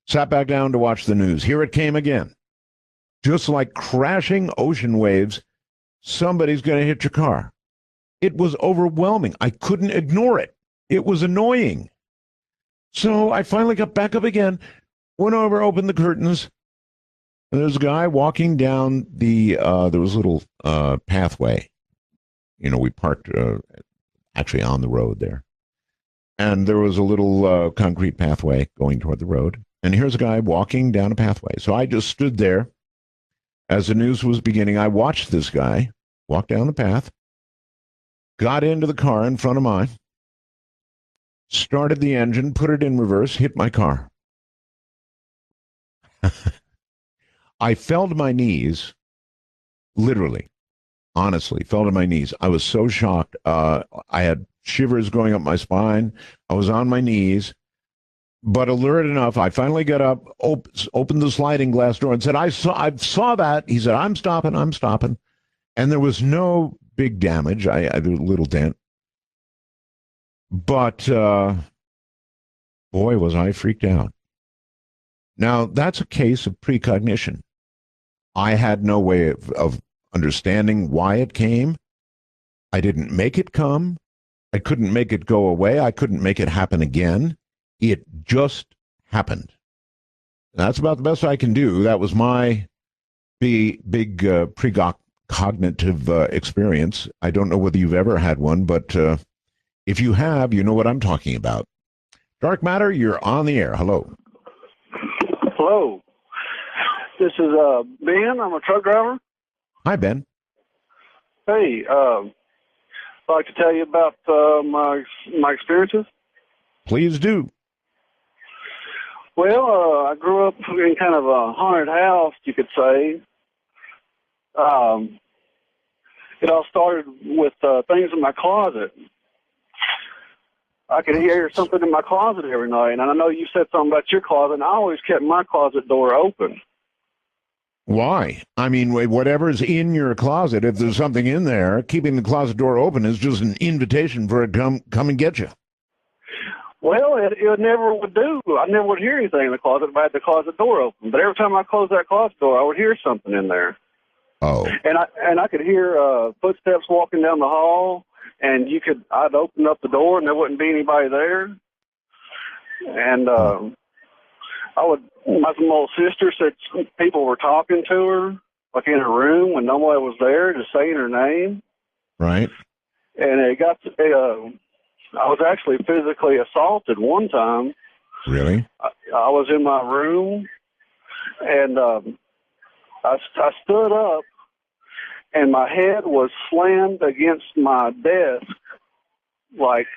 Sat back down to watch the news. Here it came again. Just like crashing ocean waves, somebody's going to hit your car. It was overwhelming. I couldn't ignore it. It was annoying. So I finally got back up again, went over, opened the curtains, and there's a guy walking down the, there was a little pathway. You know, we parked actually on the road there. And there was a little concrete pathway going toward the road. And here's a guy walking down a pathway. So I just stood there as the news was beginning. I watched this guy walk down the path, got into the car in front of mine, started the engine, put it in reverse, hit my car. I fell to my knees, literally, honestly, fell to my knees. I was so shocked. I had shivers going up my spine. I was on my knees. But alert enough, I finally got up, opened the sliding glass door and said, I saw that. He said, I'm stopping. And there was no big damage. I did a little dent. But, boy, was I freaked out. Now, that's a case of precognition. I had no way of understanding why it came. I didn't make it come. I couldn't make it go away. I couldn't make it happen again. It just happened. That's about the best I can do. That was my big precognitive experience. I don't know whether you've ever had one, but if you have, you know what I'm talking about. Dark Matter, you're on the air. Hello. Hello. This is Ben. I'm a truck driver. Hi, Ben. Hey, I'd like to tell you about my experiences. Please do. Well, I grew up in kind of a haunted house, you could say. It all started with things in my closet. I could hear something in my closet every night, and I know you said something about your closet, and I always kept my closet door open. Why? I mean, whatever's in your closet, if there's something in there, keeping the closet door open is just an invitation for it to come and get you. Well, it never would do. I never would hear anything in the closet if I had the closet door open. But every time I closed that closet door, I would hear something in there. Oh. And I could hear footsteps walking down the hall, and I'd open up the door and there wouldn't be anybody there. And my little sister said people were talking to her, like in her room when nobody was there, just saying her name. Right. And it got to I was actually physically assaulted one time. Really? I was in my room, and I stood up, and my head was slammed against my desk like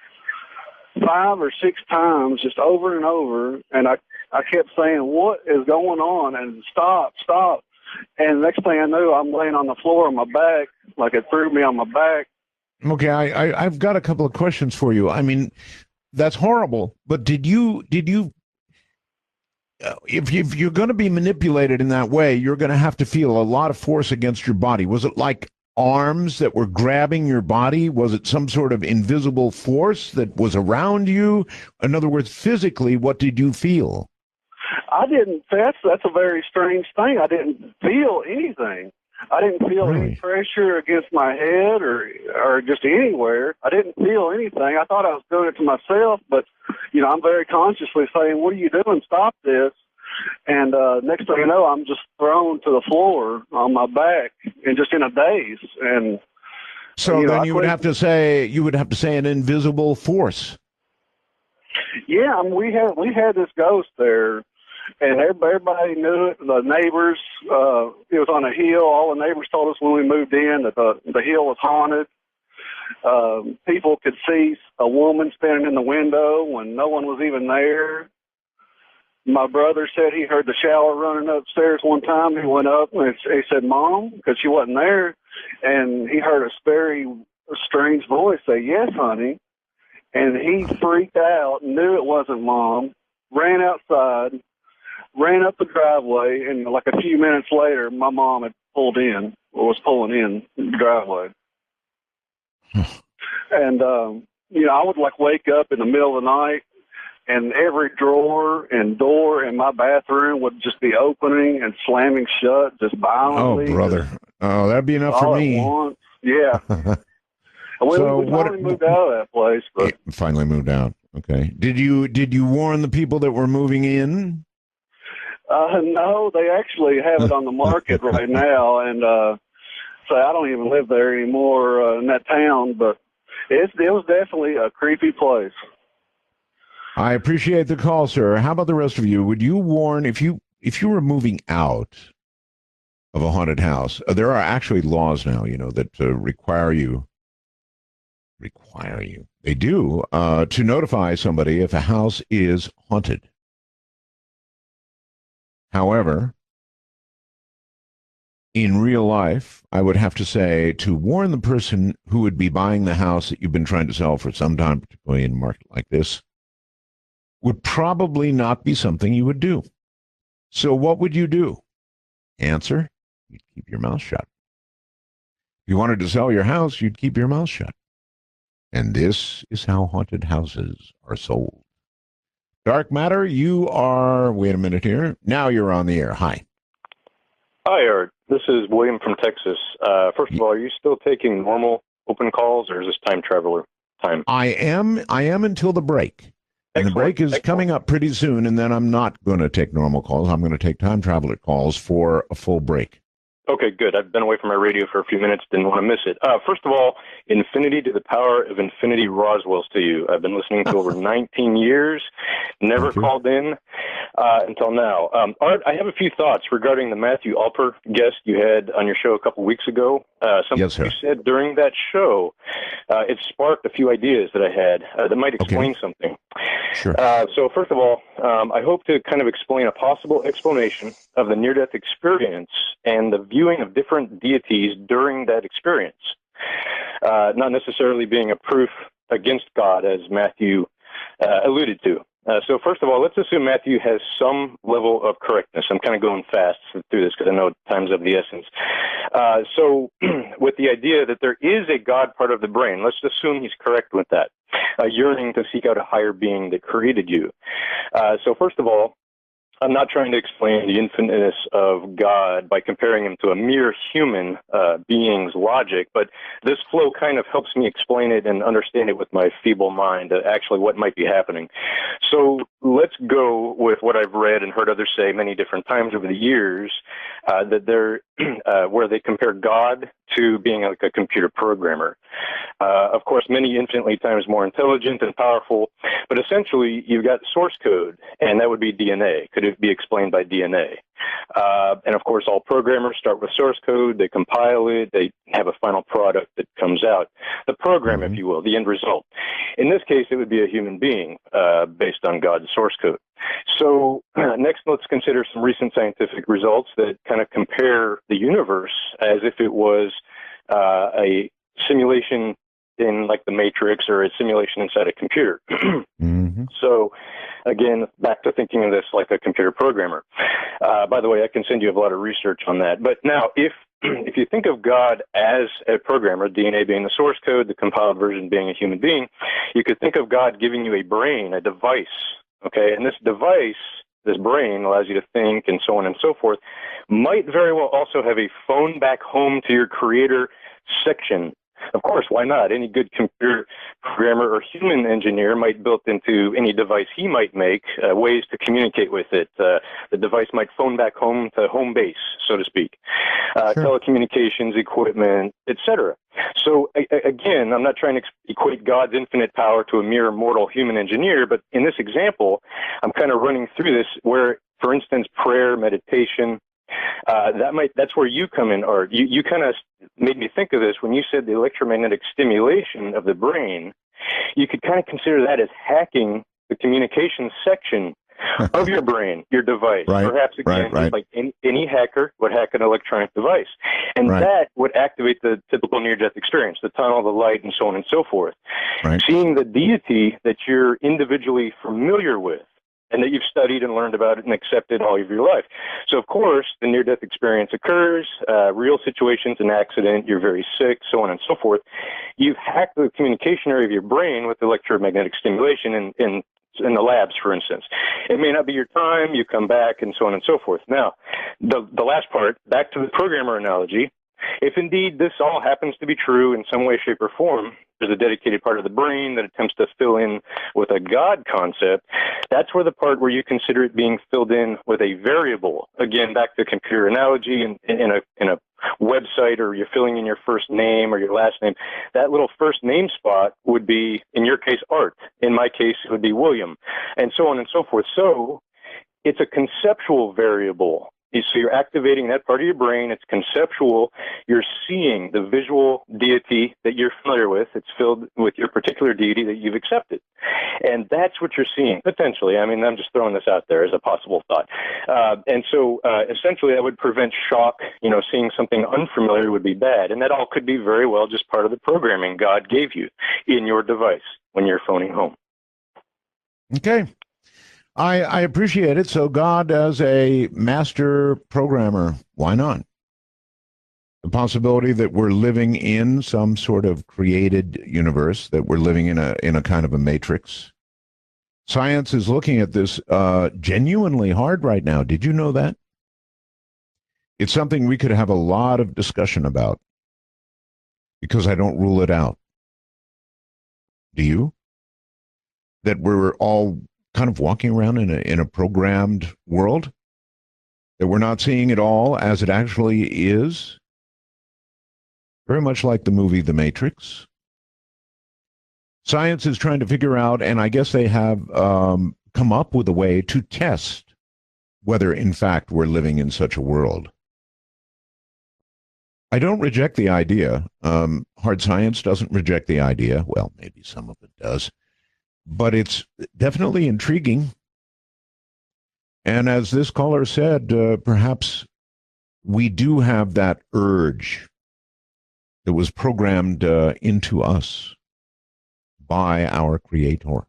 5 or 6 times, just over and over. And I kept saying, "What is going on?" And stop. And the next thing I knew, I'm laying on the floor on my back, like it threw me on my back. Okay, I've got a couple of questions for you. I mean, that's horrible, but did you if you're going to be manipulated in that way, you're going to have to feel a lot of force against your body. Was it like arms that were grabbing your body? Was it some sort of invisible force that was around you? In other words, physically, what did you feel? I didn't. That's a very strange thing. I didn't feel anything. I didn't feel any pressure against my head or just anywhere. I didn't feel anything. I thought I was doing it to myself, but, you know, I'm very consciously saying, "What are you doing? Stop this." And next thing you know, I'm just thrown to the floor on my back and just in a daze. And so then you would have to say an invisible force. Yeah, I mean, we had this ghost there. And everybody knew it. The neighbors, it was on a hill. All the neighbors told us when we moved in that the hill was haunted. People could see a woman standing in the window when no one was even there. My brother said he heard the shower running upstairs one time. He went up and he said, "Mom," because she wasn't there. And he heard a very strange voice say, "Yes, honey." And he freaked out, knew it wasn't Mom, ran outside, ran up the driveway, and like a few minutes later, my mom had was pulling in the driveway. And, I would like wake up in the middle of the night and every drawer and door in my bathroom would just be opening and slamming shut just violently. Oh, brother. Oh, that'd be enough for me. Yeah. We finally moved out of that place. But finally moved out. Okay. Did you warn the people that were moving in? No, they actually have it on the market right now, and so I don't even live there anymore in that town. But it was definitely a creepy place. I appreciate the call, sir. How about the rest of you? Would you warn if you were moving out of a haunted house? There are actually laws now, that require you. They do to notify somebody if a house is haunted. However, in real life, I would have to say to warn the person who would be buying the house that you've been trying to sell for some time, particularly in a market like this, would probably not be something you would do. So what would you do? Answer, you'd keep your mouth shut. If you wanted to sell your house, you'd keep your mouth shut. And this is how haunted houses are sold. Dark Matter, wait a minute here. Now you're on the air. Hi. Hi, Art. This is William from Texas. First of all, are you still taking normal open calls, or is this time traveler time? I am until the break. And the break is coming up pretty soon, and then I'm not going to take normal calls. I'm going to take time traveler calls for a full break. Okay, good. I've been away from my radio for a few minutes. Didn't want to miss it. First of all, infinity to the power of infinity Roswells to you. I've been listening to over 19 years. Never called in until now. Art, I have a few thoughts regarding the Matthew Alper guest you had on your show a couple weeks ago. Something you said during that show, it sparked a few ideas that I had that might explain something. Sure. So first of all, I hope to kind of explain a possible explanation of the near-death experience and the viewing of different deities during that experience, not necessarily being a proof against God, as Matthew alluded to. So first of all, let's assume Matthew has some level of correctness. I'm kind of going fast through this because I know time's of the essence. So with the idea that there is a God part of the brain, let's assume he's correct with that, yearning to seek out a higher being that created you. So first of all, I'm not trying to explain the infiniteness of God by comparing him to a mere human being's logic, but this flow kind of helps me explain it and understand it with my feeble mind, actually what might be happening. So let's go with what I've read and heard others say many different times over the years, that they're where they compare God to being like a computer programmer. Of course, many infinitely times more intelligent and powerful, but essentially you've got source code, and that would be DNA. Could it be explained by DNA? And of course, all programmers start with source code, they compile it, they have a final product that comes out. The program, if you will, the end result. In this case, it would be a human being based on God's source code. So next, let's consider some recent scientific results that kind of compare the universe as if it was a simulation in like the Matrix or a simulation inside a computer. So again, back to thinking of this like a computer programmer. By the way, I can send you a lot of research on that. But now, if you think of God as a programmer, DNA being the source code, the compiled version being a human being, you could think of God giving you a brain, a device, okay? And this device, this brain, allows you to think and so on and so forth, might very well also have a phone back home to your creator section. Of course, why not? Any good computer programmer or human engineer might build into any device he might make ways to communicate with it. The device might phone back home to home base, so to speak. Telecommunications equipment, etc. So again, I'm not trying to equate God's infinite power to a mere mortal human engineer, but in this example, I'm kind of running through this where, for instance, prayer, meditation, that's where you come in, Art. You kind of made me think of this when you said the electromagnetic stimulation of the brain. You could kind of consider that as hacking the communication section of your brain, your device. Perhaps again, like any hacker would hack an electronic device, and that would activate the typical near-death experience, the tunnel, the light, and so on and so forth. Seeing the deity that you're individually familiar with, and that you've studied and learned about it and accepted all of your life. So, of course, the near-death experience occurs, real situations, an accident, you're very sick, so on and so forth. You've hacked the communication area of your brain with electromagnetic stimulation in the labs, for instance. It may not be your time, you come back, and so on and so forth. Now, the last part, back to the programmer analogy, if indeed this all happens to be true in some way, shape, or form, there's a dedicated part of the brain that attempts to fill in with a God concept. That's where the part where you consider it being filled in with a variable. Again, back to the computer analogy, in a website, or you're filling in your first name or your last name. That little first name spot would be, in your case, Art. In my case, it would be William, and so on and so forth. So it's a conceptual variable. So you're activating that part of your brain. It's conceptual. You're seeing the visual deity that you're familiar with. It's filled with your particular deity that you've accepted. And that's what you're seeing, potentially. I mean, I'm just throwing this out there as a possible thought. And so essentially that would prevent shock. You know, seeing something unfamiliar would be bad. And that all could be very well just part of the programming God gave you in your device when you're phoning home. Okay. I appreciate it. So God as a master programmer, why not? The possibility that we're living in some sort of created universe, that we're living in a kind of a matrix. Science is looking at this genuinely hard right now. Did you know that? It's something we could have a lot of discussion about, because I don't rule it out. Do you? That we're all kind of walking around in a programmed world, that we're not seeing it all as it actually is, very much like the movie The Matrix. Science is trying to figure out, and I guess they have come up with a way to test whether, in fact, we're living in such a world. I don't reject the idea. Hard science doesn't reject the idea. Well, maybe some of it does. But it's definitely intriguing. And as this caller said, perhaps we do have that urge that was programmed into us by our Creator.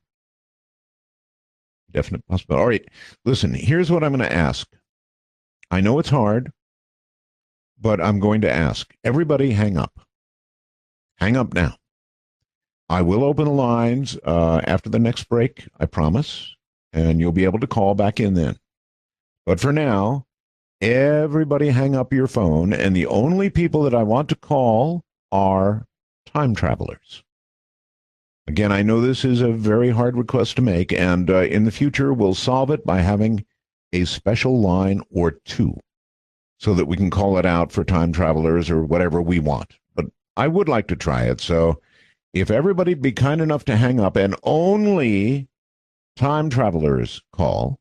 Definite possibility. All right, listen, here's what I'm going to ask. I know it's hard, but I'm going to ask. Everybody hang up. Hang up now. I will open the lines after the next break, I promise, and you'll be able to call back in then. But for now, everybody hang up your phone, and the only people that I want to call are time travelers. Again, I know this is a very hard request to make, and in the future, we'll solve it by having a special line or two so that we can call it out for time travelers or whatever we want. But I would like to try it, so if everybody'd be kind enough to hang up and only time travelers call,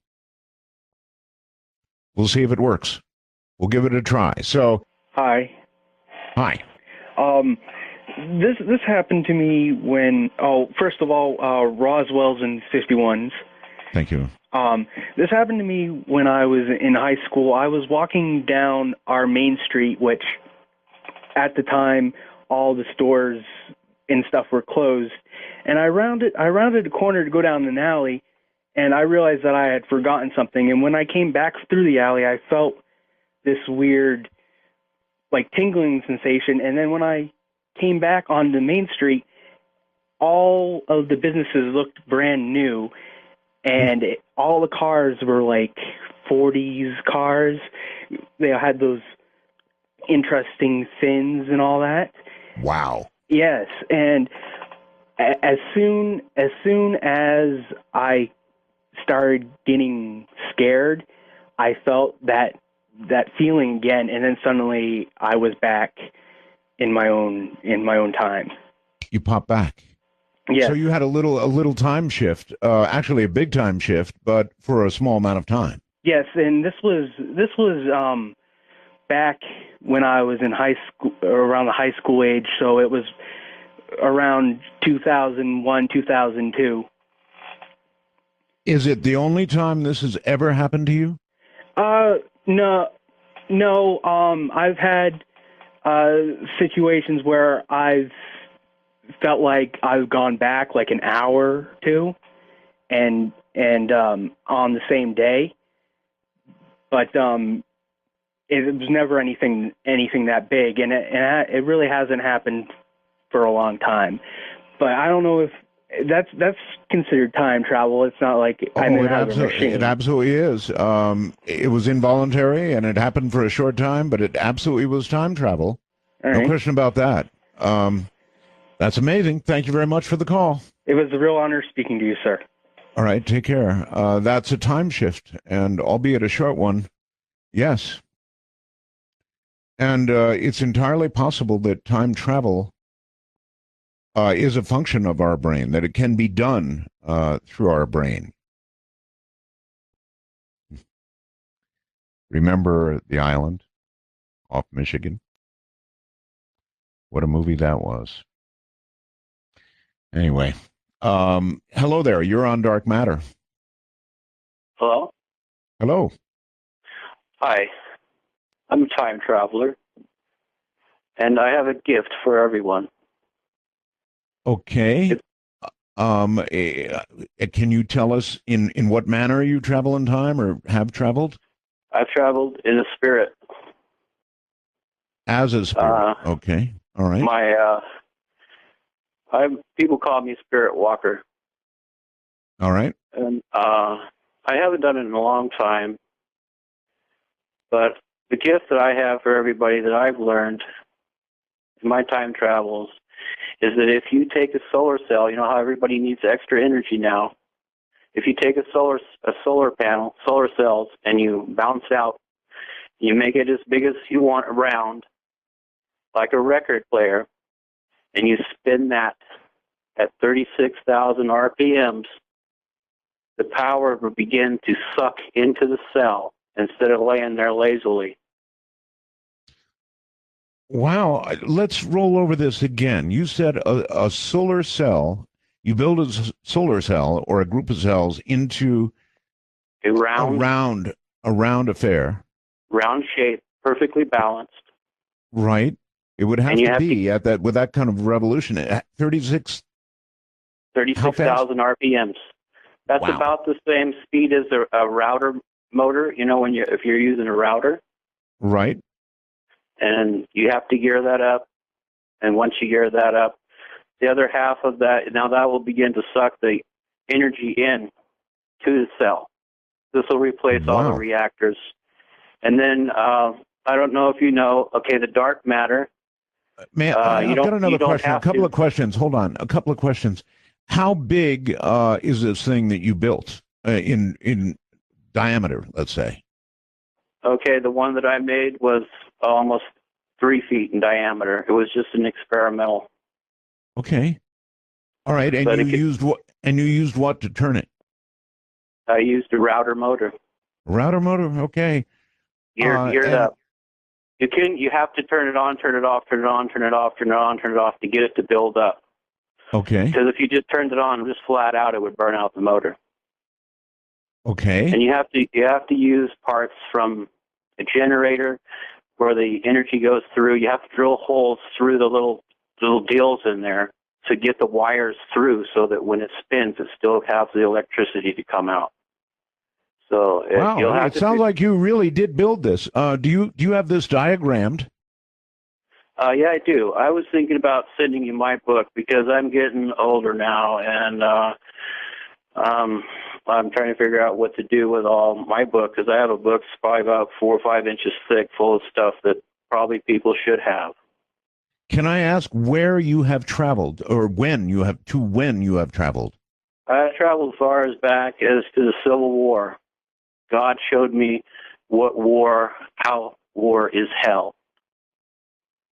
we'll see if it works. We'll give it a try. So, hi. Hi. This happened to me when, first of all, Roswell's in 51s. Thank you. This happened to me when I was in high school. I was walking down our main street, which at the time all the stores and stuff were closed, and I rounded a corner to go down an alley, and I realized that I had forgotten something. And when I came back through the alley, I felt this weird, like, tingling sensation. And then when I came back on the main street, all of the businesses looked brand new, and all the cars were like 40s cars. They had those interesting fins and all that. Wow. Yes, and as soon as I started getting scared, I felt that feeling again, and then suddenly I was back in my own time. You pop back. Yeah. So you had a little time shift, actually a big time shift, but for a small amount of time. Yes, and this was back when I was in high school, around the high school age, so it was around 2001, 2002. Is it the only time this has ever happened to you? No. I've had situations where I've felt like I've gone back like an hour or two, and and on the same day, but it was never anything that big, and it really hasn't happened for a long time. But I don't know if that's considered time travel. It's not like I'm in a machine. It absolutely is. It was involuntary, and it happened for a short time, but it absolutely was time travel. No question about that. That's amazing. Thank you very much for the call. It was a real honor speaking to you, sir. All right, take care. That's a time shift, and albeit a short one, yes. And it's entirely possible that time travel is a function of our brain, that it can be done through our brain. Remember The Island off Michigan? What a movie that was. Anyway, hello there. You're on Dark Matter. Hello? Hello. Hi. I'm a time traveler, and I have a gift for everyone. Okay. Can you tell us in what manner you travel in time or have traveled? I've traveled in a spirit. As a spirit. Okay. All right. People call me Spirit Walker. All right. And I haven't done it in a long time, but the gift that I have for everybody that I've learned in my time travels is that if you take a solar cell, you know how everybody needs extra energy now. If you take a solar panel, solar cells, and you bounce out, you make it as big as you want around, like a record player, and you spin that at 36,000 RPMs, the power will begin to suck into the cell instead of laying there lazily. Wow. Let's roll over this again. You said a solar cell, you build a solar cell or a group of cells into a round affair. Round shape, perfectly balanced. Right. It would have to be at that with that kind of revolution at 36,000 RPMs. That's about the same speed as a router motor, you know, if you're using a router. Right. And you have to gear that up. And once you gear that up, the other half of that, now that will begin to suck the energy in to the cell. This will replace all the reactors. And then, I don't know if you know, the dark matter. Man, I've got another question. A couple of questions. Hold on. A couple of questions. How big is this thing that you built in diameter, let's say? Okay, the one that I made was almost 3 feet in diameter. It was just an experimental. Okay. All right, and used what? And you used what to turn it? I used a router motor. Router motor. Okay. Geared up. You have to turn it on, turn it off, turn it on, turn it off, turn it on, turn it off to get it to build up. Okay. Because if you just turned it on just flat out, it would burn out the motor. Okay. And you have to use parts from a generator where the energy goes through. You have to drill holes through the little deals in there to get the wires through, so that when it spins, it still has the electricity to come out. So it sounds like you really did build this. Do you have this diagrammed? Yeah, I do. I was thinking about sending you my book because I'm getting older now, and I'm trying to figure out what to do with all my book, because I have a book that's probably about 4 or 5 inches thick, full of stuff that probably people should have. Can I ask where you have traveled, or when you have traveled? I traveled as far as back as to the Civil War. God showed me how war is hell.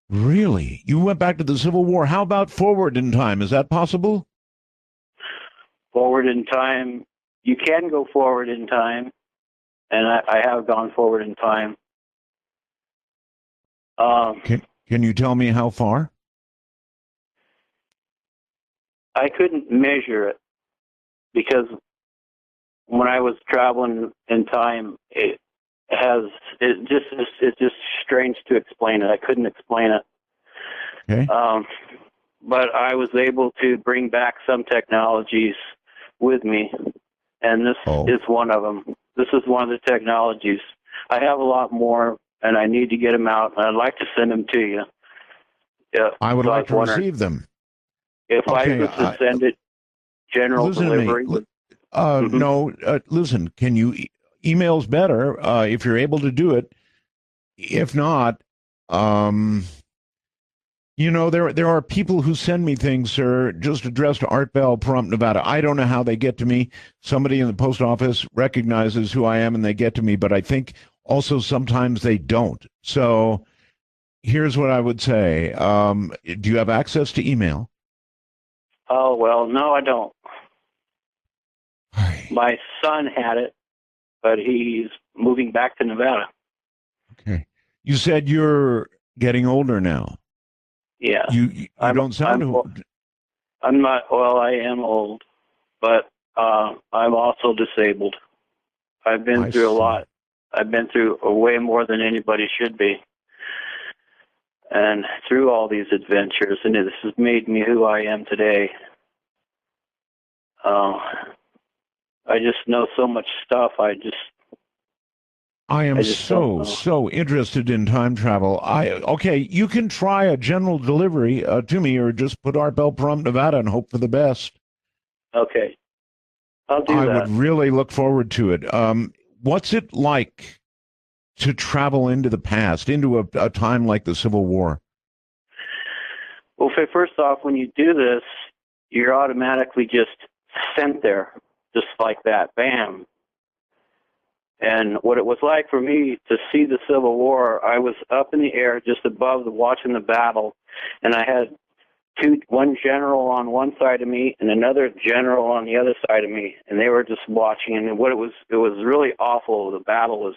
Really? You went back to the Civil War. How about forward in time? Is that possible? Forward in time, you can go forward in time, and I have gone forward in time. Can you tell me how far? I couldn't measure it because when I was traveling in time, it's just strange to explain it. I couldn't explain it. Okay. But I was able to bring back some technologies with me and this is one of them. This is one of the technologies. I have a lot more, and I need to get them out, and I'd like to send them to you. Yeah, I would like to receive them. If I was to send it general delivery. No, listen, can you, email's better if you're able to do it. If not, you know, there are people who send me things, sir, just addressed to Art Bell, Pahrump, Nevada. I don't know how they get to me. Somebody in the post office recognizes who I am and they get to me, but I think also sometimes they don't. So here's what I would say. Do you have access to email? Oh, well, no, I don't. My son had it, but he's moving back to Nevada. Okay. You said you're getting older now. Yeah. You don't sound old. I'm not, well, I am old, but I'm also disabled. I've been through a lot. I've been through way more than anybody should be. And through all these adventures, and this has made me who I am today. I just know so much stuff. I am so interested in time travel. Okay, you can try a general delivery to me, or just put Art Bell, Pahrump, Nevada, and hope for the best. Okay, I'll do that. I would really look forward to it. What's it like to travel into the past, into a time like the Civil War? Well, first off, when you do this, you're automatically just sent there, just like that, bam. And what it was like for me to see the Civil War, I was up in the air just above watching the battle, and I had one general on one side of me and another general on the other side of me, and they were just watching. And it was really awful. The battle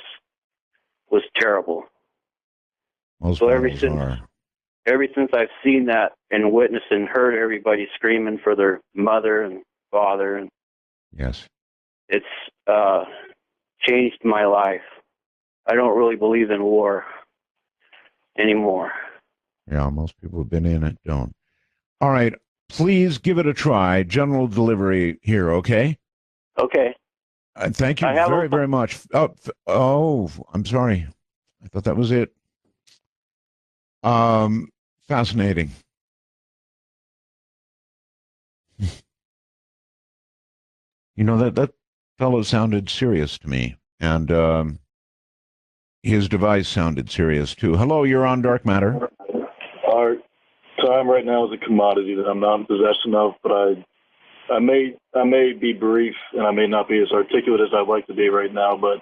was terrible. Most so ever since I've seen that and witnessed and heard everybody screaming for their mother and father, and yes, it's changed my life. I don't really believe in war anymore. Yeah, most people who've been in it don't. All right, please give it a try. General delivery here, okay? Okay. Thank you very much. Oh, I'm sorry. I thought that was it. Fascinating. You know, that fellow sounded serious to me, and his device sounded serious too. Hello, you're on Dark Matter. Our time right now is a commodity that I'm not in possession of, but I may be brief, and I may not be as articulate as I'd like to be right now, but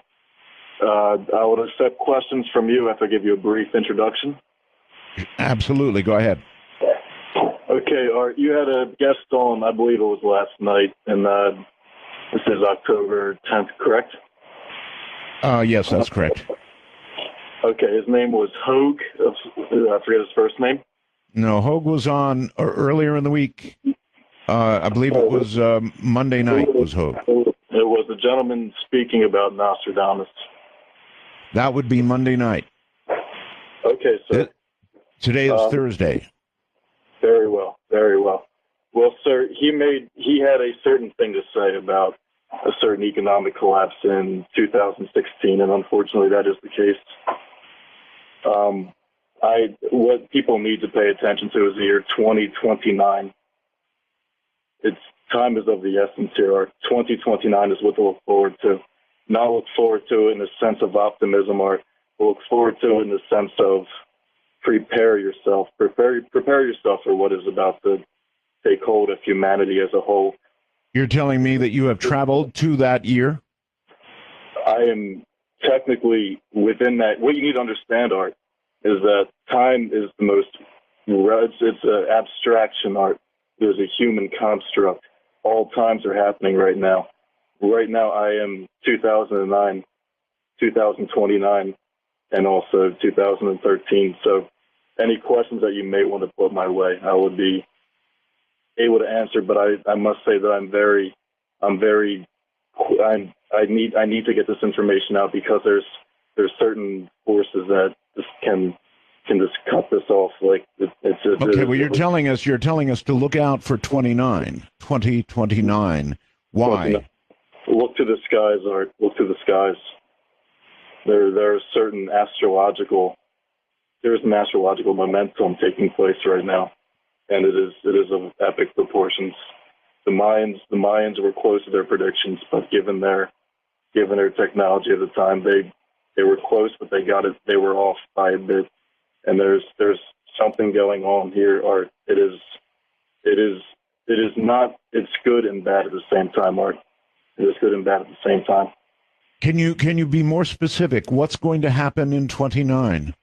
I would accept questions from you if I give you a brief introduction. Absolutely, go ahead. Okay, Art, you had a guest on, I believe it was last night, and this is October 10th, correct? Yes, that's correct. Okay, his name was Hogue. I forget his first name. No, Hogue was on earlier in the week. I believe it was Monday night was Hogue. It was the gentleman speaking about Nostradamus. That would be Monday night. Okay, sir. Today is Thursday. Very well, very well. Well, sir, he had a certain thing to say about a certain economic collapse in 2016, and unfortunately that is the case. What people need to pay attention to is the year 2029. Time is of the essence here. Our 2029 is what to look forward to. Not look forward to it in the sense of optimism, or look forward to it in the sense of prepare yourself for what is about to take hold of humanity as a whole. You're telling me that you have traveled to that year? I am technically within that. What you need to understand, Art, is that time is the most, it's an abstraction, Art. There's a human construct. All times are happening right now. Right now I am 2009, 2029, and also 2013. So any questions that you may want to put my way, I would be able to answer, but I must say that I need to get this information out, because there's certain forces that just can just cut this off. Like it's just, okay. Well, you're telling us to look out for 2029. Why? Look to the skies, Art. Look to the skies. There's an astrological momentum taking place right now, and it is of epic proportions. The Mayans were close to their predictions, but given their technology at the time, they were close, but they were off by a bit. And there's something going on here, Art. It is not. It's good and bad at the same time, Art. It is good and bad at the same time. Can you be more specific? What's going to happen in 29?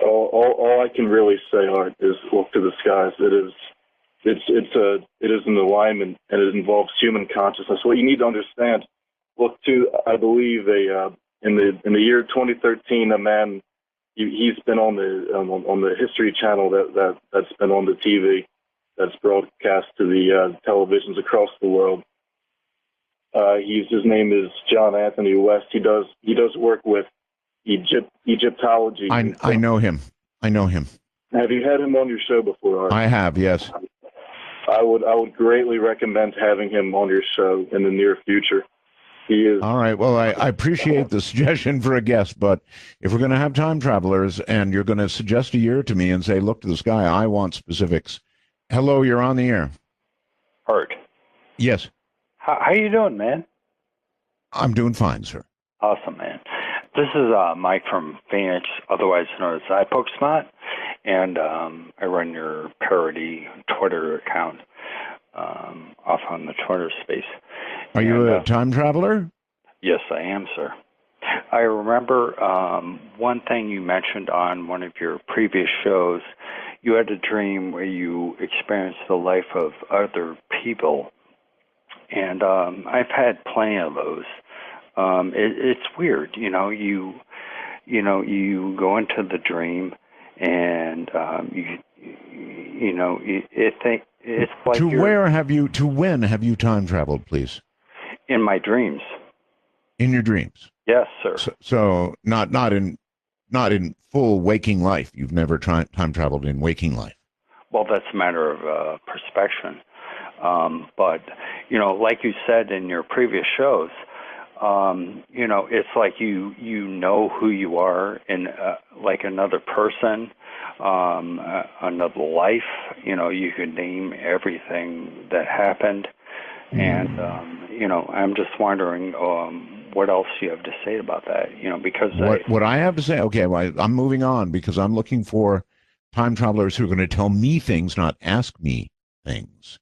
All I can really say, Art, is look to the skies. It is an alignment, and it involves human consciousness. What you need to understand, look to, I believe, in the year 2013, a man, he's been on the History Channel that's been on the TV, that's broadcast to the televisions across the world. His name is John Anthony West. He does work with Egyptology. I know him. Have you had him on your show before, Art? I have, yes. I would greatly recommend having him on your show in the near future. He is. All right. Well, I appreciate the suggestion for a guest, but if we're going to have time travelers and you're going to suggest a year to me and say, look to the sky, I want specifics. Hello, you're on the air. Art. Yes. How you doing, man? I'm doing fine, sir. Awesome, man. This is Mike from Phoenix, otherwise known as iPokesmart, and I run your parody Twitter account off on the Twitter space. Are you a time traveler? Yes, I am, sir. I remember one thing you mentioned on one of your previous shows. You had a dream where you experienced the life of other people, and I've had plenty of those. It's weird, you go into the dream, and it's like when have you time traveled, please? In my dreams. In your dreams? Yes, sir. So not in full waking life. You've never time traveled in waking life. Well, that's a matter of perspective. But like you said in your previous shows, it's like you know who you are in like another person, another life. You could name everything that happened, and I'm just wondering what else you have to say about that. Because what I have to say. Okay, well, I'm moving on because I'm looking for time travelers who are going to tell me things, not ask me things.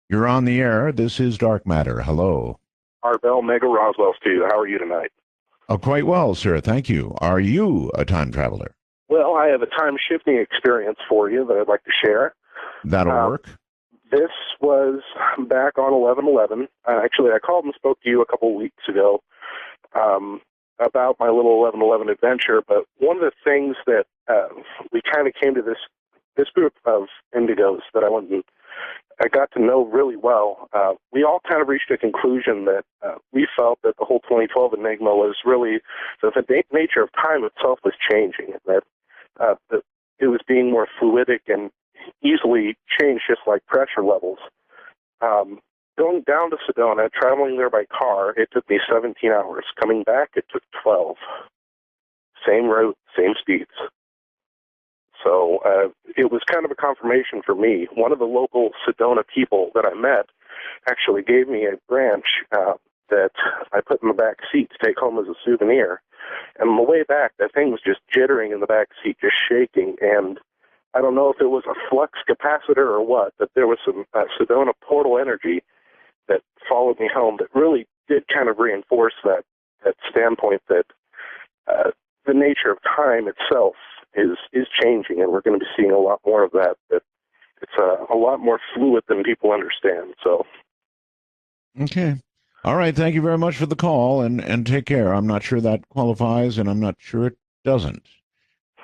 You're on the air. This is Dark Matter. Hello. Art Bell, Mega Roswell's too. How are you tonight? Oh, quite well, sir. Thank you. Are you a time traveler? Well, I have a time-shifting experience for you that I'd like to share. That'll work. This was back on 11/11. Actually, I called and spoke to you a couple weeks ago about my little 11/11 adventure, but one of the things that we kind of came to this group of indigos that I got to know really well, we all kind of reached a conclusion that we felt that the whole 2012 Enigma was really that the nature of time itself was changing, that it was being more fluidic and easily changed just like pressure levels. Going down to Sedona, traveling there by car, it took me 17 hours. Coming back, it took 12. Same route, same speeds. So it was kind of a confirmation for me. One of the local Sedona people that I met actually gave me a branch that I put in the back seat to take home as a souvenir. And on the way back, that thing was just jittering in the back seat, just shaking. And I don't know if it was a flux capacitor or what, but there was some Sedona portal energy that followed me home that really did kind of reinforce that standpoint that the nature of time itself is changing, and we're going to be seeing a lot more of that. That it's a lot more fluid than people understand. So, okay, all right. Thank you very much for the call, and take care. I'm not sure that qualifies, and I'm not sure it doesn't.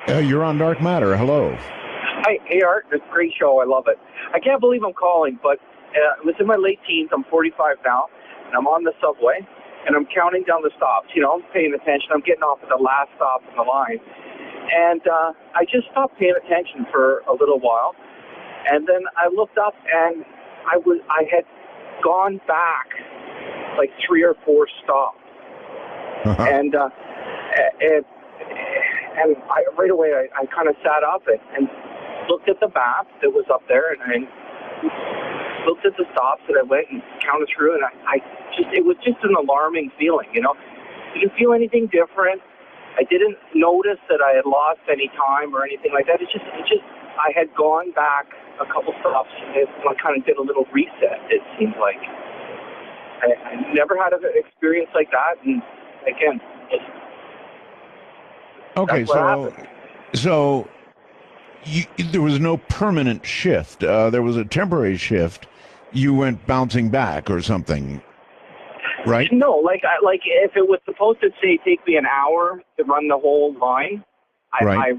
You're on Dark Matter. Hello. Hi, hey Art. It's a great show. I love it. I can't believe I'm calling, but it was in my late teens. I'm 45 now, and I'm on the subway, and I'm counting down the stops. I'm paying attention. I'm getting off at the last stop in the line. And I just stopped paying attention for a little while, and then I looked up, and I had gone back like 3 or 4 stops. And I, right away, I kind of sat up and looked at the map that was up there, and I looked at the stops that I went and counted through, and it was just an alarming feeling, you know. Didn't feel anything different. I didn't notice that I had lost any time or anything like that. It just I had gone back a couple stops and I kind of did a little reset, it seemed like. I never had an experience like that, and again, okay, so there was no permanent shift. There was a temporary shift. You went bouncing back or something, right? No, like if it was supposed to say take me an hour to run the whole line, I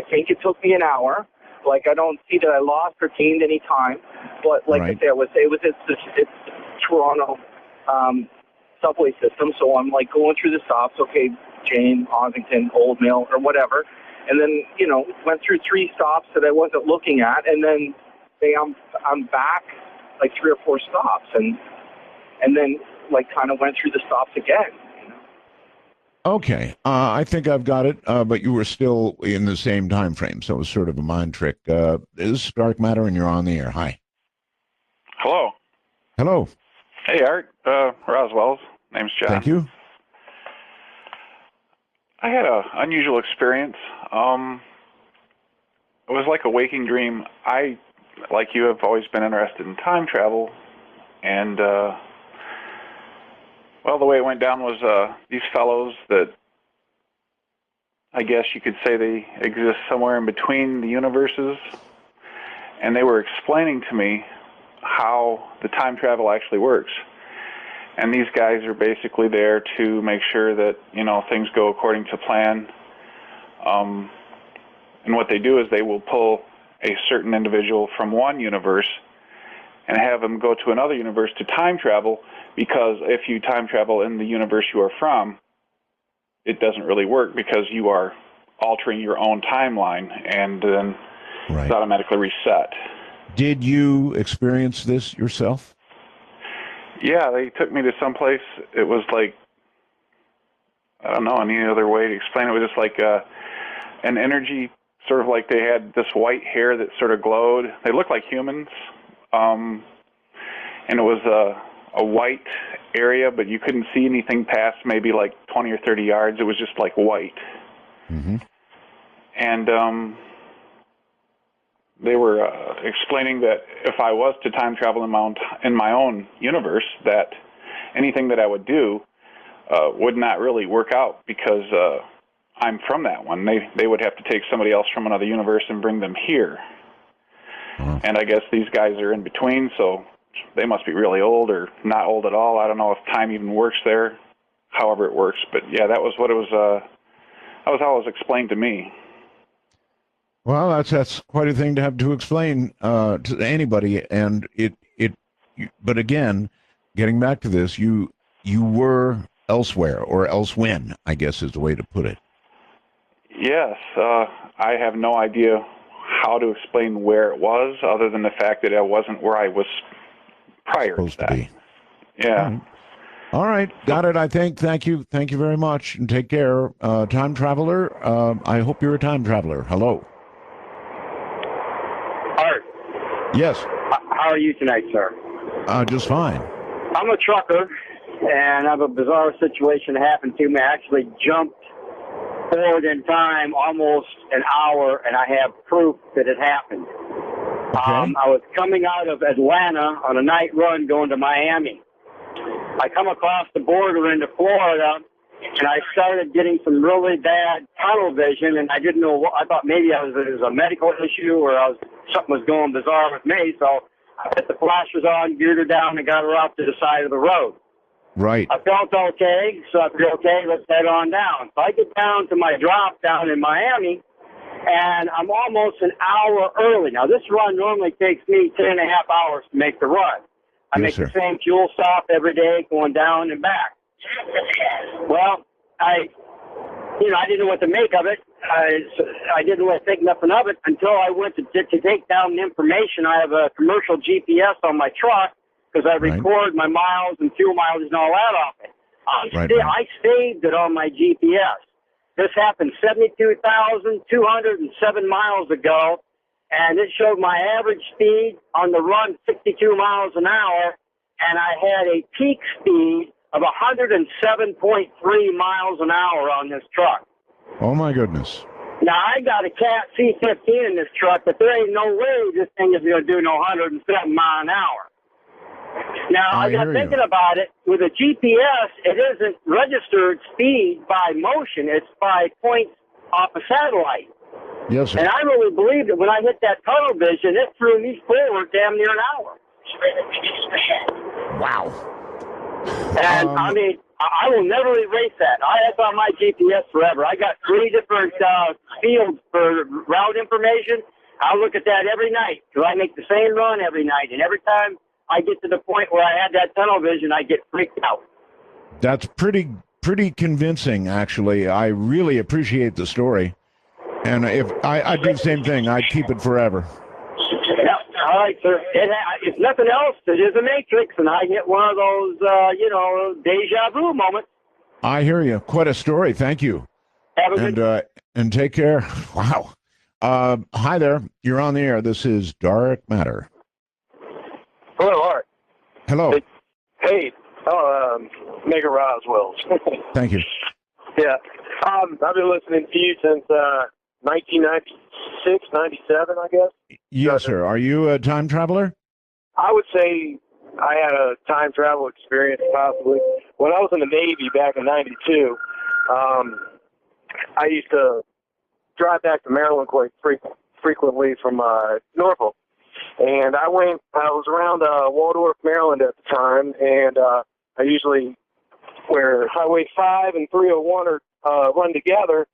think it took me an hour. Like, I don't see that I lost or gained any time, but like I said, it's Toronto subway system, so I'm like going through the stops. Okay, Jane, Ossington, Old Mill, or whatever, and then went through 3 stops that I wasn't looking at, and then I'm back like 3 or 4 stops, and then like kind of went through the stops again. Okay, I think I've got it, but you were still in the same time frame, so it was sort of a mind trick. This is Dark Matter, and you're on the air. Hi. Hello. Hello. Hey, Art. Roswell's. Name's John. Thank you. I had an unusual experience. It was like a waking dream. I, like you, have always been interested in time travel, and well, the way it went down was these fellows that I guess you could say they exist somewhere in between the universes, and they were explaining to me how the time travel actually works. And these guys are basically there to make sure that, things go according to plan. And what they do is they will pull a certain individual from one universe and have them go to another universe to time travel, because if you time travel in the universe you are from, it doesn't really work because you are altering your own timeline, and then it's automatically reset. Did you experience this yourself? Yeah, they took me to some place. It was like, I don't know any other way to explain it. It was just like an energy, sort of like they had this white hair that sort of glowed. They looked like humans, and it was a white area, but you couldn't see anything past maybe like 20 or 30 yards. It was just like white. Mm-hmm. And they were explaining that if I was to time travel in my own universe, that anything that I would do would not really work out because I'm from that one. They would have to take somebody else from another universe and bring them here. Mm-hmm. And I guess these guys are in between, so they must be really old or not old at all. I don't know if time even works there, however it works. But yeah, that was what it was. That was how it was explained to me. Well, that's quite a thing to have to explain to anybody, and but again, getting back to this, you were elsewhere or elsewhen, I guess is the way to put it. Yes, I have no idea how to explain where it was, other than the fact that I wasn't where I was prior supposed to that. To be. Yeah. All right, got it. I think. Thank you very much, and take care. Time traveler. I hope you're a time traveler. Hello. Art. Yes. How are you tonight, sir? Just fine. I'm a trucker, and I have a bizarre situation that happened to me. I actually jumped forward in time almost an hour, and I have proof that it happened. Okay. I was coming out of Atlanta on a night run going to Miami. I come across the border into Florida, and I started getting some really bad tunnel vision, and I didn't know what. I thought maybe it was a medical issue or something was going bizarre with me, so I put the flashers on, geared her down, and got her off to the side of the road. Right. I felt okay, so I figured, okay, let's head on down. So I get down to my drop down in Miami, and I'm almost an hour early. Now, this run normally takes me 10.5 hours to make the run. I make the same fuel stop every day going down and back. Well, I didn't know what to make of it. I didn't really think nothing of it until I went to take down the information. I have a commercial GPS on my truck because I record my miles and fuel mileage and all that off it. I saved it on my GPS. This happened 72,207 miles ago, and it showed my average speed on the run 62 miles an hour, and I had a peak speed of 107.3 miles an hour on this truck. Oh, my goodness. Now, I got a Cat C15 in this truck, but there ain't no way this thing is going to do no 107 mile an hour. Now, I got thinking about it. With a GPS, it isn't registered speed by motion. It's by points off a satellite. Yes, sir. And I really believe that when I hit that tunnel vision, it threw me forward damn near an hour. Wow. And, I mean, I will never erase that. I have on my GPS forever. I got 3 different fields for route information. I look at that every night because I make the same run every night. And every time I get to the point where I had that tunnel vision, I get freaked out. That's pretty convincing, actually. I really appreciate the story. And if I do the same thing, I'd keep it forever. Yeah, all right, sir. If nothing else, it is a Matrix, and I get one of those, deja vu moments. I hear you. Quite a story. Thank you. Have a good and take care. Wow. Hi there. You're on the air. This is Dark Matter. Hello, Art. Hello. Hey, Mega Roswell. Thank you. Yeah. I've been listening to you since 1996, 97, I guess. Yes, sir. Are you a time traveler? I would say I had a time travel experience, possibly. When I was in the Navy back in 92, I used to drive back to Maryland quite frequently from Norfolk. And I was around Waldorf, Maryland at the time, and I usually, where Highway 5 and 301 are run together,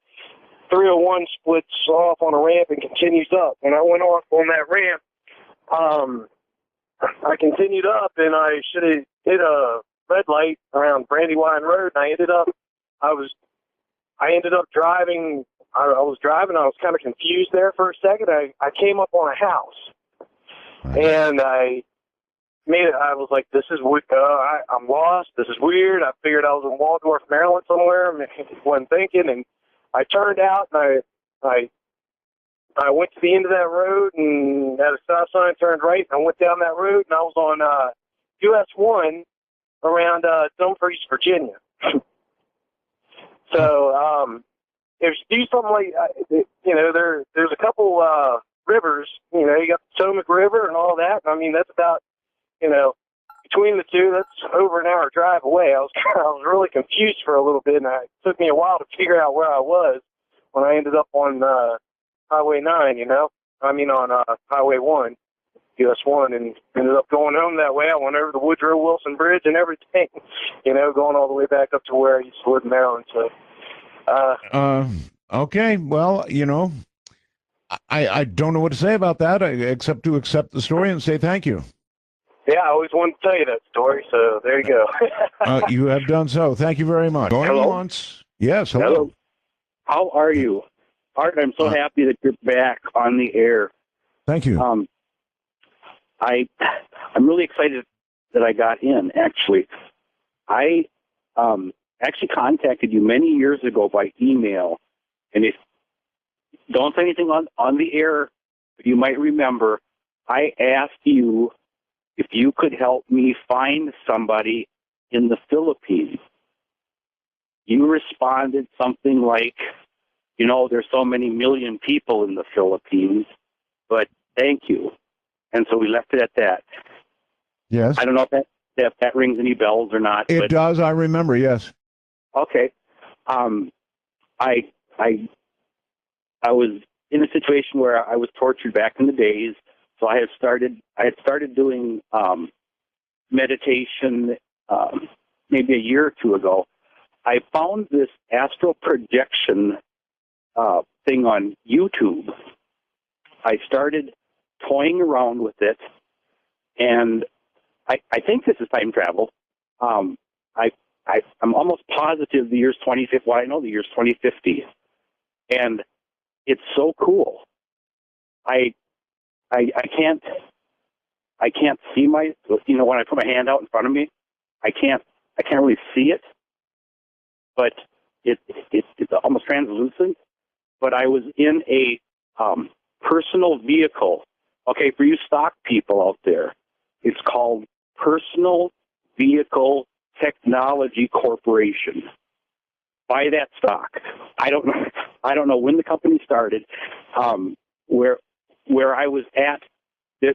301 splits off on a ramp and continues up. When I went off on that ramp, I continued up, and I should have hit a red light around Brandywine Road, and I ended up driving. I was driving. I was kind of confused there for a second. I came up on a house, and I was like, this is weird. I'm lost. This is weird. I figured I was in Waldorf, Maryland somewhere. I wasn't thinking, and I turned out, and I went to the end of that road, and at a stop sign, turned right, and I went down that road, and I was on US 1 around Dumfries, Virginia. So if you do something like, there's a couple rivers, you got the Potomac River and all that. I mean, that's about, between the two, that's over an hour drive away. I was really confused for a little bit, and it took me a while to figure out where I was when I ended up on Highway 9, on Highway 1, US 1, and ended up going home that way. I went over the Woodrow Wilson Bridge and everything, going all the way back up to where I used to live in Maryland. So, okay, well, I don't know what to say about that, except to accept the story and say thank you. Yeah, I always wanted to tell you that story, so there you go. You have done so. Thank you very much. Going once. Yes, hello. How are you? Art, I'm so happy that you're back on the air. Thank you. I'm really excited that I got in, actually. I actually contacted you many years ago by email, and if don't say anything on the air, but you might remember, I asked you if you could help me find somebody in the Philippines. You responded something like, there's so many million people in the Philippines, but thank you. And so we left it at that. Yes. I don't know if that rings any bells or not. It does. I remember. Yes. Okay. I was in a situation where I was tortured back in the days. So I had started doing meditation maybe a year or two ago. I found this astral projection thing on YouTube. I started toying around with it, and I think this is time travel. I'm almost positive the year's 2050. Well, I know the year's 2050, and it's so cool. I I can't see when I put my hand out in front of me, I can't really see it, but it's almost translucent. But I was in a personal vehicle. Okay, for you stock people out there, it's called Personal Vehicle Technology Corporation. Buy that stock. I don't know when the company started. Where I was at,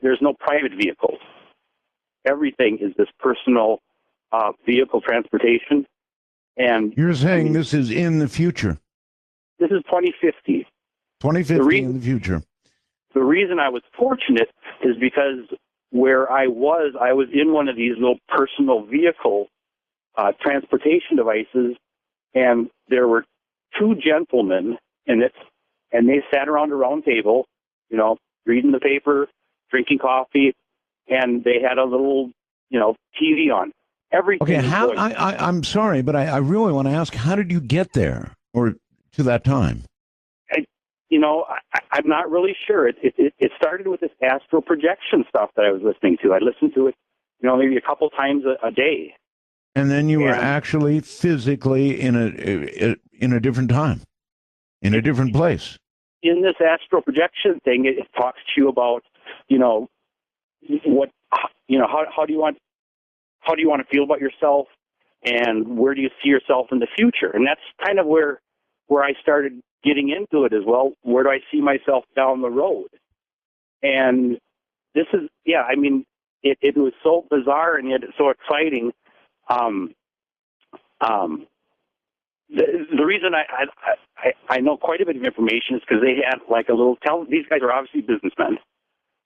there's no private vehicles. Everything is this personal vehicle transportation. And you're saying this is in the future? This is 2050. 2050 in the future. The reason I was fortunate is because where I was in one of these little personal vehicle transportation devices, and there were two gentlemen in it, and they sat around a round table, reading the paper, drinking coffee, and they had a little, TV on. Everything. Okay, I'm sorry, but I really want to ask, how did you get there or to that time? I'm not really sure. It started with this astral projection stuff that I was listening to. I listened to it, maybe a couple times a day. And then you were actually physically in a different time, in a different place. In this astral projection thing, it talks to you about, how do you want to feel about yourself, and where do you see yourself in the future? And that's kind of where I started getting into it as well. Where do I see myself down the road? And this is, it was so bizarre and yet so exciting. The reason I know quite a bit of information is because they had like a little these guys are obviously businessmen,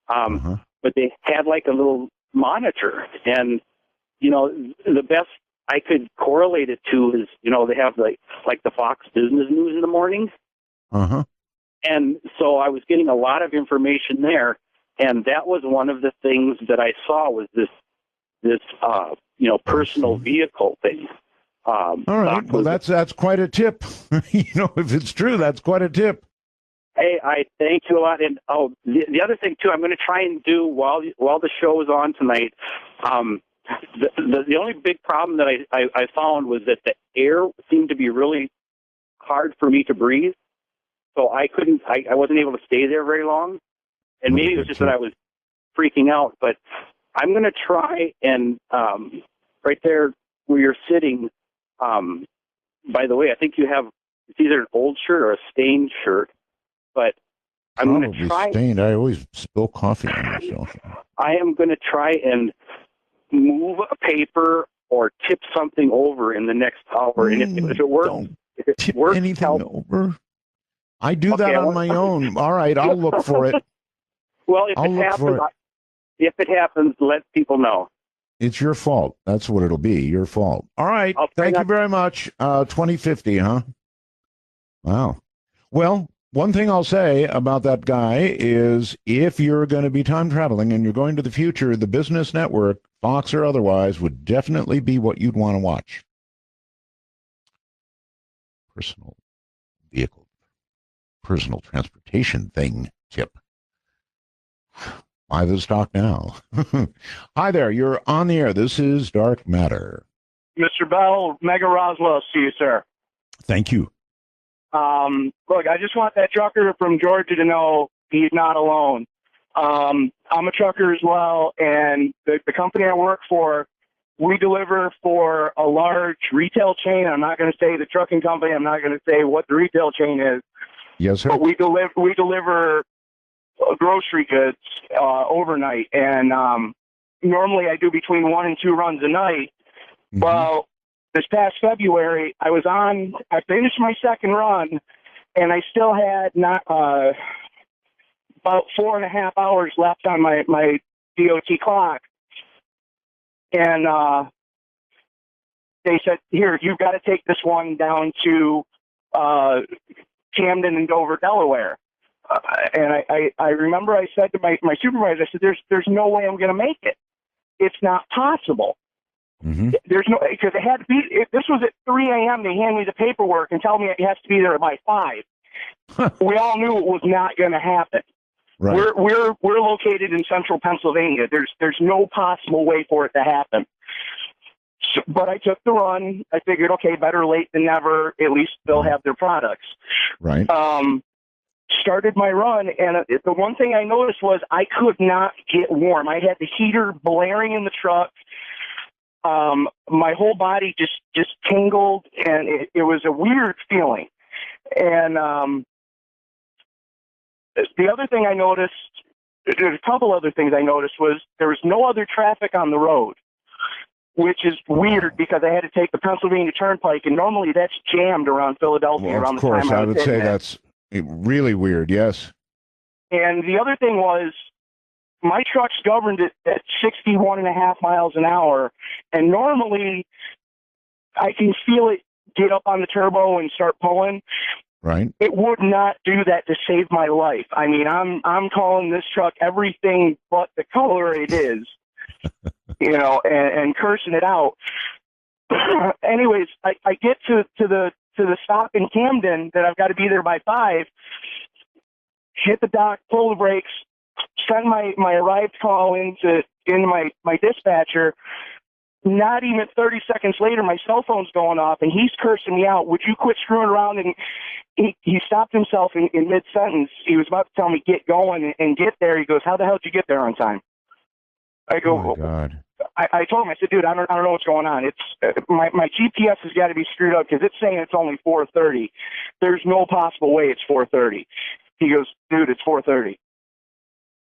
but they had like a little monitor, and the best I could correlate it to is they have like the Fox Business News in the morning, and so I was getting a lot of information there, and that was one of the things that I saw was this personal vehicle thing. All right. Well, that's quite a tip. If it's true, that's quite a tip. Hey, I thank you a lot. And the other thing too, I'm going to try and do while the show is on tonight. The only big problem that I found was that the air seemed to be really hard for me to breathe, so I wasn't able to stay there very long. And maybe it was just that I was freaking out. But I'm going to try and right there where you're sitting. By the way, I think you have, it's either an old shirt or a stained shirt, but I'm going to try. Stained. I always spill coffee on myself. I am going to try and move a paper or tip something over in the next hour. And if it works, don't tip anything over. I do that on my own. All right, I'll look for it. Well, if it happens, let people know. It's your fault. That's what it'll be. Your fault. All right. Thank you very much. 2050, huh? Wow. Well, one thing I'll say about that guy is if you're going to be time traveling and you're going to the future, the Business Network, Fox or otherwise, would definitely be what you'd want to watch. Personal vehicle, personal transportation thing tip. Buy the stock now. Hi there. You're on the air. This is Dark Matter. Mr. Bell, Mega Roswell, see you, sir. Thank you. Look, I just want that trucker from Georgia to know he's not alone. I'm a trucker as well, and the company I work for, we deliver for a large retail chain. I'm not going to say the trucking company. I'm not going to say what the retail chain is. Yes, sir. But we deliver grocery goods overnight, and normally I do between 1 and 2 runs a night. Well, this past February I finished my second run, and I still had about 4.5 hours left on my DOT clock, and they said, here, you've got to take this one down to Camden and Dover, Delaware. And I remember I said to my supervisor, I said, there's no way I'm going to make it. It's not possible. There's no, because it had to be, this was at 3 a.m. They hand me the paperwork and tell me it has to be there by 5. We all knew it was not going to happen. Right. We're located in central Pennsylvania. There's no possible way for it to happen. So, but I took the run. I figured, okay, better late than never. At least they'll have their products. Right. Started my run, and the one thing I noticed was I could not get warm. I had the heater blaring in the truck. My whole body just tingled, and it was a weird feeling. And the other thing I noticed, there's a couple other things I noticed, was there was no other traffic on the road, which is weird because I had to take the Pennsylvania Turnpike, and normally that's jammed around Philadelphia around the time I was Of course, I would say hitting it. that's really weird, yes. And the other thing was, my truck's governed at 61.5 miles an hour, and normally I can feel it get up on the turbo and start pulling. Right. It would not do that to save my life. I mean, I'm calling this truck everything but the color it is, and cursing it out. Anyways, I get to the stop in Camden that I've got to be there by 5. Hit the dock, pull the brakes, send my arrived call into my dispatcher. Not even 30 seconds later, my cell phone's going off, and he's cursing me out. Would you quit screwing around? And he stopped himself in mid-sentence. He was about to tell me, get going and get there. He goes, how the hell did you get there on time? I go, oh, my God. I told him, I said, dude, I don't know what's going on. It's my GPS has got to be screwed up because it's saying it's only 4:30. There's no possible way it's 4:30. He goes, dude, it's 4:30.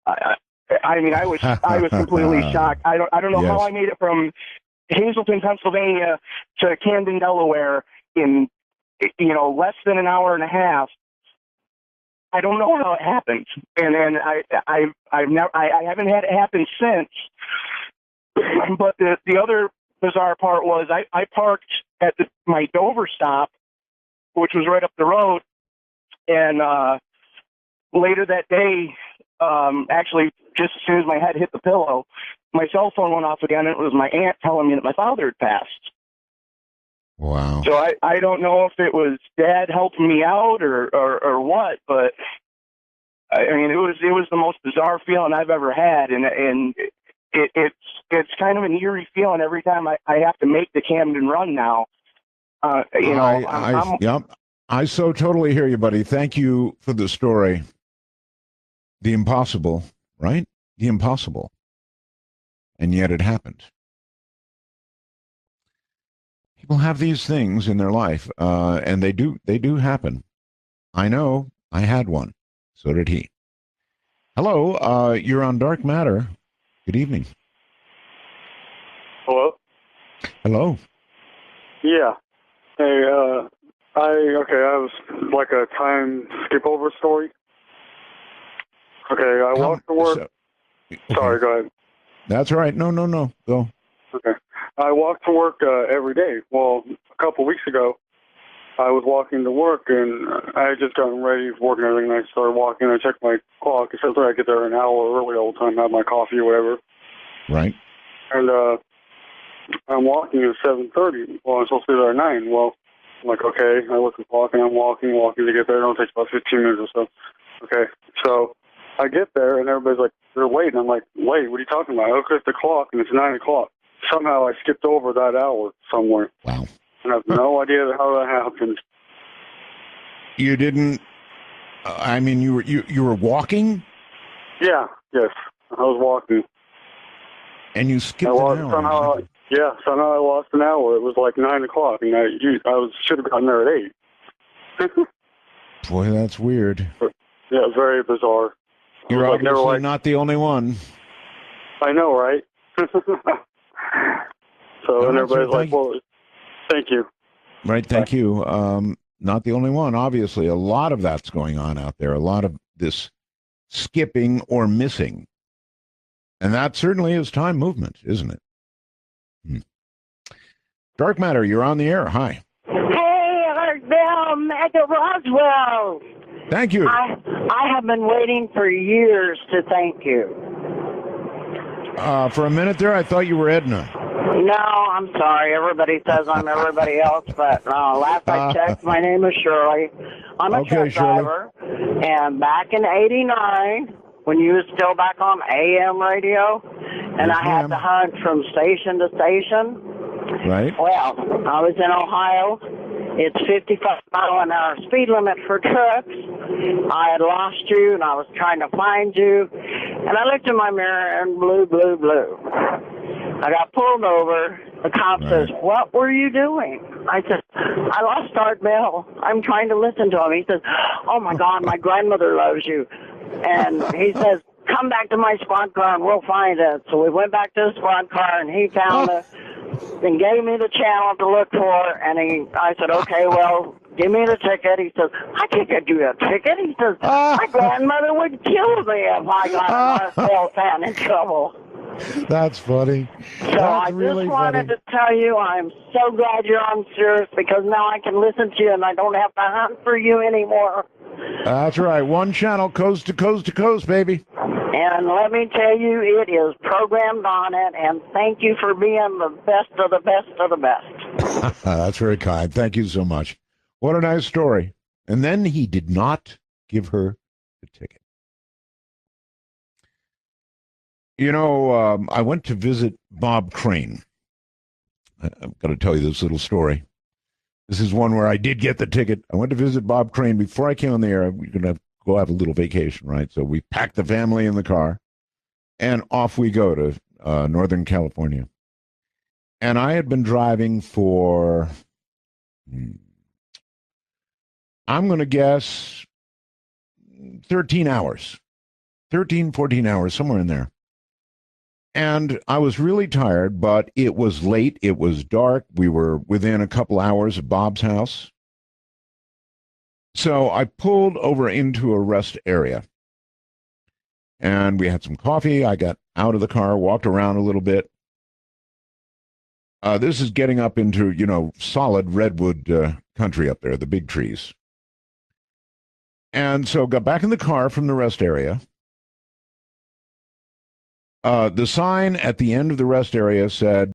I mean, I was completely shocked. I don't know how I made it from Hazleton, Pennsylvania to Camden, Delaware in less than an hour and a half. I don't know how it happened, and then I haven't had it happen since. But the other bizarre part was I parked at my Dover stop, which was right up the road, and later that day, actually just as soon as my head hit the pillow, my cell phone went off again, and it was my aunt telling me that my father had passed. Wow. So I don't know if it was Dad helping me out or what, but I mean it was the most bizarre feeling I've ever had, and it's kind of an eerie feeling every time I have to make the Camden run now. I so totally hear you, buddy. Thank you for the story. The impossible, right? The impossible. And yet it happened. People have these things in their life, and they do happen. I know. I had one. So did he. Hello, you're on Dark Matter. Good evening. Hello? Hello. Yeah. Hey, I was like a time skip over story. Okay, I walked to work. Sorry, go ahead. That's all right. No. Go. Okay. I walk to work every day. Well, a couple weeks ago, I was walking to work, and I had just gotten ready for work and everything, and I started walking. I checked my clock. It says I get there an hour early all the time, have my coffee or whatever. Right. And I'm walking at 7:30. Well, I'm supposed to be there at 9. Well, I'm like, okay. I look at the clock, and I'm walking to get there. It only takes about 15 minutes or so. Okay. So I get there, and everybody's like, they're late. And I'm like, wait, what are you talking about? I look at the clock, and it's 9 o'clock. Somehow I skipped over that hour somewhere. Wow. And I have no idea how that happened. You didn't. I mean, you were walking. Yeah. Yes. I was walking. And you skipped an hour. Somehow I lost an hour. It was like 9 o'clock, and I should have gotten there at 8. Boy, that's weird. Yeah, very bizarre. You're obviously not the only one. I know, right? So, and everybody's like, well, thank you. Right, thank you. Not the only one, obviously. A lot of that's going on out there. A lot of this skipping or missing. And that certainly is time movement, isn't it? Dark Matter, you're on the air. Hi. Hey, Art Bell, Mega Roswell. Thank you. I have been waiting for years to thank you. For a minute there, I thought you were Edna. No, I'm sorry. Everybody says I'm everybody else, but last I checked, my name is Shirley. I'm a truck driver, and back in '89, when you was still back on AM radio, and Yes, I had ma'am. to hunt from station to station. Right? Well, I was in Ohio. It's 55-mile-an-hour speed limit for trucks. I had lost you, and I was trying to find you. And I looked in my mirror, and blue, blue, blue. I got pulled over. The cop says, "What were you doing?" I said, "I lost Art Bell. I'm trying to listen to him." He says, "Oh, my God, my grandmother loves you." And he says, "Come back to my squad car, and we'll find it." So we went back to the squad car, and he found it. And gave me the channel to look for, and I said, "Okay, well, give me the ticket." He says, "I can't get you a ticket." He says, "My grandmother would kill me if I got an Art Bell fan in trouble." That's funny. So That's I really just wanted funny. to tell you I'm so glad you're on Sirius, because now I can listen to you and I don't have to hunt for you anymore. That's right. One channel, coast to coast to coast, baby. And let me tell you, it is programmed on it, and thank you for being the best of the best of the best. That's very kind. Thank you so much. What a nice story. And then he did not give her the ticket. You know, I went to visit Bob Crane. I've got to tell you this little story. This is one where I did get the ticket. I went to visit Bob Crane. Before I came on the air, we were going to go have a little vacation, right? So we packed the family in the car, and off we go to Northern California. And I had been driving for, I'm going to guess, 13 hours. 13, 14 hours, somewhere in there. And I was really tired, but it was late. It was dark. We were within a couple hours of Bob's house. So I pulled over into a rest area. And we had some coffee. I got out of the car, walked around a little bit. This is getting up into, you know, solid redwood country up there, the big trees. And so got back in the car from the rest area. The sign at the end of the rest area said,